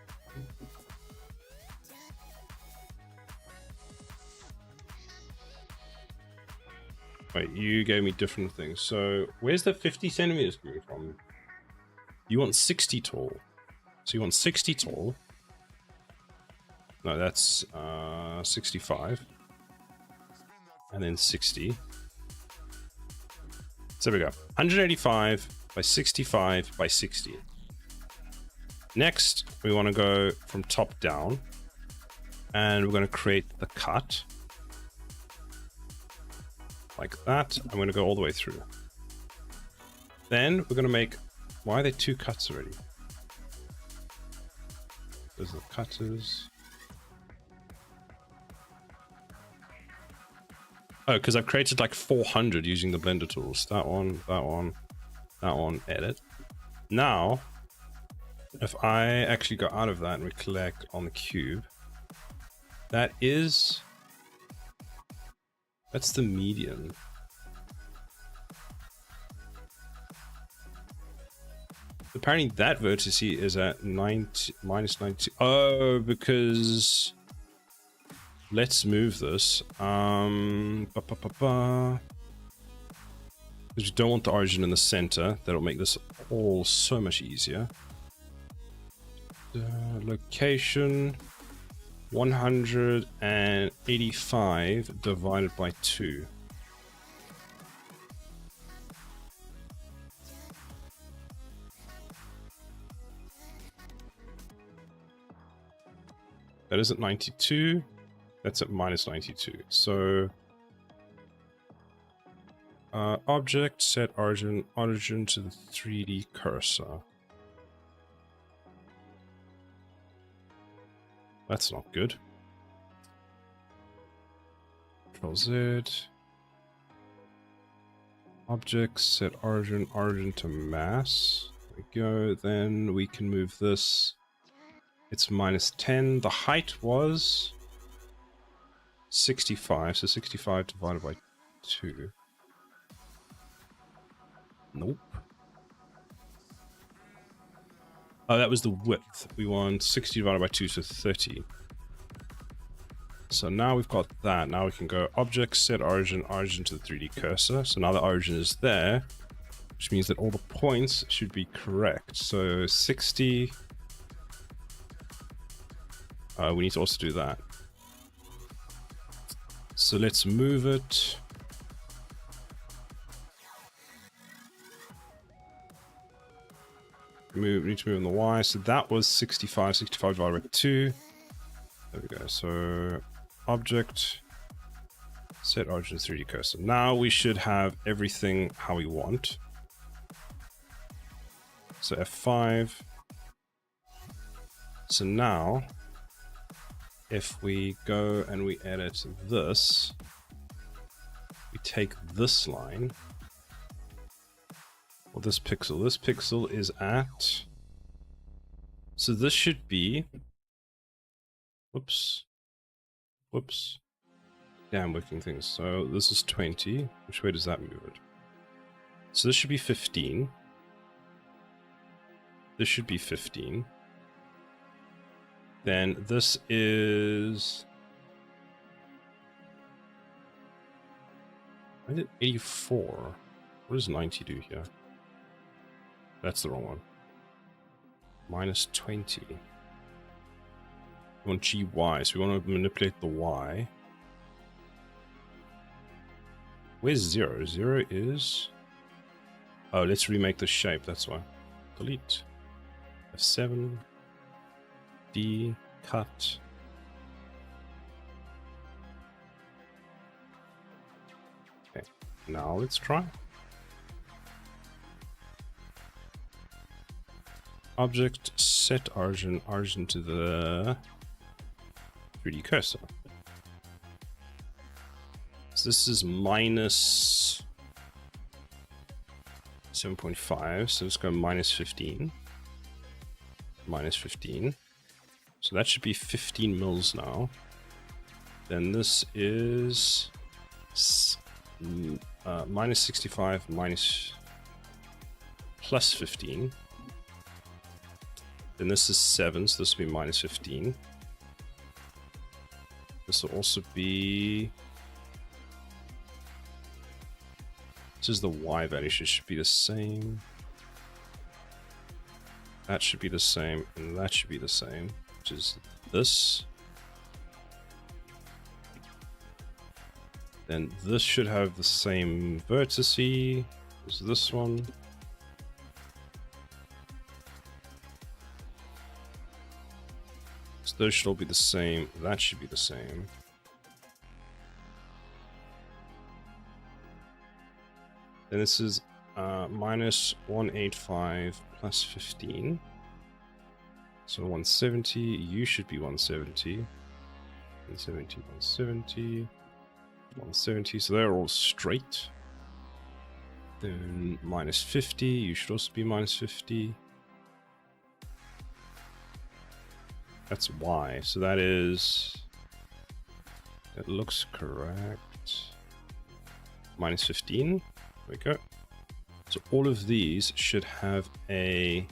Wait, you gave me different things. So where's the 50 centimeters coming from? You want 60 tall. So you want 60 tall. No, that's 65. And then 60. So there we go. 185 by 65 by 60. Next, we want to go from top down. And we're going to create the cut. Like that. I'm going to go all the way through. Then we're going to make... Why are there two cuts already? Those are the cutters. Oh, because I've created like 400 using the Blender tools. That one, that one, that one, edit. Now, if I actually go out of that and we click on the cube, that is... That's the median. Apparently that vertex is at 90, minus 90. Oh, because... Let's move this. Because we don't want the origin in the center. That'll make this all so much easier. Location 185 divided by 2. That is at 92. That's at minus 92. So object, set origin to the 3D cursor. That's not good. Control Z. Object, set origin to mass. There we go. Then we can move this. It's minus 10. The height was 65, so 65 divided by 2. Nope. Oh, that was the width. We want 60 divided by 2, so 30. So now we've got that. Now we can go object, set origin to the 3D cursor. So now the origin is there, which means that all the points should be correct. So 60. We need to also do that. So let's move it. We need to move on the Y. So that was 65 divided by 2. There we go. So object, set origin 3D cursor. Now we should have everything how we want. So F5. So now, if we go and we edit this, we take this line, or this pixel is at, so this should be, whoops, damn working things. So this is 20, which way does that move it? So this should be 15, this should be 15. Then this is... I did 84. What does 90 do here? That's the wrong one. Minus 20. We want GY, so we want to manipulate the Y. Where's 0? 0 is... Oh, let's remake the shape, that's why. Delete. F7. D, cut. Now let's try. Object, set origin to the 3D cursor. So this is minus 7.5, so let's go minus 15. Minus 15. So that should be 15 mils now. Then this is minus 65 minus plus 15. Then this is 7, so this will be minus 15. This will also be... This is the Y value, should be the same. That should be the same, and that should be the same, which is this. Then this should have the same vertice as this one. So those should all be the same. That should be the same. Then this is minus 185 plus 15. So 170. You should be 170. 170, 170. 170, so they're all straight. Then minus 50, you should also be minus 50. That's Y, so that is... That looks correct. Minus 15, there we go. So all of these should have a...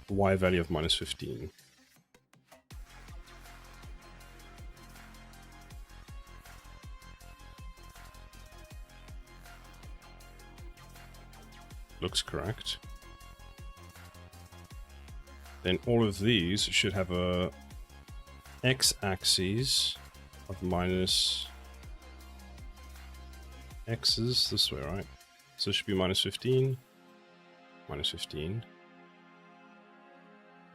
Y value of minus 15. Looks correct. Then all of these should have a x-axis of minus x's this way, right? So it should be minus 15, minus 15.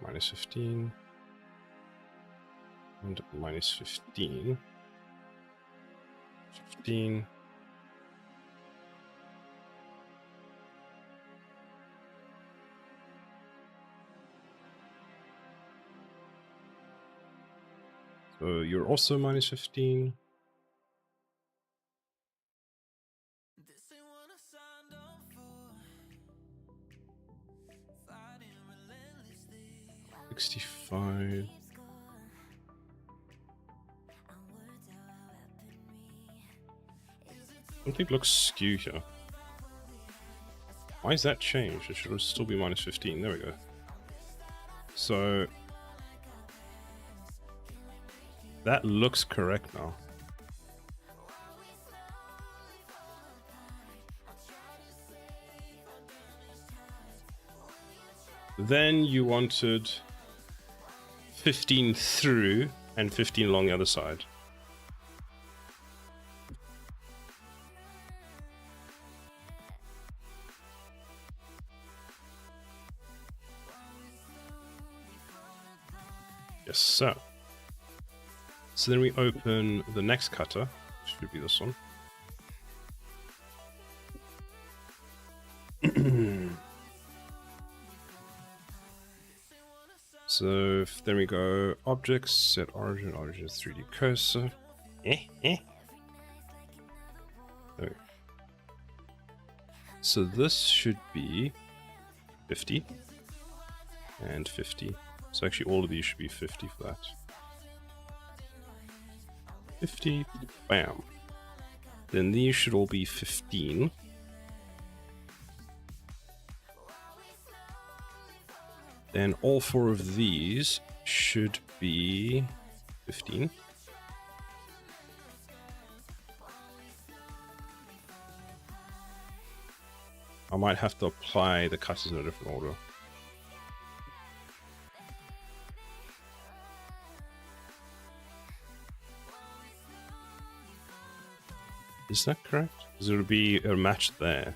Minus 15 and minus 15. 15. So you're also minus 15. This ain't what I signed up for. Fighting relentlessly. 65. Something looks skew here. Why is that changed? It should still be minus 15. There we go. So that looks correct now. Then you wanted 15 through and 15 along the other side. Yes, sir. So then we open the next cutter, which should be this one. So then we go objects, set origin, origin 3D cursor. There. So this should be 50 and 50. So actually all of these should be 50 for that. 50, bam. Then these should all be 15. Then all four of these should be 15. I might have to apply the cutters in a different order. Is that correct? Because it would be a match there.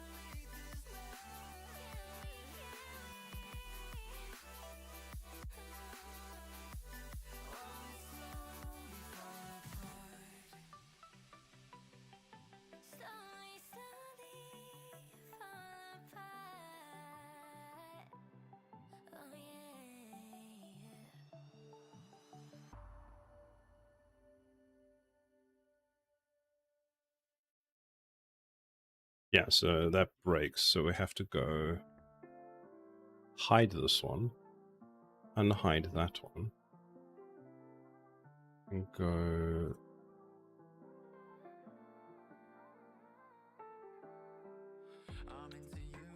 Yeah, so that breaks. So we have to go hide this one, unhide that one, and go. I'm into you,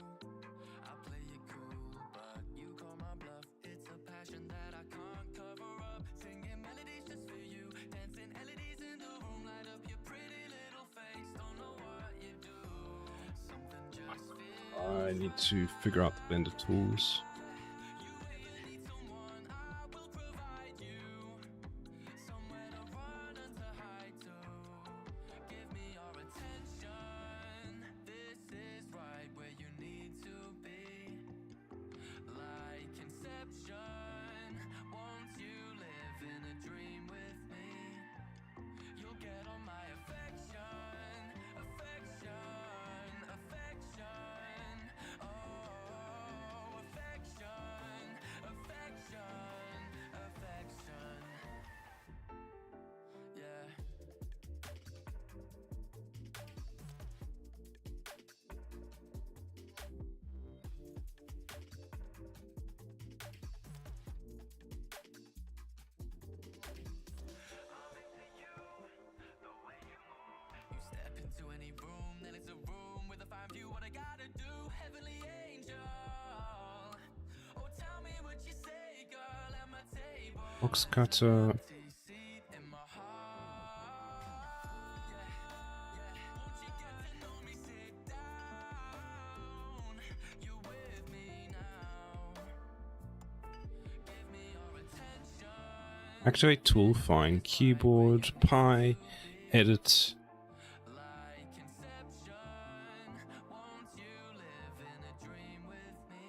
I play it cool, but you call my bluff. It's a passion that I can't cover up. Singing melodies just for you, dancing LEDs in the room, light up your pretty little face. Don't know what you do, something just feels I need to figure out the blender tools. you really need someone. I will provide you somewhere to run and to hide to. Give me your attention. This is right where you need to be. Like Inception. Won't you live in a dream with me? You'll get all my affection, affection, affection. Oh, affection, affection, affection. Yeah. You step into any room, then it's a room with a fine view. What I gotta do, heavenly angel. Oh, tell me what you say, girl, at my table. Box cutter. Empty seat in my heart. Yeah. Won't you get to know me? Sit down. You with me now? Give me your attention. Activate tool, find keyboard, pi, edit. Like Inception. Won't you live in a dream with me?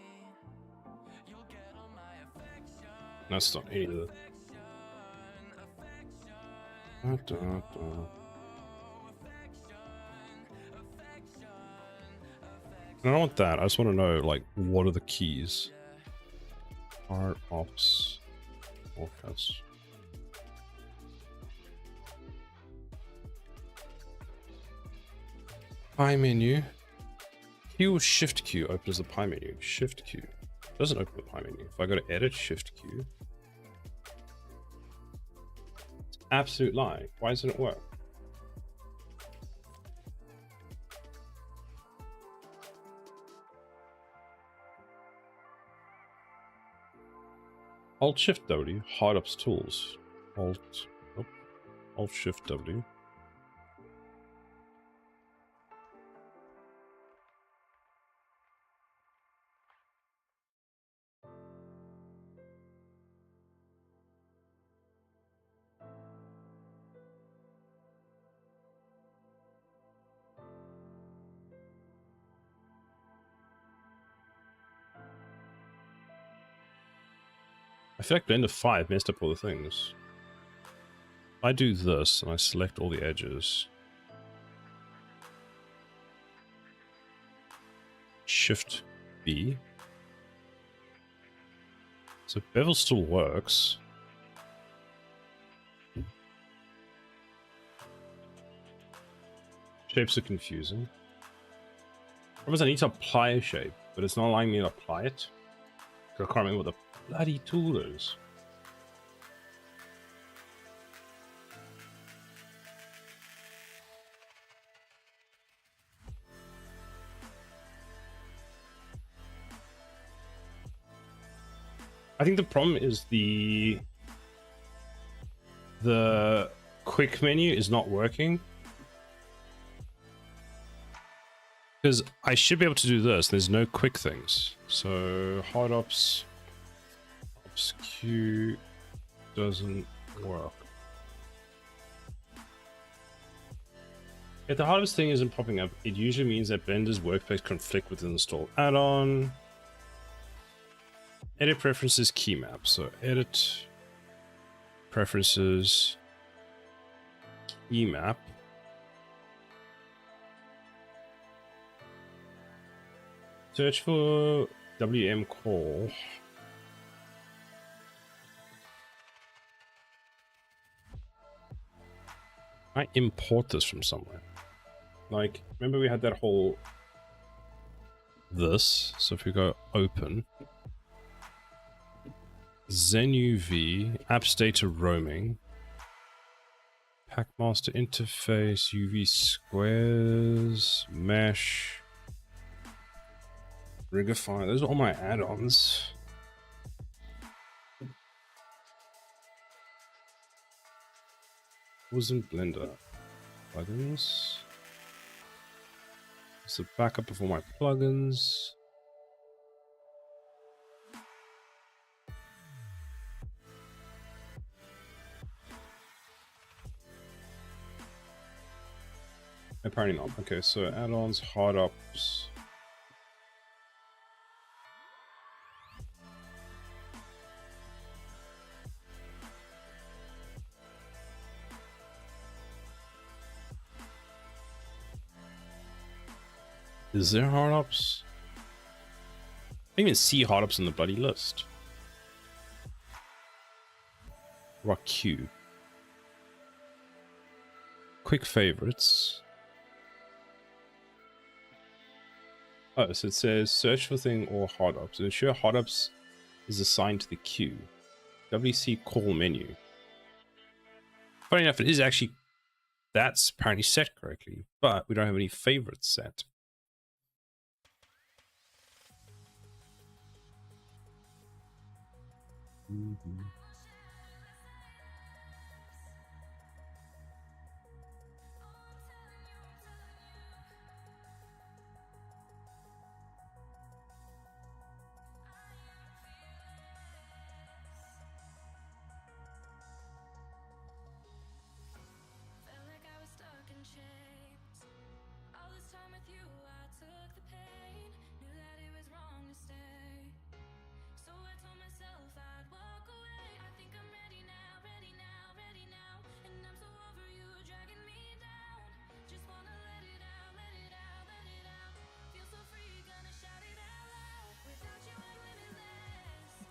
You'll get all my affection. That's not either. Da, da, da. I don't want that. I just want to know, like, what are the keys? Art, ops, forecast. Pie menu. Q or Shift Q opens the pie menu. Shift Q doesn't open the pie menu. If I go to edit, Shift Q. It's an absolute lie. Why doesn't it work? Alt Shift W, hard ups tools. Alt Shift W. I feel like Blender 5 messed up all the things. If I do this and I select all the edges, Shift B. So bevel still works. Shapes are confusing. Problem is I need to apply a shape, but it's not allowing me to apply it. I can't remember what the bloody tool is. I think the problem is the quick menu is not working. Because I should be able to do this. There's no quick things. So hard ops Q doesn't work. If the hardest thing isn't popping up, it usually means that Blender's workplace conflict with an installed add-on. Edit preferences key map. So edit preferences key map. Search for WM call. I import this from somewhere. Like, remember we had that whole this. So if we go open, Zen UV, apps data roaming, Packmaster interface, UV squares, mesh, Rigify. Those are all my add-ons. What was in Blender? Plugins. It's a backup of all my plugins. Apparently not. Okay, so add-ons, hard ups. Is there hard ups? I didn't even see hard ups in the bloody list. Rock Q. Quick favorites. Oh, so it says search for thing or hard ups. Ensure hard ups is assigned to the queue. WC call menu. Funny enough, it is actually, that's apparently set correctly, but we don't have any favorites set. Felt like I was stuck in chains. All this time with you, I took the pain. Knew that it was wrong to stay. So I told myself I'd walk away. I think I'm ready now, ready now, ready now. And I'm so over you dragging me down. Just wanna let it out, let it out, let it out. Feel so free, gonna shout it out loud. Without you, I'm limitless.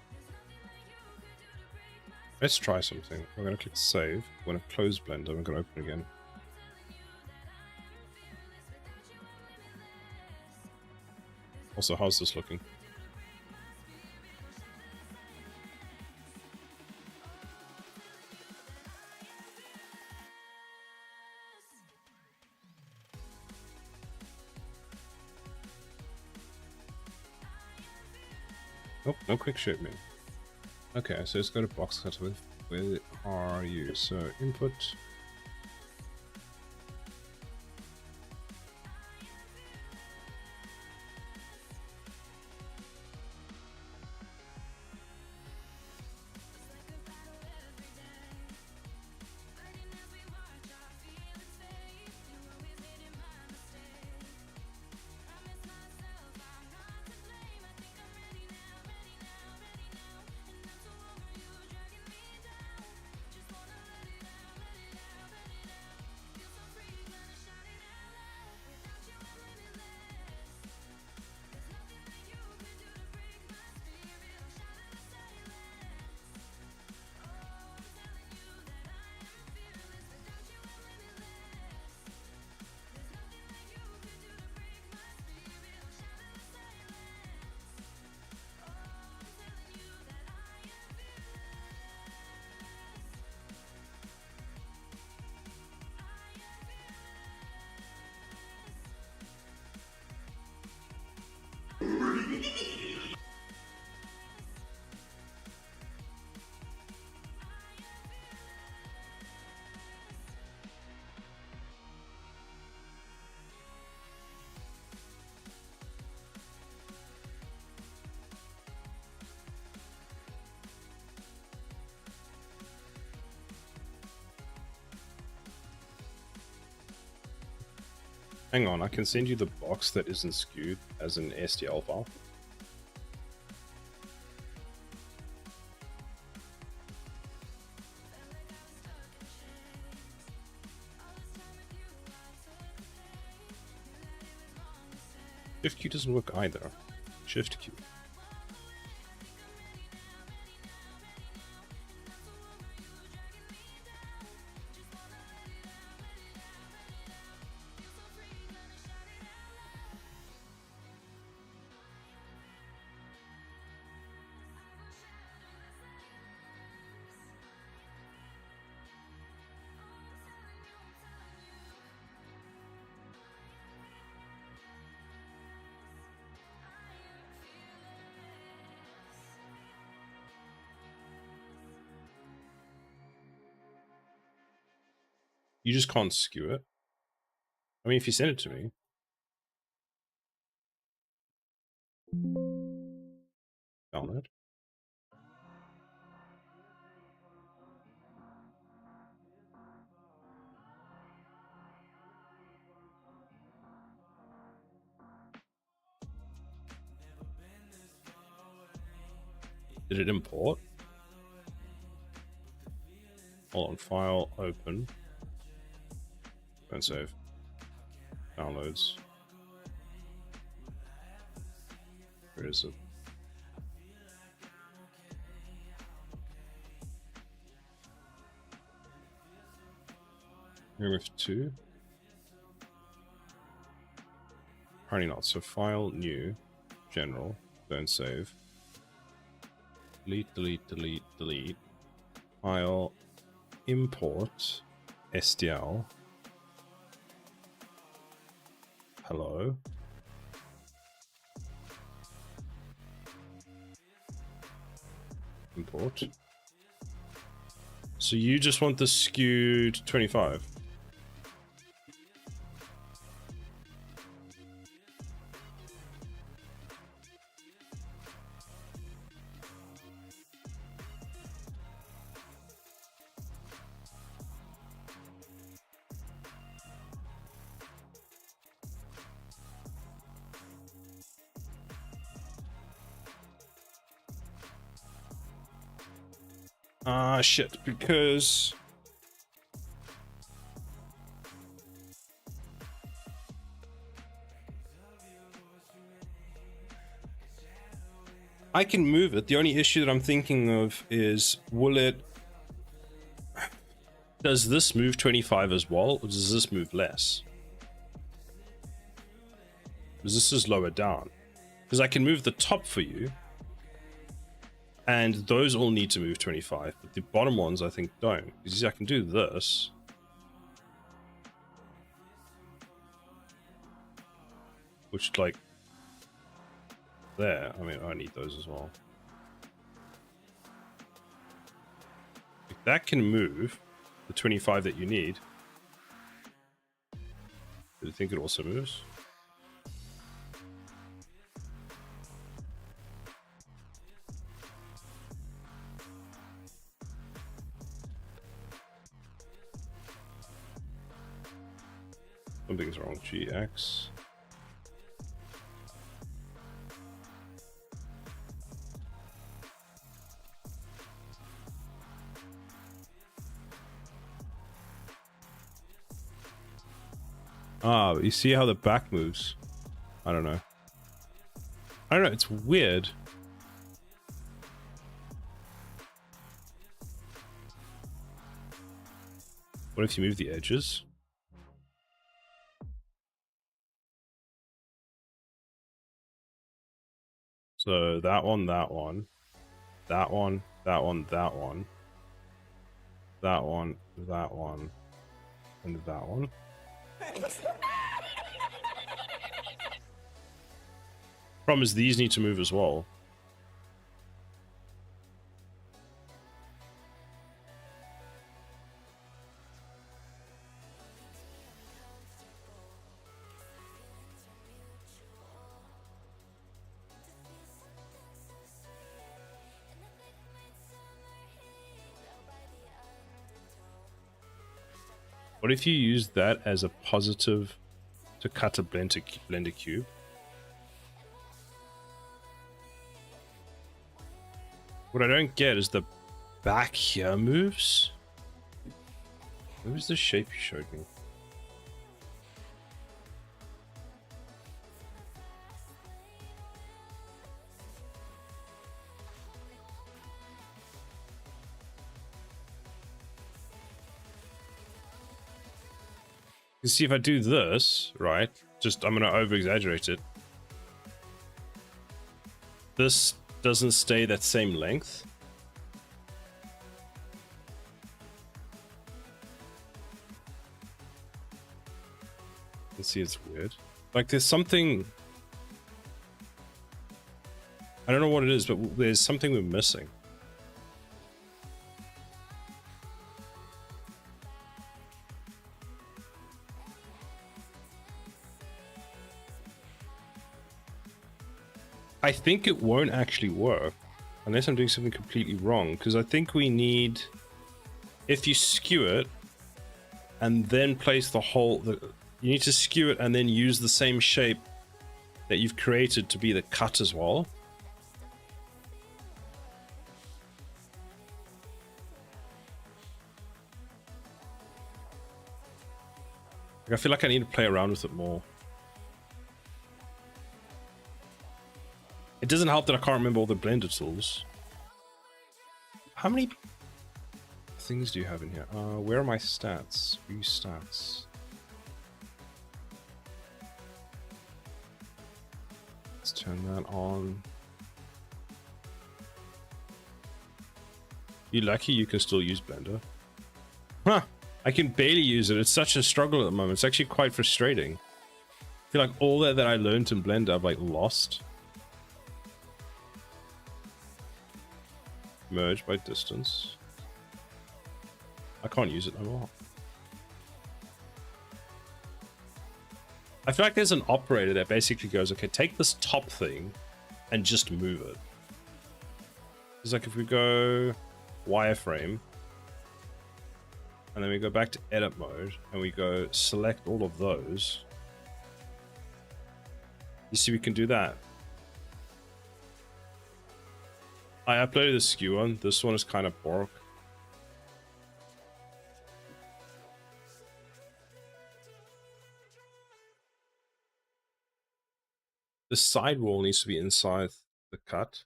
There's nothing like you could do to break my Let's try something. We're going to click save. We're going to close Blender. We're going to open again. Also, how's this looking? Oh, no quick shape man. Okay, so let's go to box cutter with where are you? So input. Hang on, I can send you the box that isn't skewed as an STL file. Shift Q doesn't work either. Shift Q. You just can't skew it. I mean, if you send it to me. Download. Did it import? Hold on, file, open. Don't save. Downloads. Where is it? UE5 Apparently not. So file, new, general, don't save. Delete, delete, delete, delete. File, import, STL. Hello. Import. So you just want the skewed 25? Ah, shit, because I can move it. The only issue that I'm thinking of is, does this move 25 as well, or does this move less? Because this is lower down. Because I can move the top for you, and those all need to move 25, but the bottom ones I think don't. Because you see, I can do this. Which, like, there. I mean, I need those as well. If that can move the 25 that you need, do you think it also moves? Something's wrong. GX. Ah, but you see how the back moves? I don't know. I don't know, it's weird. What if you move the edges? So that one, that one, that one, that one, that one, that one, that one, and that one. Problem is these need to move as well. What if you use that as a positive to cut a blender cube? What I don't get is the back here moves. What was the shape you showed me? You see, if I do this, right, I'm gonna over exaggerate it. This doesn't stay that same length. Let's see, it's weird. Like there's something, I don't know what it is, but there's something we're missing. I think it won't actually work unless I'm doing something completely wrong, because I think we need, if you skew it and then place the whole, you need to skew it and then use the same shape that you've created to be the cut as well. I feel like I need to play around with it more. It doesn't help that I can't remember all the Blender tools. How many things do you have in here? Where are my stats? View stats. Let's turn that on. You lucky you can still use Blender. Huh! I can barely use it. It's such a struggle at the moment. It's actually quite frustrating. I feel like all that I learned in Blender I've like lost. Merge by distance. I can't use it no more. I feel like there's an operator that basically goes, okay, take this top thing and just move it. It's like if we go wireframe and then we go back to edit mode and we go select all of those, you see we can do that. I uploaded the skew one. This one is kind of bork. The sidewall needs to be inside the cut.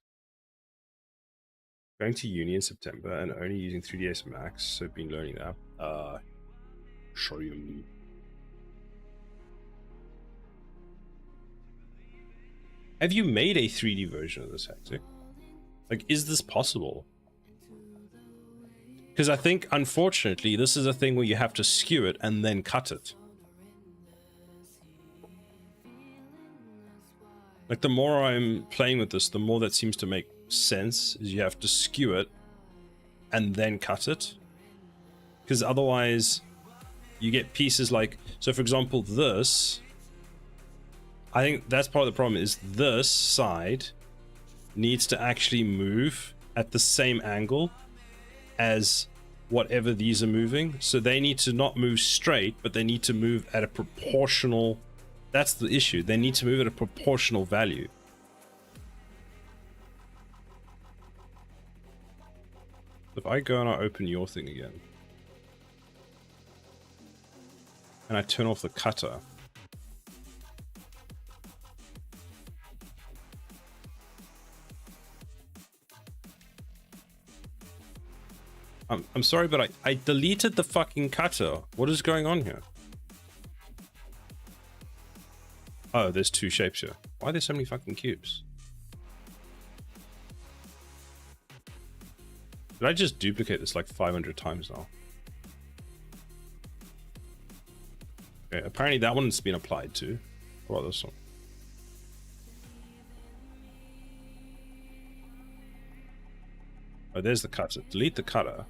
Going to uni in September and only using 3ds Max, so I've been learning that. Show you. Have you made a 3D version of this, Hectic? Like, is this possible? Because I think, unfortunately, this is a thing where you have to skew it and then cut it. Like, the more I'm playing with this, the more that seems to make sense, is you have to skew it and then cut it. Because otherwise, you get pieces like... So, for example, this... I think that's part of the problem, is this side needs to actually move at the same angle as whatever these are moving. So they need to not move straight, but they need to move at a proportional... That's the issue. They need to move at a proportional value. If I go and I open your thing again, and I turn off the cutter, I'm sorry, but I deleted the fucking cutter. What is going on here? Oh, there's two shapes here. Why are there so many fucking cubes? Did I just duplicate this like 500 times now? Okay, apparently that one's been applied to. What about this one? Oh, there's the cutter. Delete the cutter.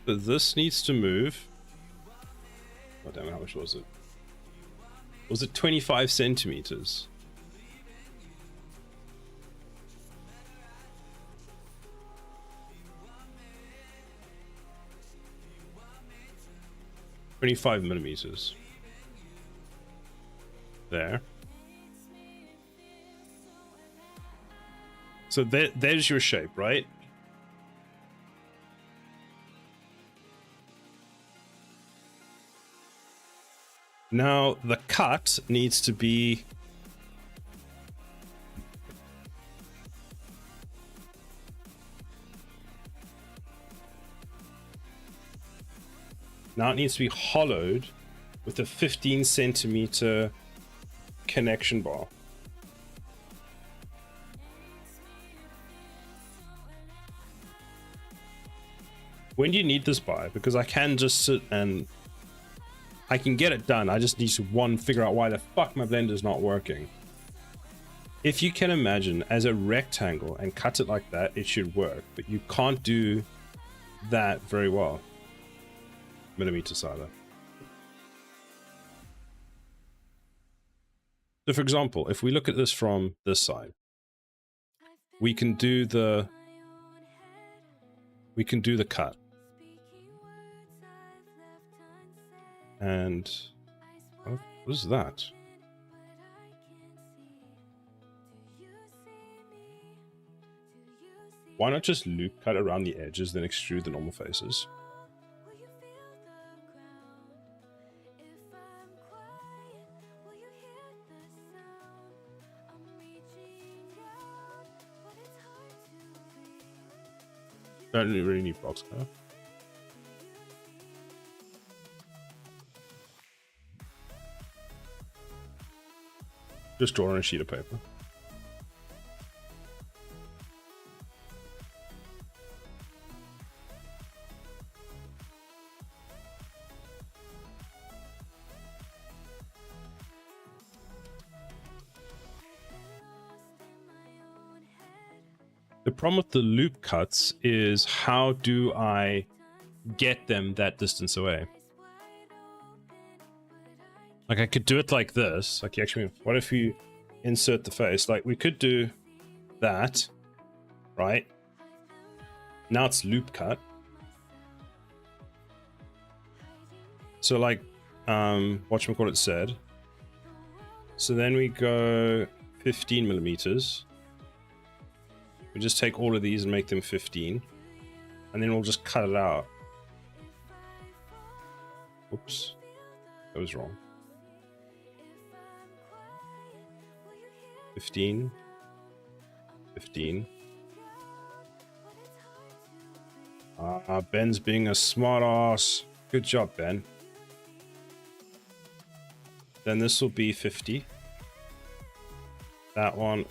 So this needs to move. Oh damn it, how much was it? Was it 25 centimeters? $25 millimeters. There. So there's your shape, right? Now the cut needs to be hollowed with a 15 centimeter connection bar. When do you need this by? Because I can just sit and I can get it done. I just need to figure out why the fuck my Blender's not working. if you can imagine as a rectangle and cut it like that, it should work, but you can't do that very well. Millimeters either. So for example, if we look at this from this side, we can do the cut. And what is that? Why not just loop cut around the edges, then extrude the normal faces? Don't really need box cutter. Just draw on a sheet of paper. The problem with the loop cuts is how do I get them that distance away? Like I could do it like this. Like actually, what if you insert the face? Like we could do that, right? Now it's loop cut. So like, whatchamacallit said. So then we go 15 millimeters. We just take all of these and make them 15. And then we'll just cut it out. Oops. That was wrong. 15. 15. Ben's being a smart ass. Good job, Ben. Then this will be 50. That one,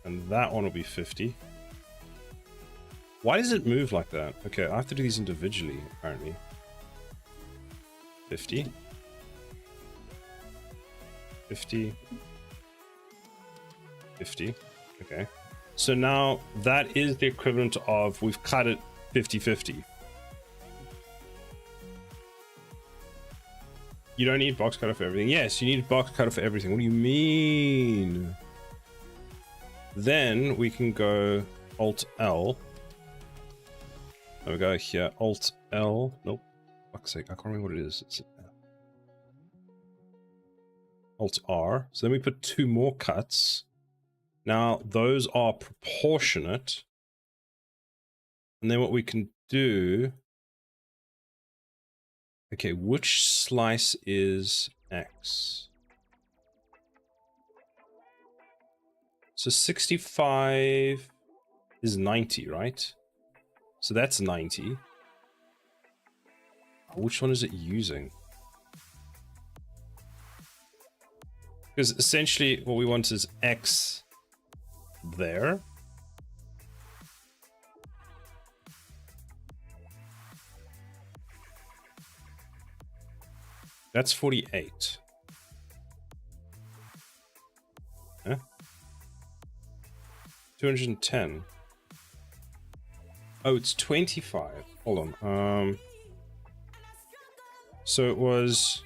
and that one will be 50. Why does it move like that? Okay, I have to do these individually, apparently. 50. 50. 50. Okay. So now that is the equivalent of we've cut it 50-50. You don't need box cutter for everything. Yes, you need box cutter for everything. What do you mean? Then we can go Alt L. There we go here. Alt L. Nope. Fuck's sake. I can't remember what it is. It's Alt R. So then we put 2 more cuts. Now those are proportionate. And then what we can do. Okay, which slice is X? So 65 is 90, right? So that's 90. Which one is it using? Because essentially what we want is X there. That's 48. Huh? 210. Oh, it's 25. Hold on. So it was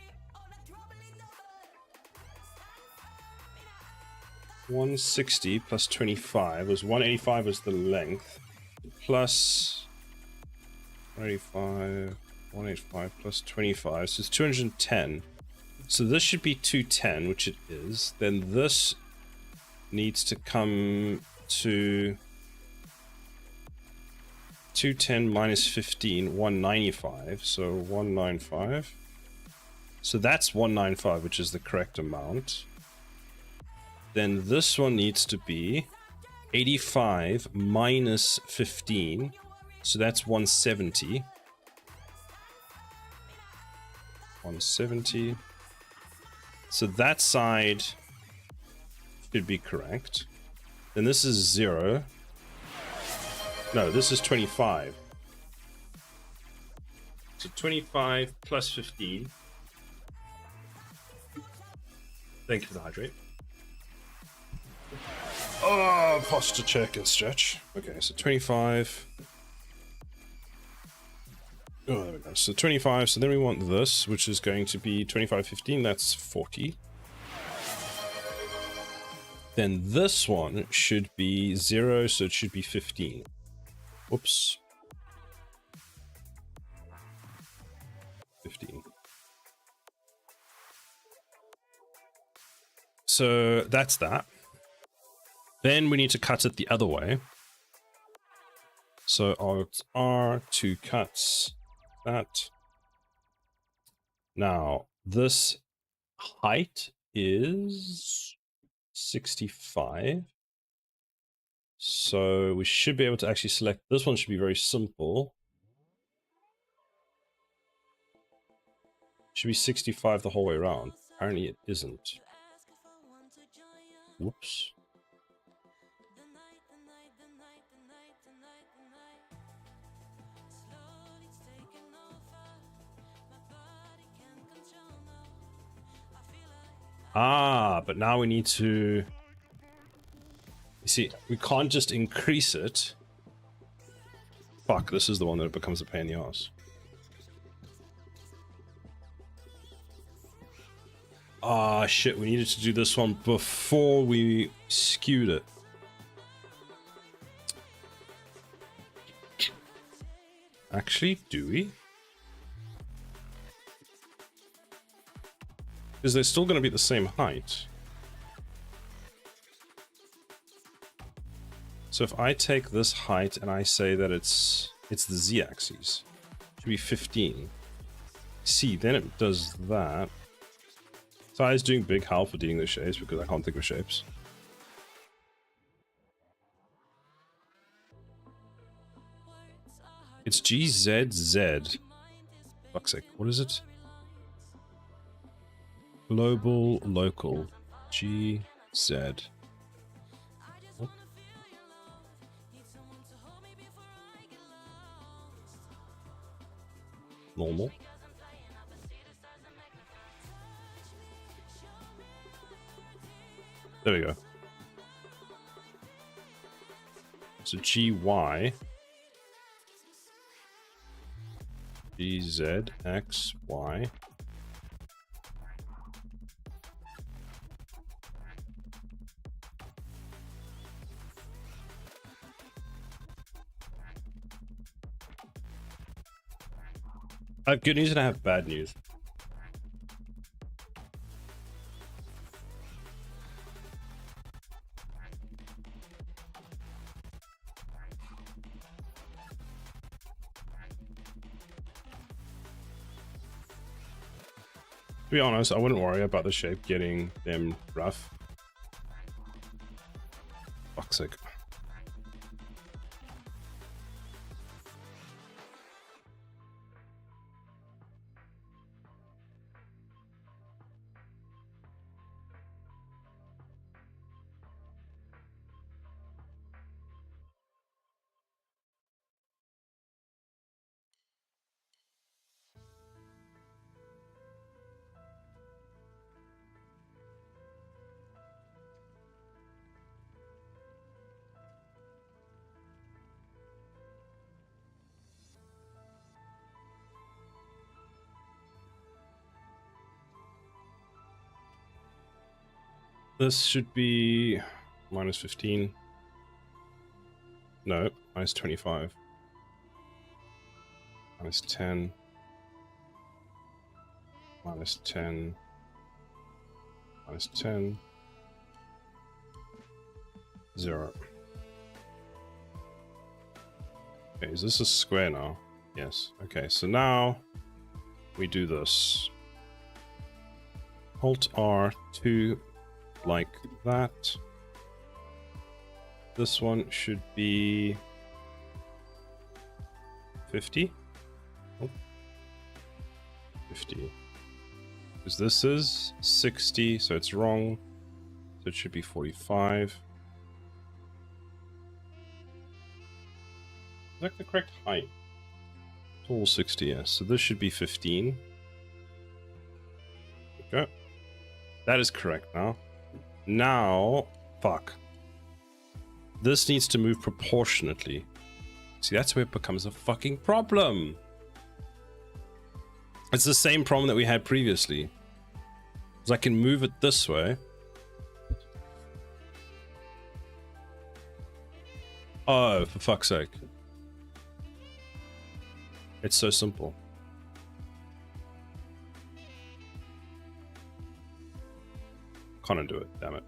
160 plus 25 was 185 was the length plus 185 plus 25, so it's 210. So this should be 210, which it is. Then this needs to come to 210 minus 15, 195, so 195. So that's 195, which is the correct amount. Then this one needs to be 85 minus 15, so that's 170. 170. So that side should be correct. Then this is 0. No, this is 25. So 25 plus 15. Thank you for the hydrate. Oh, posture check and stretch. Okay, so 25. Oh, there we go. So 25. So then we want this, which is going to be 25, 15. That's 40. Then this one should be 0, so it should be 15. Whoops. 15. So that's that. Then we need to cut it the other way. So Alt R to cut that. Now, this height is 65. So we should be able to actually select, this one should be very simple. Should be 65 the whole way around. Apparently it isn't. Whoops. Ah, but now we need to... You see, we can't just increase it. Fuck, this is the one that becomes a pain in the ass. Ah, shit, we needed to do this one before we skewed it. Actually, do we? Because they're still going to be the same height. So if I take this height and I say that it's the z-axis, it should be 15. See, then it does that. So I was doing big help for dealing with shapes because I can't think of shapes. It's GZZ. Fuck's sake, what is it? Global local. GZ. Oh. Normal. There we go. So GY. GZ, X, Y. I have good news and I have bad news. To be honest, I wouldn't worry about the shape getting them rough. Fuck's sake. This should be minus 15. No, minus 25. Minus 10. Minus 10. Minus 10. 0. Okay, is this a square now? Yes. Okay, so now we do this. Alt R2 like that. This one should be 50. Oh. 50. Because this is 60, so it's wrong. So it should be 45. Is that the correct height? It's all 60, yes. So this should be 15. Okay. That is correct now. Now, fuck. This needs to move proportionately. See, that's where it becomes a fucking problem. It's the same problem that we had previously. Because I can move it this way. Oh, for fuck's sake. It's so simple. Can't undo it, damn it.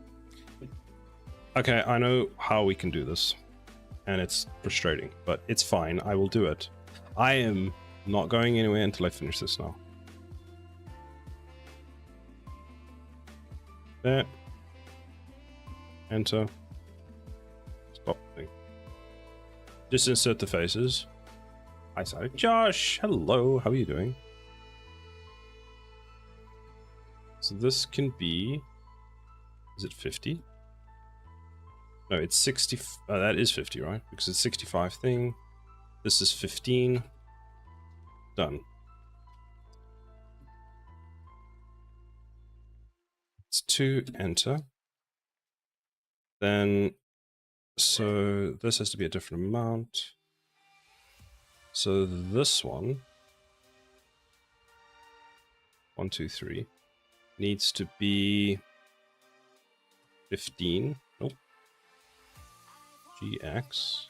Okay, I know how we can do this. And it's frustrating, but it's fine. I will do it. I am not going anywhere until I finish this now. There. Enter. Stop thing. Just insert the faces. Hi, sorry. Josh, hello. How are you doing? So this can be... Is it 50? No, it's 60. That is 50, right? Because it's 65 thing. This is 15. Done. It's 2, enter. Then, so this has to be a different amount. So this one, 1, 2, 3, needs to be 15. Nope. GX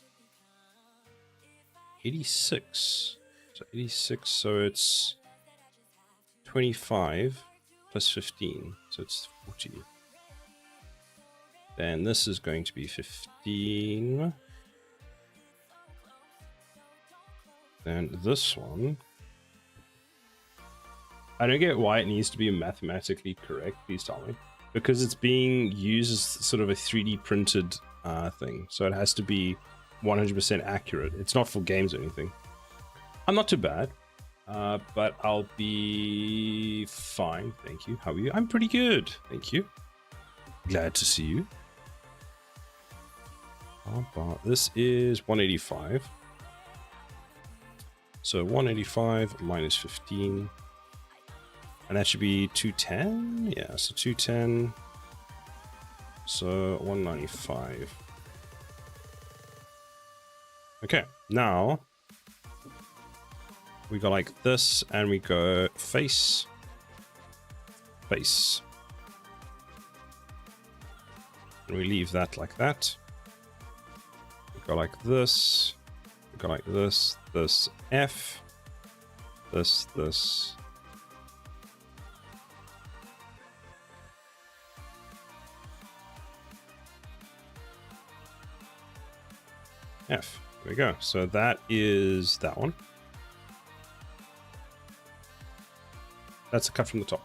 86. So 86, so it's 25 plus 15, so it's 40. Then this is going to be 15. Then this one, I don't get why it needs to be mathematically correct, please tell me. Because it's being used as sort of a 3D printed thing, so it has to be 100% accurate. It's not for games or anything. I'm not too bad, but I'll be fine. Thank you. How are you? I'm pretty good. Thank you. Glad to see you. This is 185. So 185 minus 15. And that should be 210? Yeah, so 210. So 195. Okay, now we go like this and we go face, face. And we leave that like that. We go like this. We go like this. This F. This. F. There we go. So that is that one. That's a cut from the top.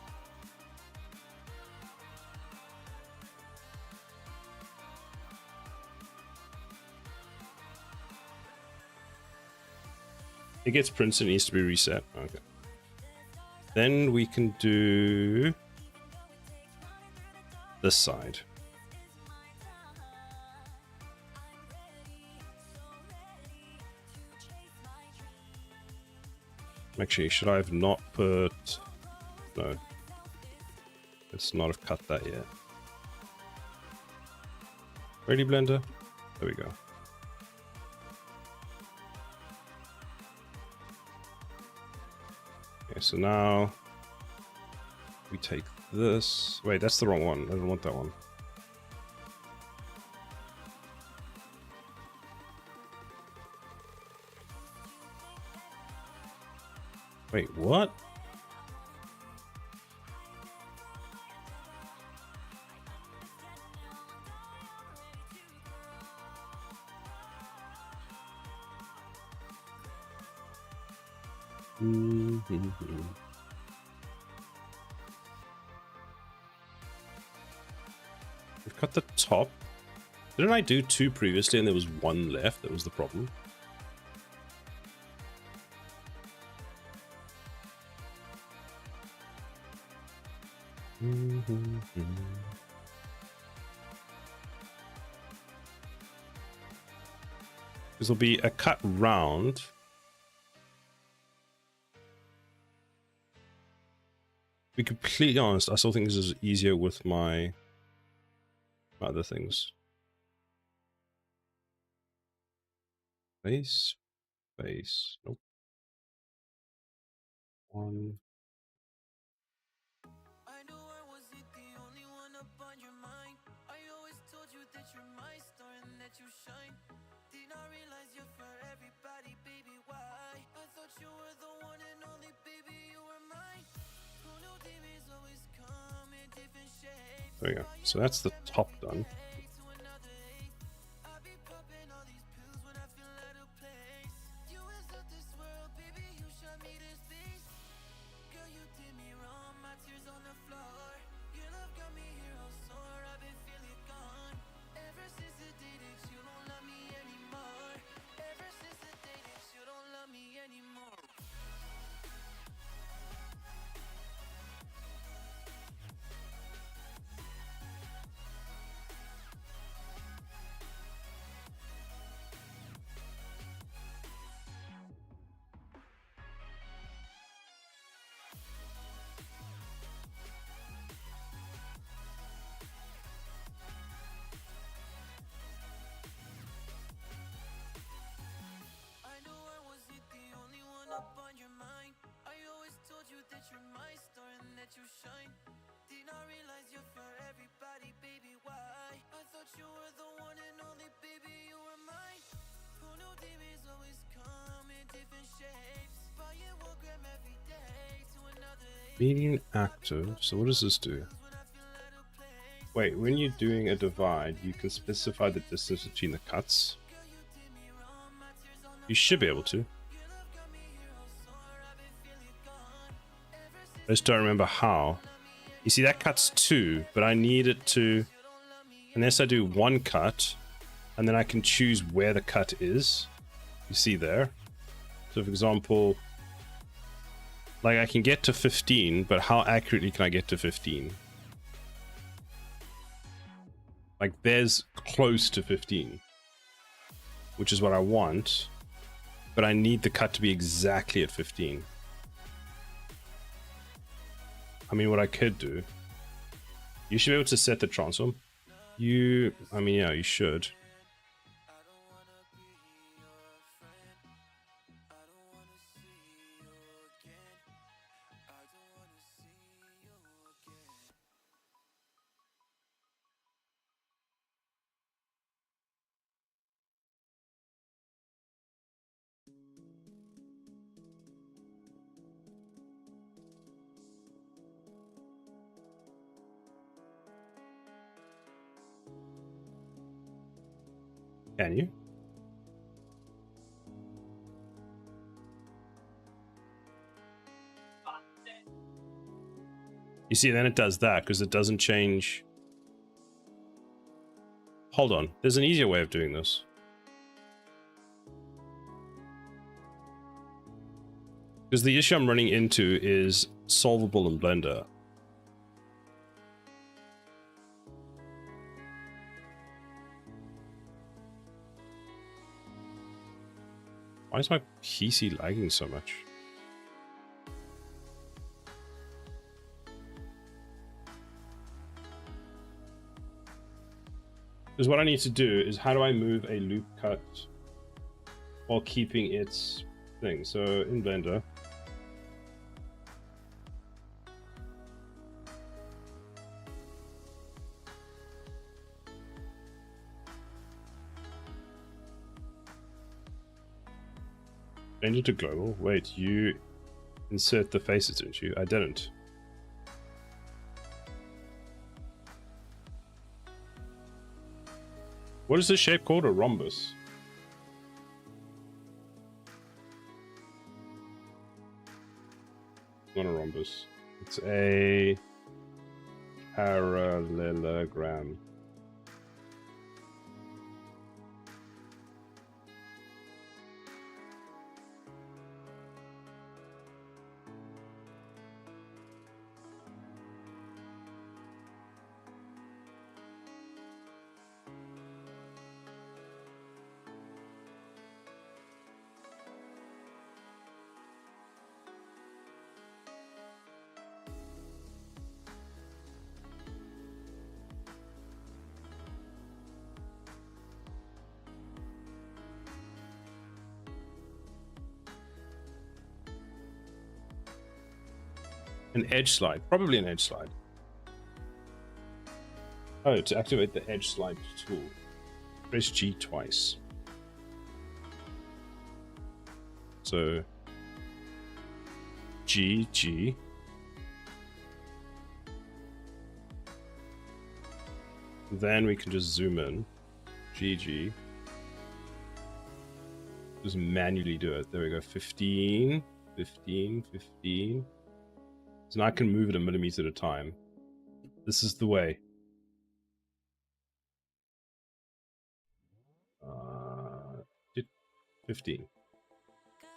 It gets printed, it needs to be reset. Okay. Then we can do this side. Actually, should I have not put... No. Let's not have cut that yet. Ready, Blender? There we go. Okay, so now we take this. Wait, that's the wrong one. I don't want that one. Wait, what? We've cut the top. Didn't I do 2 previously and there was 1 left? That was the problem. This will be a cut round. To be completely honest, I still think this is easier with my other things. Face, face. Nope. One. I knew I wasn't the only one up on your mind. I always told you that you're my star and that you shine. Did not realize you're for everybody, baby, why? I thought you were the one and only, baby, you were mine. Who knew demons always come in different shapes? There we go. So that's the top done. To another eighth. I be popping all these pills when I feel out of place. You is of this world, baby, you shot me to space. Girl, you did me wrong, my tears on the floor. Your love got me here all sore, I've been feeling gone. Ever since the day that you don't love me anymore. Ever since the day that you don't love me anymore. I knew I wasn't the only one up on your mind. I always told you that you're my star and that you shine. Did not realize you're for everybody, baby, why? I thought you were the one and only, baby, you were mine. Who knew demons always come in different shapes? Buy it 1 gram every day to another eight. Median active. So what does this do? Wait, when you're doing a divide, you can specify the distance between the cuts. You should be able to. I just don't remember how. You see, that cuts 2, but I need it to... Unless I do 1 cut, and then I can choose where the cut is. You see there? So, for example, like I can get to 15, but how accurately can I get to 15? Like, there's close to 15, which is what I want, but I need the cut to be exactly at 15. I mean, what I could do, you should be able to set the transform. I mean, yeah, you should. Can you? You see, then it does that because it doesn't change. Hold on. There's an easier way of doing this. Because the issue I'm running into is solvable in Blender. Why is my PC lagging so much? Because what I need to do is how do I move a loop cut while keeping its thing? So in Blender, change it to global. Wait, you insert the faces, didn't you? I didn't. What is this shape called? A rhombus. Not a rhombus. It's a parallelogram. An edge slide. Probably an edge slide. Oh, to activate the edge slide tool, press G twice. So G, G. Then we can just zoom in. G, G. Just manually do it. There we go. 15, 15, 15. So now I can move it a millimeter at a time. This is the way. 15.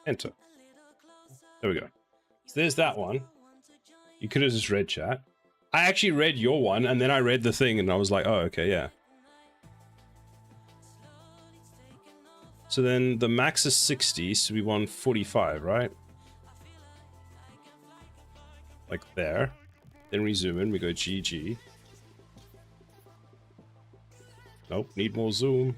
Enter. There we go. So there's that one. You could have just read chat. I actually read your one, and then I read the thing, and I was like, oh, okay, yeah. So then the max is 60, so we want 45, right? Like there. Then we zoom in, we go GG. Nope, need more zoom.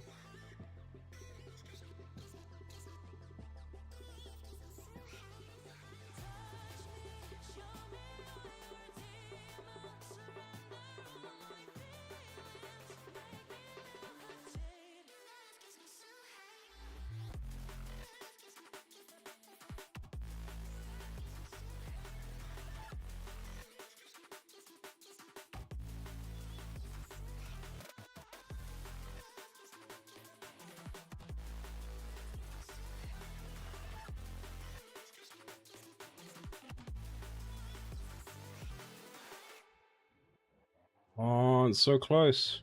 Oh, it's so close.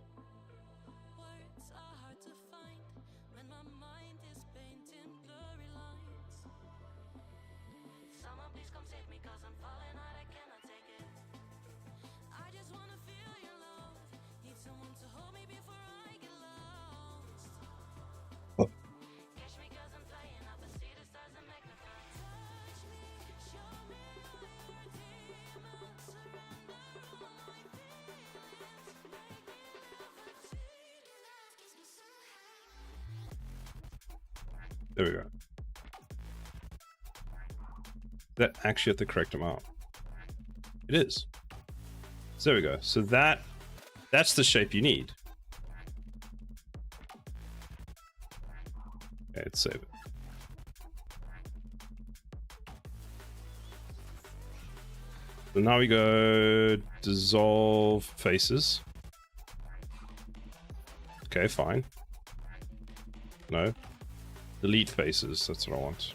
There we go. That actually at the correct amount. It is. So there we go. So that's the shape you need. Okay, let's save it. So now we go dissolve faces. Okay, fine. No. Delete faces, that's what I want.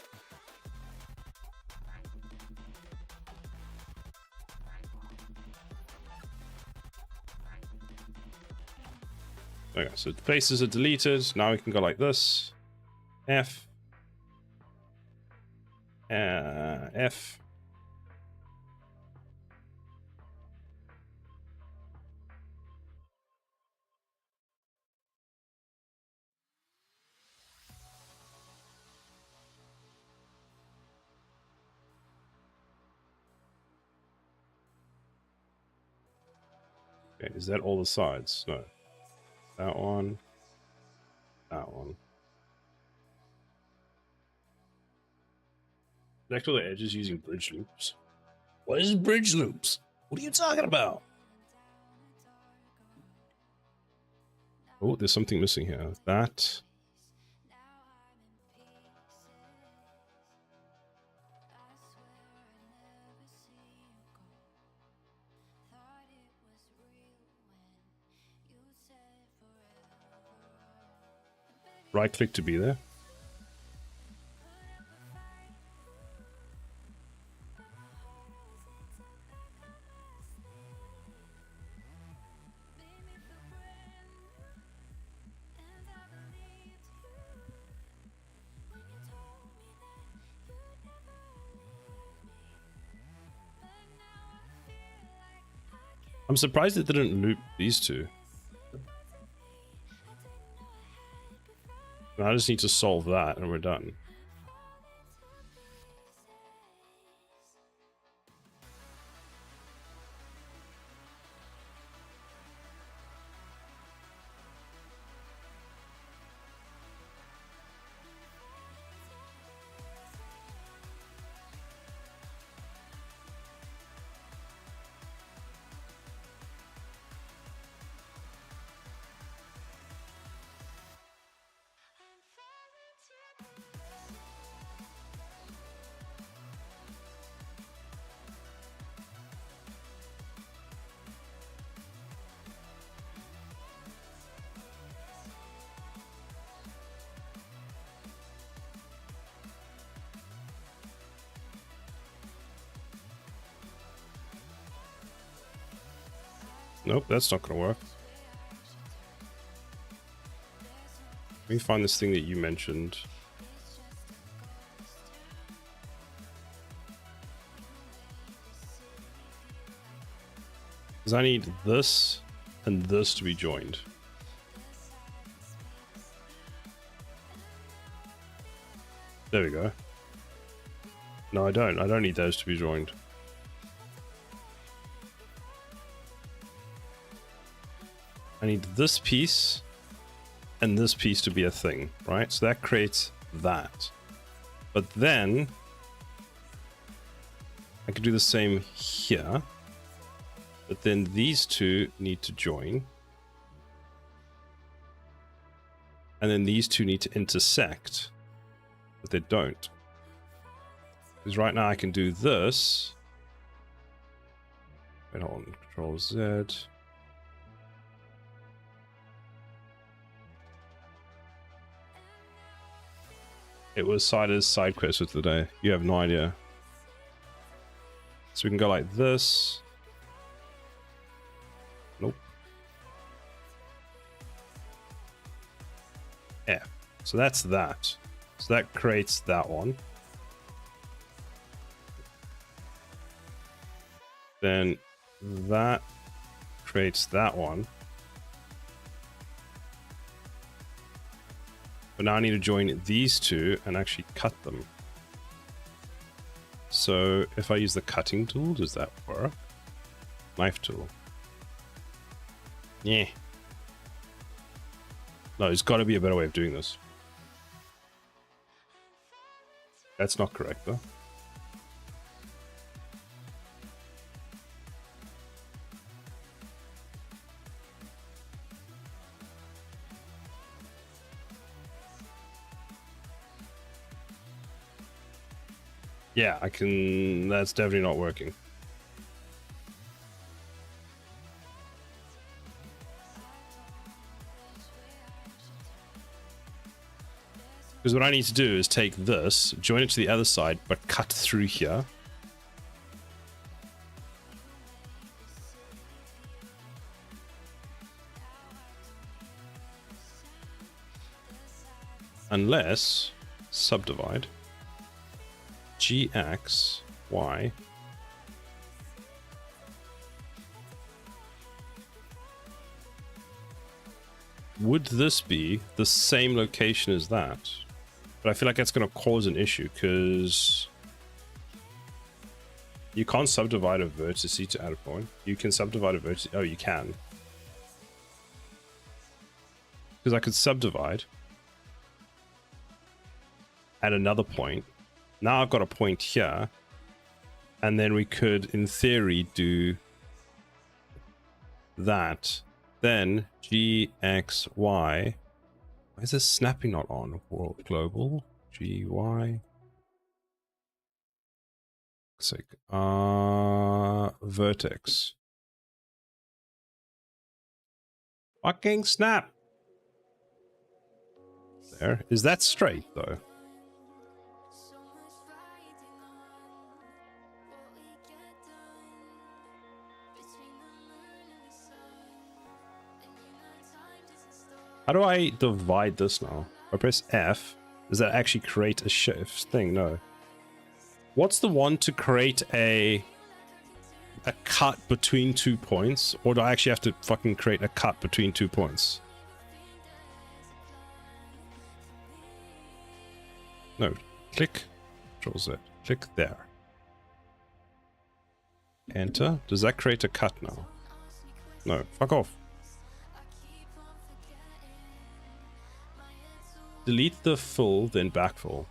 Okay, so faces are deleted. Now we can go like this. F. F. Okay, is that all the sides? No. That one. That one. Select all the edges using bridge loops. What is bridge loops? What are you talking about? Oh, there's something missing here. That. Right click to be there. I'm surprised it didn't loop these two. I just need to solve that and we're done. Nope, that's not going to work. Let me find this thing that you mentioned. Because I need this and this to be joined. There we go. No, I don't. I don't need those to be joined. I need this piece and this piece to be a thing, right? So that creates that. But then I could do the same here. But then these two need to join. And then these two need to intersect. But they don't. Because right now I can do this. Wait, hold on. Control Z. It was Cider's side quest for today. You have no idea. So we can go like this. Nope. F. So that's that. So that creates that one. Then that creates that one. But now I need to join these two and actually cut them. So if I use the cutting tool, does that work? Knife tool. Yeah. No, there's got to be a better way of doing this. That's not correct, though. Yeah, I can... That's definitely not working. Because what I need to do is take this, join it to the other side, but cut through here. Unless, subdivide, GX, Y, would this be the same location as that? But I feel like that's going to cause an issue because you can't subdivide a vertice to add a point. You can subdivide a vertice. Oh, you can. Because I could subdivide, add another point. Now I've got a point here. And then we could, in theory, do that. Then GXY. Why is this snapping not on? World global GY. Sake. Vertex. Fucking snap. There. Is that straight though? How do I divide this now? I press F. Does that actually create a shift thing? No. What's the one to create a cut between 2 points? Or do I actually have to fucking create a cut between 2 points? No. Click. Control Z. Click there. Enter. Does that create a cut now? No. Fuck off. Delete the full, then backfill.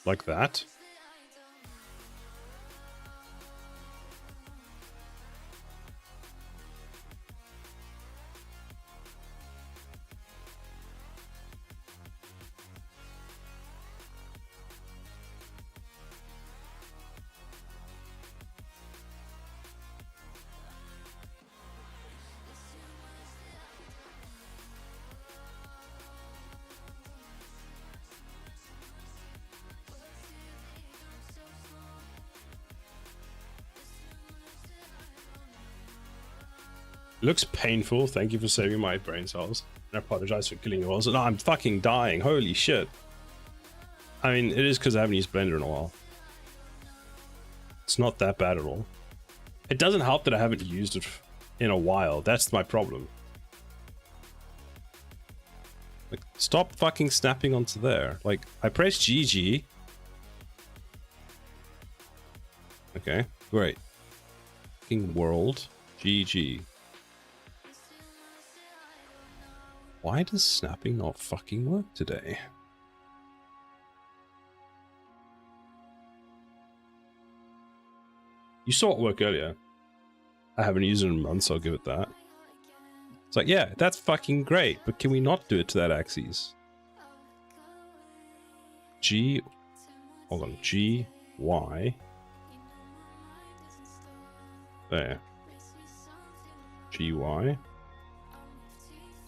Like that. Looks painful. Thank you for saving my brain cells. And I apologize for killing yours. No, I'm fucking dying. Holy shit. I mean, it is because I haven't used Blender in a while. It's not that bad at all. It doesn't help that I haven't used it in a while. That's my problem. Like, stop fucking snapping onto there. Like, I pressed GG. Okay, great. Fucking world. GG. Why does snapping not fucking work today? You saw it work earlier. I haven't used it in months, so I'll give it that. It's like, yeah, that's fucking great, but can we not do it to that axis? G, hold on, G, Y. There. G, Y.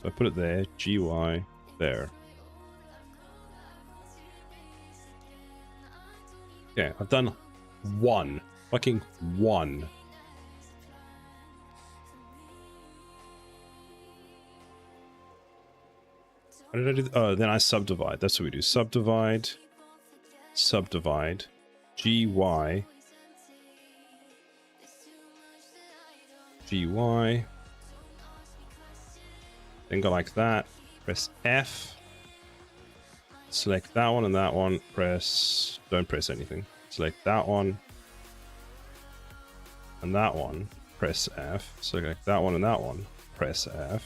So I put it there, G, Y, there. Okay, I've done one. Fucking one. How did I do? Oh, then I subdivide. That's what we do. Subdivide. Subdivide. GY. GY. Then go like that. Press F. Select that one and that one. Press. Don't press anything. Select that one. And that one. Press F. Select that one and that one. Press F.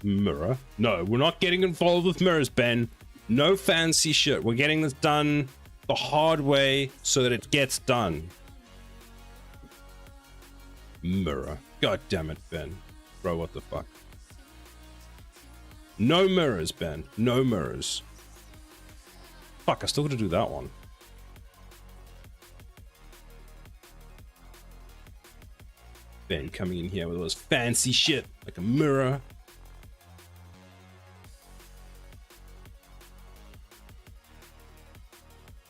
Mirror. No, we're not getting involved with mirrors, Ben. No fancy shit. We're getting this done the hard way so that it gets done. Mirror. God damn it, Ben. Bro, what the fuck? No mirrors, Ben. No mirrors. Fuck, I still gotta do that one. Ben coming in here with all this fancy shit, like a mirror.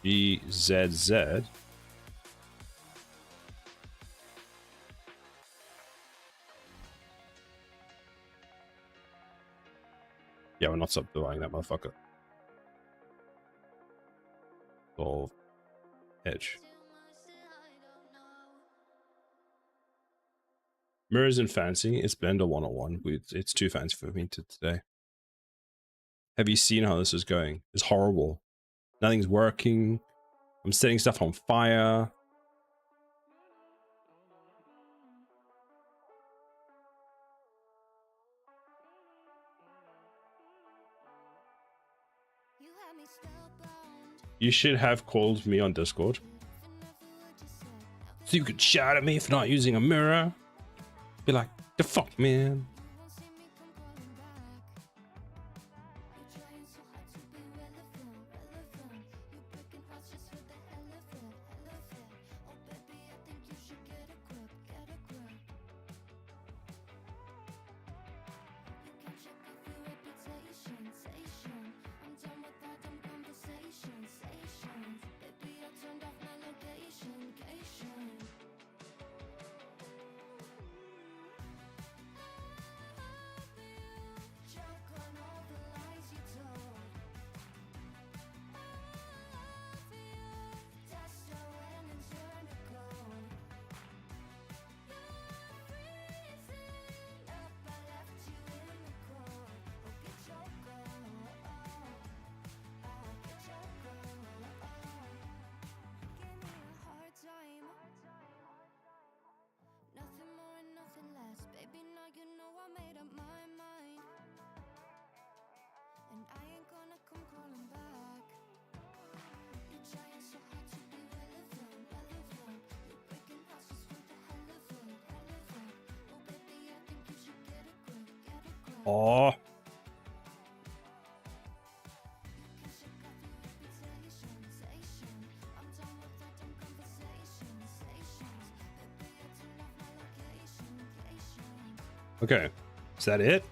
GZZ. Yeah, we're not subdividing that motherfucker. Solve edge. Mirrors and fancy. It's Blender 101. It's too fancy for me today. Have you seen how this is going? It's horrible. Nothing's working. I'm setting stuff on fire. You should have called me on Discord, so you could shout at me for not using a mirror. Be like, the fuck, man. Oh. Okay, is that it?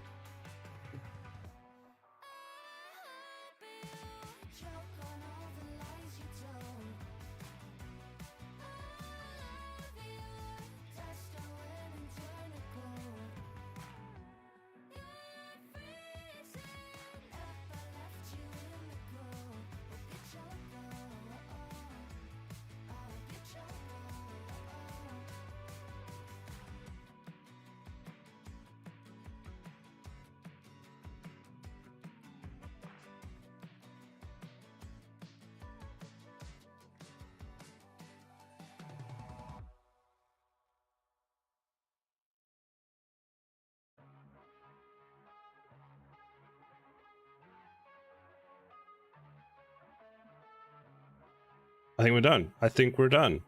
I think we're done. I think we're done.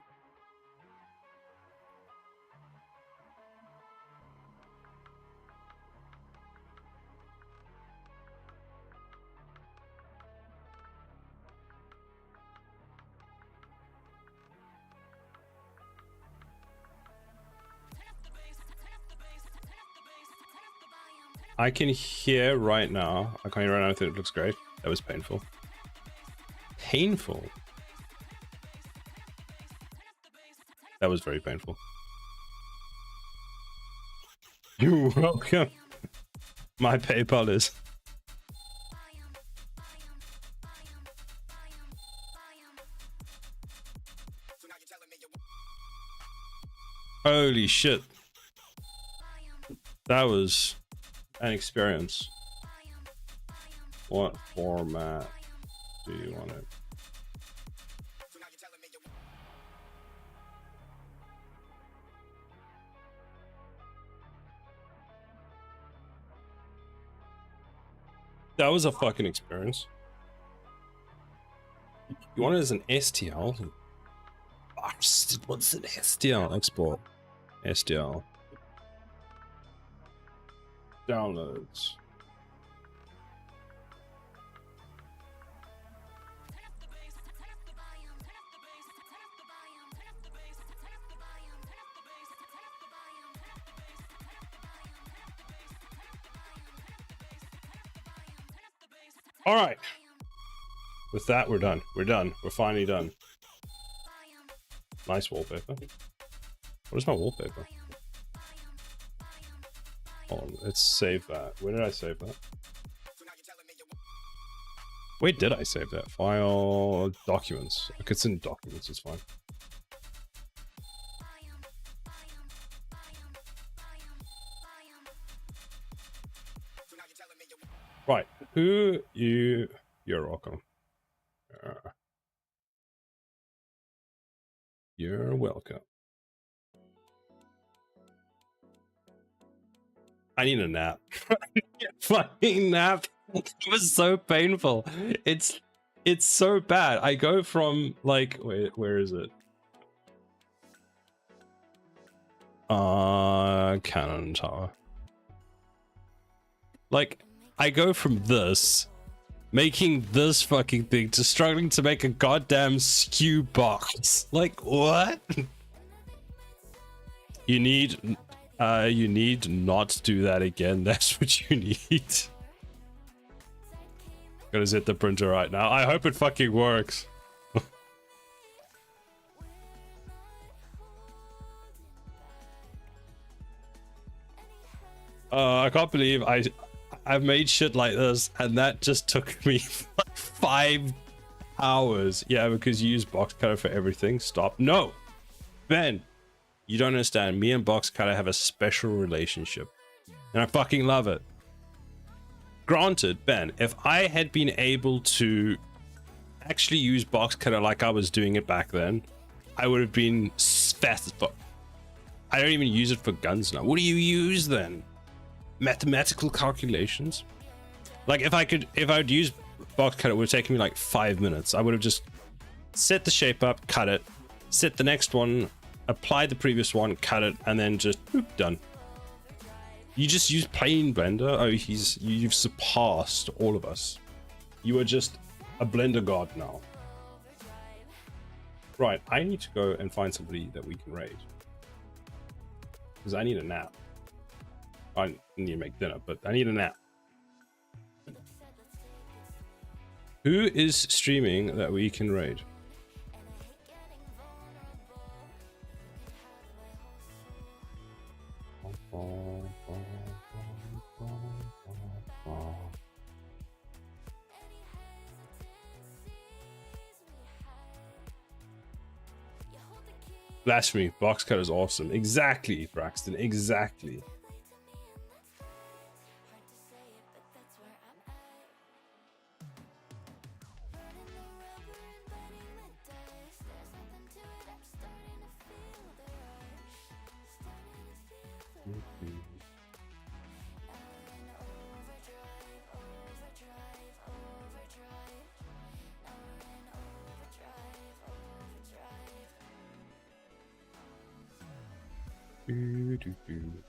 I can hear right now. I can't hear right now. I think it looks great. That was painful. Painful. That was very painful. You're welcome. My PayPal is. Holy shit. That was an experience. What format do you want it? That was a fucking experience. You want it as an STL? Bastard, what's an STL? Export. STL. Downloads. All right. With that, we're done. We're done. We're finally done. Nice wallpaper. What is my wallpaper? Hold on, let's save that. Where did I save that? Where did I save that? File, documents. Okay, it's in documents, it's fine. Right, you're welcome. You're welcome. I need a nap. Fucking nap. It was so painful. It's so bad. I go from like, wait, where is it? Cannon Tower. Like, I go from this, making this fucking thing, to struggling to make a goddamn skew box. Like, what? You need not do that again. That's what you need. Gotta zip the printer right now. I hope it fucking works. I can't believe I've made shit like this, and that just took me like 5 hours. Yeah, because you use box cutter for everything. Stop. No, Ben, you don't understand. Me and box cutter have a special relationship, and I fucking love it. Granted, Ben, if I had been able to actually use box cutter like I was doing it back then, I would have been fast as fuck. I don't even use it for guns now. What do you use then? Mathematical calculations? Like if I'd use box cutter, it would have taken me like 5 minutes. I would have just set the shape up, cut it, set the next one, apply the previous one, cut it, and then just boop, done. You just use plain Blender. Oh, you've surpassed all of us. You are just a Blender god now. Right, I need to go and find somebody that we can raid, because I need a nap. I need to make dinner, but I need a nap. Who is streaming that we can raid? Blasphemy. Box cut is awesome. Exactly, Braxton. Exactly.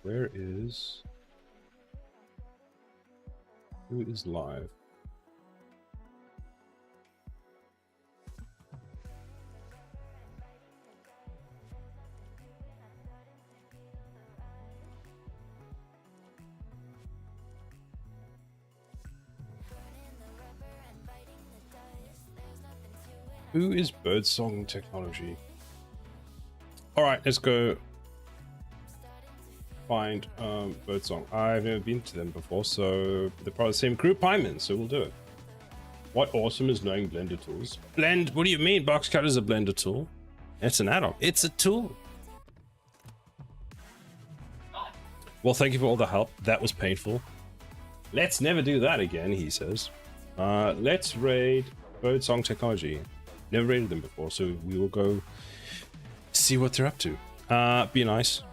Where is... Who is live? Who is Birdsong Technology? All right, let's go find Birdsong. I've never been to them before, so they're part of the same group I'm in, so we'll do it. What awesome is knowing Blender tools? Blend? What do you mean? Box cut is a Blender tool. It's an add-on. It's a tool. Well, thank you for all the help. That was painful. Let's never do that again, he says. Let's raid Birdsong Technology. Never raided them before, so we will go see what they're up to. Be nice.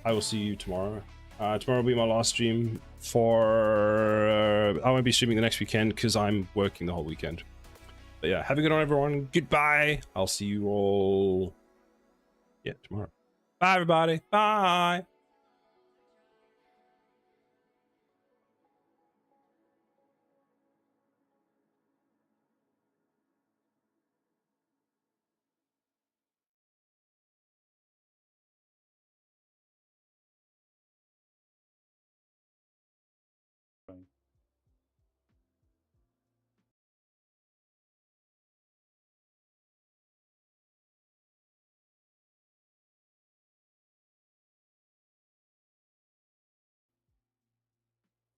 I will see you tomorrow. Tomorrow will be my last stream for... I won't be streaming the next weekend because I'm working the whole weekend. But yeah, have a good one, everyone. Goodbye. I'll see you all... Yeah, tomorrow. Bye, everybody. Bye.